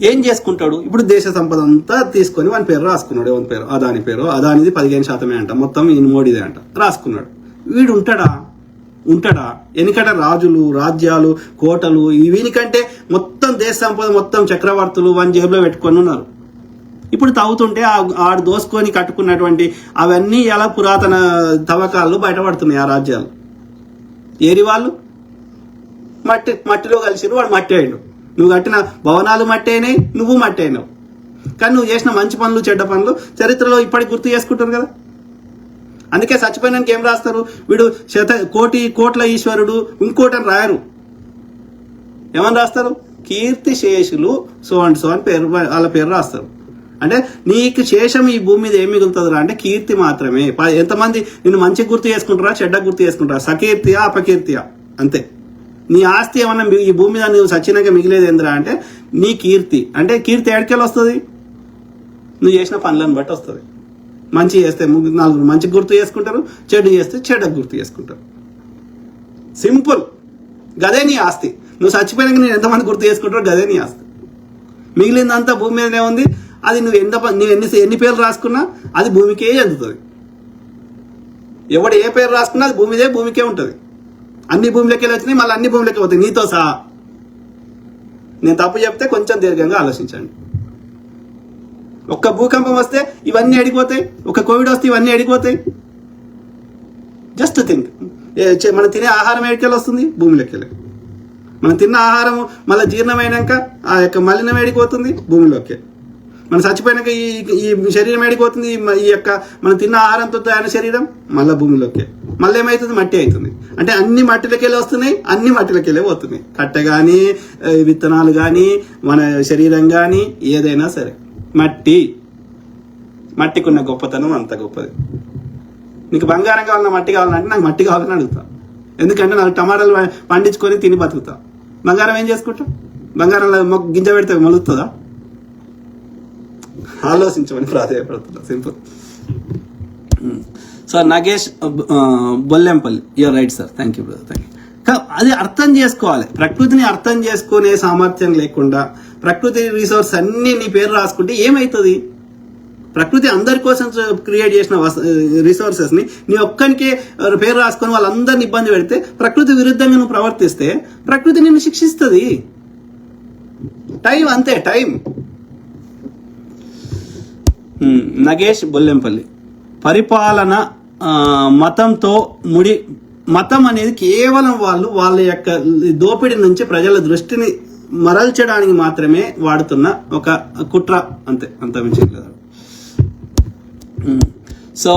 ఏం చేసుకుంటాడు ఇప్పుడు? దేశ సంపద అంతా తీసుకొని వాని పేరు రాసుకున్నాడు. ఎవరి పేరు? అదాని పేరు. అదానిది 15% అంట, మొత్తం ఈయన మోడీదే అంట రాసుకున్నాడు. వీడు ఉంటాడా? ఎన్నికట రాజులు, రాజ్యాలు, కోటలు వీనికంటే మొత్తం దేశ సంపద మొత్తం చక్రవర్తులు వాని జేబులో పెట్టుకొని ఉన్నారు. ఇప్పుడు తవ్వుతుంటే ఆడు దోసుకొని కట్టుకున్నటువంటి అవన్నీ ఎలా పురాతన తవ్వకాలు బయటపడుతున్నాయి. ఆ రాజ్యాలు ఏరి వాళ్ళు మట్టిలో కలిసిరు. వాడు మట్టి అయ్యాడు. నువ్వు కట్టిన భవనాలు మట్టి అయినాయి, నువ్వు మట్టి అయినావు. కానీ నువ్వు చేసిన మంచి పనులు చెడ్డ పనులు చరిత్రలో ఇప్పటికి గుర్తు చేసుకుంటారు కదా. అందుకే చచ్చిపోయినానికి ఏం రాస్తారు? వీడు కోట్ల ఈశ్వరుడు ఇంకోటని రాయరు. ఏమని రాస్తారు? కీర్తి శేషులు సో అండ్ సో అని పేరు, వాళ్ళ పేరు రాస్తారు. అంటే నీకు శేషం ఈ భూమి మీద ఏం మిగులుతుందిరా అంటే కీర్తి మాత్రమే. ఎంతమంది నిన్ను మంచి గుర్తు చేసుకుంటారా, చెడ్డ గుర్తు చేసుకుంటారా, సకీర్తియా అపకీర్తియా, అంతే. నీ ఆస్తి ఏమన్నా ఈ భూమి మీద నువ్వు సచ్చినాక మిగిలేదు ఏంద్రా అంటే నీ కీర్తి. అంటే కీర్తి ఎక్కడికెళ్ళి వస్తుంది? నువ్వు చేసిన పనులను బట్టి వస్తుంది. మంచి చేస్తే నలుగురు మంచి గుర్తు చేసుకుంటారు, చెడు చేస్తే చెడ్డ గుర్తు చేసుకుంటారు. సింపుల్. గదే నీ ఆస్తి. నువ్వు చచ్చిపోయినాక నేను ఎంతమంది గుర్తు చేసుకుంటారో గదే నీ ఆస్తి. మిగిలిందంతా భూమి మీదనే ఉంది. అది నువ్వు ఎన్ని పేర్లు రాసుకున్నా అది భూమికే చెందుతుంది. ఎవడు ఏ పేరు రాసుకున్నా అది భూమికే ఉంటుంది. అన్ని భూమిలోకి వచ్చినాయి, మళ్ళీ అన్ని భూమిలోకి పోతాయి నీతో సహా. నేను తప్పు చెప్తే కొంచెం దీర్ఘంగా ఆలోచించండి. ఒక్క భూకంపం వస్తే ఇవన్నీ అడిగిపోతాయి, ఒక కోవిడ్ వస్తే ఇవన్నీ అడిగిపోతాయి. Just think. మనం తినే ఆహారం ఎడికెళ్ళి వస్తుంది? భూమిలోకి వెళ్ళి. మనం తిన్న ఆహారం మళ్ళీ జీర్ణమైనాక ఆ యొక్క మలినం ఏడిపోతుంది? భూమిలోకి. మనం చచ్చిపోయినాక ఈ శరీరం ఏడిపోతుంది? ఈ యొక్క మనం తిన్న ఆహారంతో తయారైన శరీరం మళ్ళీ భూమిలోకి. మళ్ళీ ఏమవుతుంది? మట్టి అవుతుంది. అంటే అన్ని మట్టిలోకి వెళ్ళి వస్తున్నాయి, అన్ని మట్టిలోకి వెళ్ళి పోతున్నాయి. కట్టె కానీ, విత్తనాలు కానీ, మన శరీరం కానీ, ఏదైనా సరే మట్టికున్న గొప్పతనం అంత గొప్పది. నీకు బంగారం కావాలన్నా మట్టి కావాలంటే నాకు మట్టి కావాలని అడుగుతా. ఎందుకంటే నాకు టమాటాలు పండించుకొని తిని బతుకుతా. బంగారం ఏం చేసుకుంటా? బంగారంలో గింజ పెడితే మొలుస్తుందా? ఆలోచించమని ప్రాధాన్యపడుతున్నా. Simple. Sir Nagesh Bollempalli, you're right sir. Thank you brother, thank you. అది అర్థం చేసుకోవాలి. ప్రకృతిని అర్థం చేసుకునే సామర్థ్యం లేకుండా ప్రకృతి రిసోర్స్ అన్ని నీ పేరు రాసుకుంటే ఏమవుతుంది? ప్రకృతి అందరి కోసం క్రియేట్ చేసిన రిసోర్సెస్ ని నీ ఒక్కనికే పేరు రాసుకొని వాళ్ళందరిని ఇబ్బంది పెడితే, ప్రకృతి విరుద్ధంగా నువ్వు ప్రవర్తిస్తే ప్రకృతి నిన్ను శిక్షిస్తుంది. టైం అంతే, టైం. నగేష్ బొల్లెంపల్లి, పరిపాలన మతంతో మతం అనేది కేవలం వాళ్ళ యొక్క దోపిడీ నుంచి ప్రజల దృష్టిని మరల్చడానికి మాత్రమే వాడుతున్న ఒక కుట్ర, అంతే, అంత మించి లేదు. సో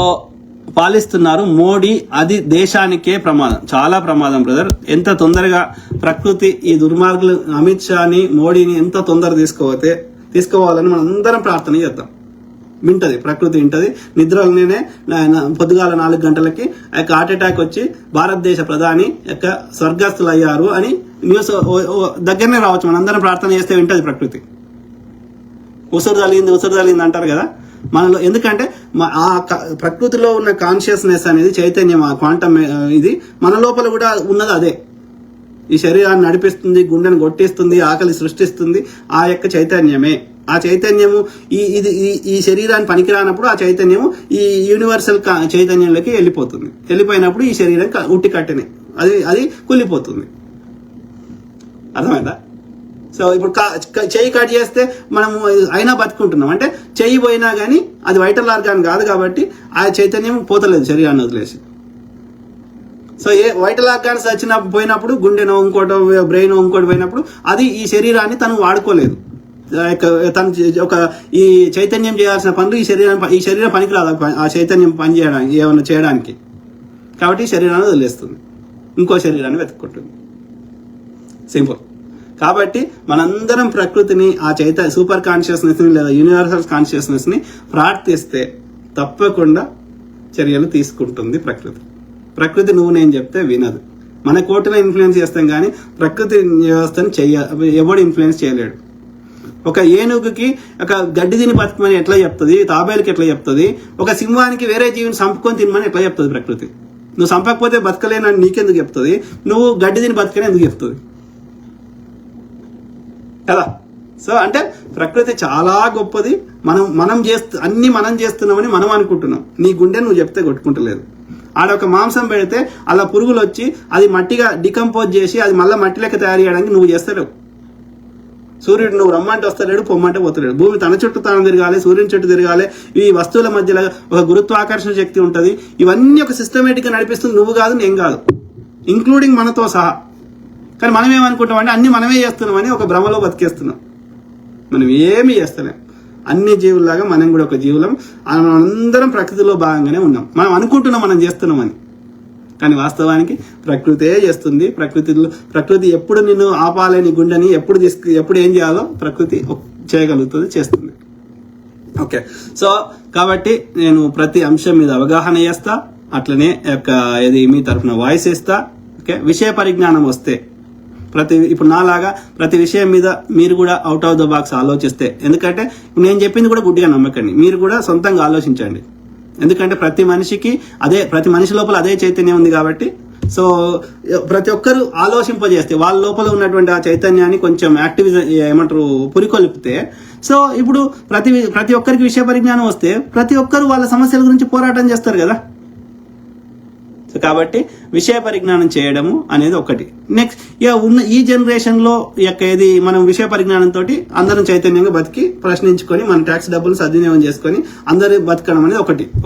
పాలిస్తున్నారు మోడీ, అది దేశానికే ప్రమాదం, చాలా ప్రమాదం బ్రదర్. ఎంత తొందరగా ప్రకృతి ఈ దుర్మార్గులు అమిత్ షాని మోడీని ఎంత తొందర తీసుకోవాలని మనం అందరం ప్రార్థన చేద్దాం. వింటది ప్రకృతి, వింటది. నిద్రలోనే పొద్దుగాల 4 గంటలకి హార్ట్ అటాక్ వచ్చి భారతదేశ ప్రధాని యొక్క స్వర్గస్థులు అయ్యారు అని న్యూస్ దగ్గరనే రావచ్చు. మనం అందరం ప్రార్థన చేస్తే వింటది ప్రకృతి. ఉసురు తలింది అంటారు కదా మనలో. ఎందుకంటే ఆ ప్రకృతిలో ఉన్న కాన్షియస్నెస్ అనేది చైతన్యం, ఆ క్వాంటమ్ ఇది మన లోపల కూడా ఉన్నది. అదే ఈ శరీరాన్ని నడిపిస్తుంది, గుండెను కొట్టిస్తుంది, ఆకలి సృష్టిస్తుంది. ఆ యొక్క చైతన్యమే. ఆ చైతన్యము ఈ శరీరాన్ని పనికిరానప్పుడు ఆ చైతన్యము ఈ యూనివర్సల్ చైతన్యంలోకి వెళ్ళిపోతుంది. వెళ్ళిపోయినప్పుడు ఈ శరీరం ఉట్టి కట్టెనే, అది కుళ్ళిపోతుంది. అర్థమైందా? సో ఇప్పుడు చెయ్యి కట్ చేస్తే మనము అయినా బతుకుంటున్నాం అంటే చెయ్యి పోయినా కానీ అది వైటల్ ఆర్గాన్ కాదు కాబట్టి ఆ చైతన్యం పోతలేదు శరీరాన్ని వదిలేసి. సో వైటల్ ఆర్గాన్స్ పోయినప్పుడు గుండెనో ఇంకోటో బ్రెయిన్ ఇంకోటి పోయినప్పుడు అది ఈ శరీరాన్ని తను వాడుకోలేదు. తను ఈ చైతన్యం చేయాల్సిన పనులు ఈ శరీరం పనికిరాదు ఆ చైతన్యం పని చేయడానికి ఏమన్నా చేయడానికి. కాబట్టి ఈ శరీరాన్ని వదిలేస్తుంది, ఇంకో శరీరాన్ని వెతుక్కుంటుంది. సింపుల్. కాబట్టి మనందరం ప్రకృతిని ఆ సూపర్ కాన్షియస్నెస్ని లేదా యూనివర్సల్ కాన్షియస్నెస్ని ప్రార్థిస్తే తప్పకుండా చర్యలు తీసుకుంటుంది ప్రకృతి నువ్వు నేను చెప్తే వినదు. మన కోర్టులో ఇన్ఫ్లుయెన్స్ చేస్తాం కానీ ప్రకృతి వ్యవస్థను ఎవడు ఇన్ఫ్లుయెన్స్ చేయలేడు. ఒక ఏనుగుకి ఒక గడ్డి తిని బతుకమని ఎట్లా చెప్తుంది, తాబేలుకి ఎట్లా చెప్తుంది, ఒక సింహానికి వేరే జీవిని చంపుకొని తినమని ఎట్లా చెప్తుంది ప్రకృతి? నువ్వు చంపకపోతే బతకలేనని నీకెందుకు చెప్తుంది? నువ్వు గడ్డి తిని బతకని ఎందుకు చెప్తుంది కదా? సో అంటే ప్రకృతి చాలా గొప్పది. మనం చేస్తున్నామని మనం అనుకుంటున్నాం. నీ గుండె నువ్వు చెప్తే కొట్టుకుంటలేదు. ఆడొక మాంసం పెడితే అలా పురుగులు వచ్చి అది మట్టిగా డికంపోజ్ చేసి అది మళ్ళీ మట్టి లెక్క తయారు చేయడానికి నువ్వు చేస్తలేవు. సూర్యుడు నువ్వు రమ్మంటే వస్తలేడు, పొమ్మంటే పోతలేడు. భూమి తన చుట్టూ తాను తిరగాలి, సూర్యుని చుట్టూ తిరగాలి. ఈ వస్తువుల మధ్యలో ఒక గురుత్వాకర్షణ శక్తి ఉంటుంది. ఇవన్నీ ఒక సిస్టమేటిక్గా నడిపిస్తుంది నువ్వు కాదు, నేను కాదు, ఇంక్లూడింగ్ మనతో సహా. కానీ మనం ఏమనుకుంటాం అంటే అన్ని మనమే చేస్తున్నామని ఒక భ్రమలో బతికేస్తున్నాం. మనం ఏమీ చేస్తలేం. అన్ని జీవుల్లాగా మనం కూడా ఒక జీవులం. అందరం ప్రకృతిలో భాగంగానే ఉన్నాం. మనం అనుకుంటున్నాం మనం చేస్తున్నామని, కానీ వాస్తవానికి ప్రకృతే చేస్తుంది. ప్రకృతి ఎప్పుడు నిన్ను ఆపాలని గుండెని ఎప్పుడు ఏం చేయాలో ప్రకృతి చేయగలుగుతుంది, చేస్తుంది. ఓకే. సో కాబట్టి నేను ప్రతి అంశం మీద అవగాహన చేస్తా, అట్లనే మీ తరఫున వాయిస్ ఇస్తా. ఓకే. విషయ పరిజ్ఞానం వస్తే ఇప్పుడు నాలాగా ప్రతి విషయం మీద మీరు కూడా అవుట్ ఆఫ్ ద బాక్స్ ఆలోచిస్తే, ఎందుకంటే నేను చెప్పింది కూడా గుడ్డిగా నమ్మకండి, మీరు కూడా సొంతంగా ఆలోచించండి. ఎందుకంటే ప్రతి మనిషి లోపల అదే చైతన్యం ఉంది కాబట్టి. సో ప్రతి ఒక్కరు ఆలోచింపజేస్తే వాళ్ళ లోపల ఉన్నటువంటి ఆ చైతన్యాన్ని కొంచెం పురికొల్పితే, సో ఇప్పుడు ప్రతి ఒక్కరికి విషయ పరిజ్ఞానం వస్తే ప్రతి ఒక్కరు వాళ్ళ సమస్యల గురించి పోరాటం చేస్తారు కదా. సో కాబట్టి విషయ పరిజ్ఞానం చేయడము అనేది ఒకటి. నెక్స్ట్ ఉన్న ఈ జనరేషన్లో మనం విషయ పరిజ్ఞానంతో అందరం చైతన్యంగా బతికి ప్రశ్నించుకొని మన ట్యాక్స్ డబ్బులు సద్వినియోగం చేసుకొని అందరూ బతకడం అనేది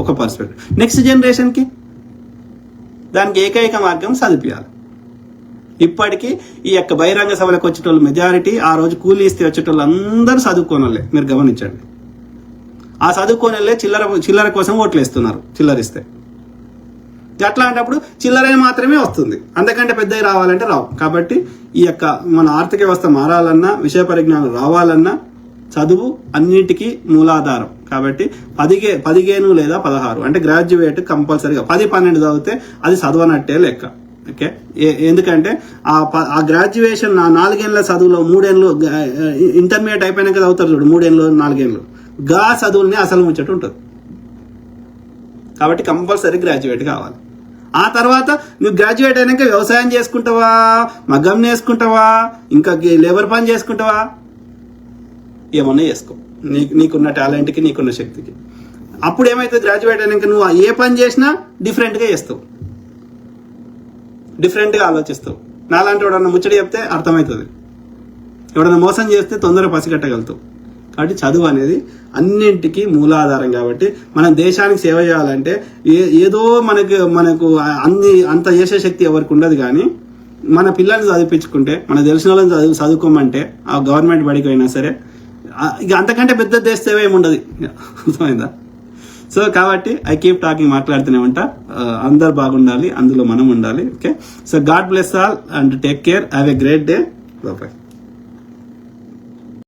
ఒక పర్స్పెక్టివ్. నెక్స్ట్ జనరేషన్కి దానికి ఏకైక మార్గం చదివించాలి. ఇప్పటికీ ఈ బహిరంగ సభలకు వచ్చేటోళ్ళు మెజారిటీ, ఆ రోజు కూలీ ఇస్తే వచ్చేటోళ్ళు అందరూ చదువుకోనోళ్ళే. మీరు గమనించండి. ఆ చదువుకోనోళ్ళే చిల్లర కోసం ఓట్లు వేస్తున్నారు. చిల్లరిస్తే అట్లాంటప్పుడు చిల్లర మాత్రమే వస్తుంది, అంతకంటే పెద్దవి రావాలంటే రావు. కాబట్టి మన ఆర్థిక వ్యవస్థ మారాలన్నా, విషయ పరిజ్ఞానం రావాలన్నా చదువు అన్నిటికీ మూలాధారం. కాబట్టి 15 లేదా 16 అంటే గ్రాడ్యుయేట్ కంపల్సరీగా 10-12 చదివితే అది చదవనట్టే లెక్క. ఓకే. ఎందుకంటే ఆ గ్రాడ్యుయేషన్ 4 ఏళ్ళ చదువులో 3 ఏళ్ళు ఇంటర్మీడియట్ అయిపోయినాక చదువుతారు చూడు, 3 ఏళ్ళు 4 ఏళ్ళు గా చదువుల్ని అసలు ముచ్చట ఉంటుంది. కాబట్టి కంపల్సరీ గ్రాడ్యుయేట్ కావాలి. ఆ తర్వాత నువ్వు గ్రాడ్యుయేట్ అయినాక వ్యవసాయం చేసుకుంటావా, మగ్గం నేసుకుంటావా, ఇంకా లేబర్ పని చేసుకుంటావా, ఏమన్నా చేసుకో, నీకున్న టాలెంట్కి నీకున్న శక్తికి. అప్పుడు ఏమైతే గ్రాడ్యుయేట్ అయినాక నువ్వు ఏ పని చేసినా డిఫరెంట్గా చేస్తావు, డిఫరెంట్గా ఆలోచిస్తావు. నాలాంటి ఎవడన్నా ముచ్చడి చెప్తే అర్థమవుతుంది, ఎవడన్నా మోసం చేస్తే తొందరగా పసిగట్టగలుగుతావు. కాబట్టి చదువు అనేది అన్నింటికీ మూలాధారం. కాబట్టి మనం దేశానికి సేవ చేయాలంటే ఏదో మనకు అంత చేసే శక్తి ఎవరికి ఉండదు. కానీ మన పిల్లల్ని చదివించుకుంటే, మన తెలిసిన వాళ్ళని చదువుకోమంటే, ఆ గవర్నమెంట్ బడికి అయినా సరే, ఇక అంతకంటే పెద్ద దేశ సేవ ఏమి ఉండదు. అర్థమైందా? సో కాబట్టి ఐ కీప్ టాకింగ్, మాట్లాడుతూనే ఉంటా. అందరు బాగుండాలి, అందులో మనం ఉండాలి. Okay. So God bless all and take care. Have a great day. Bye.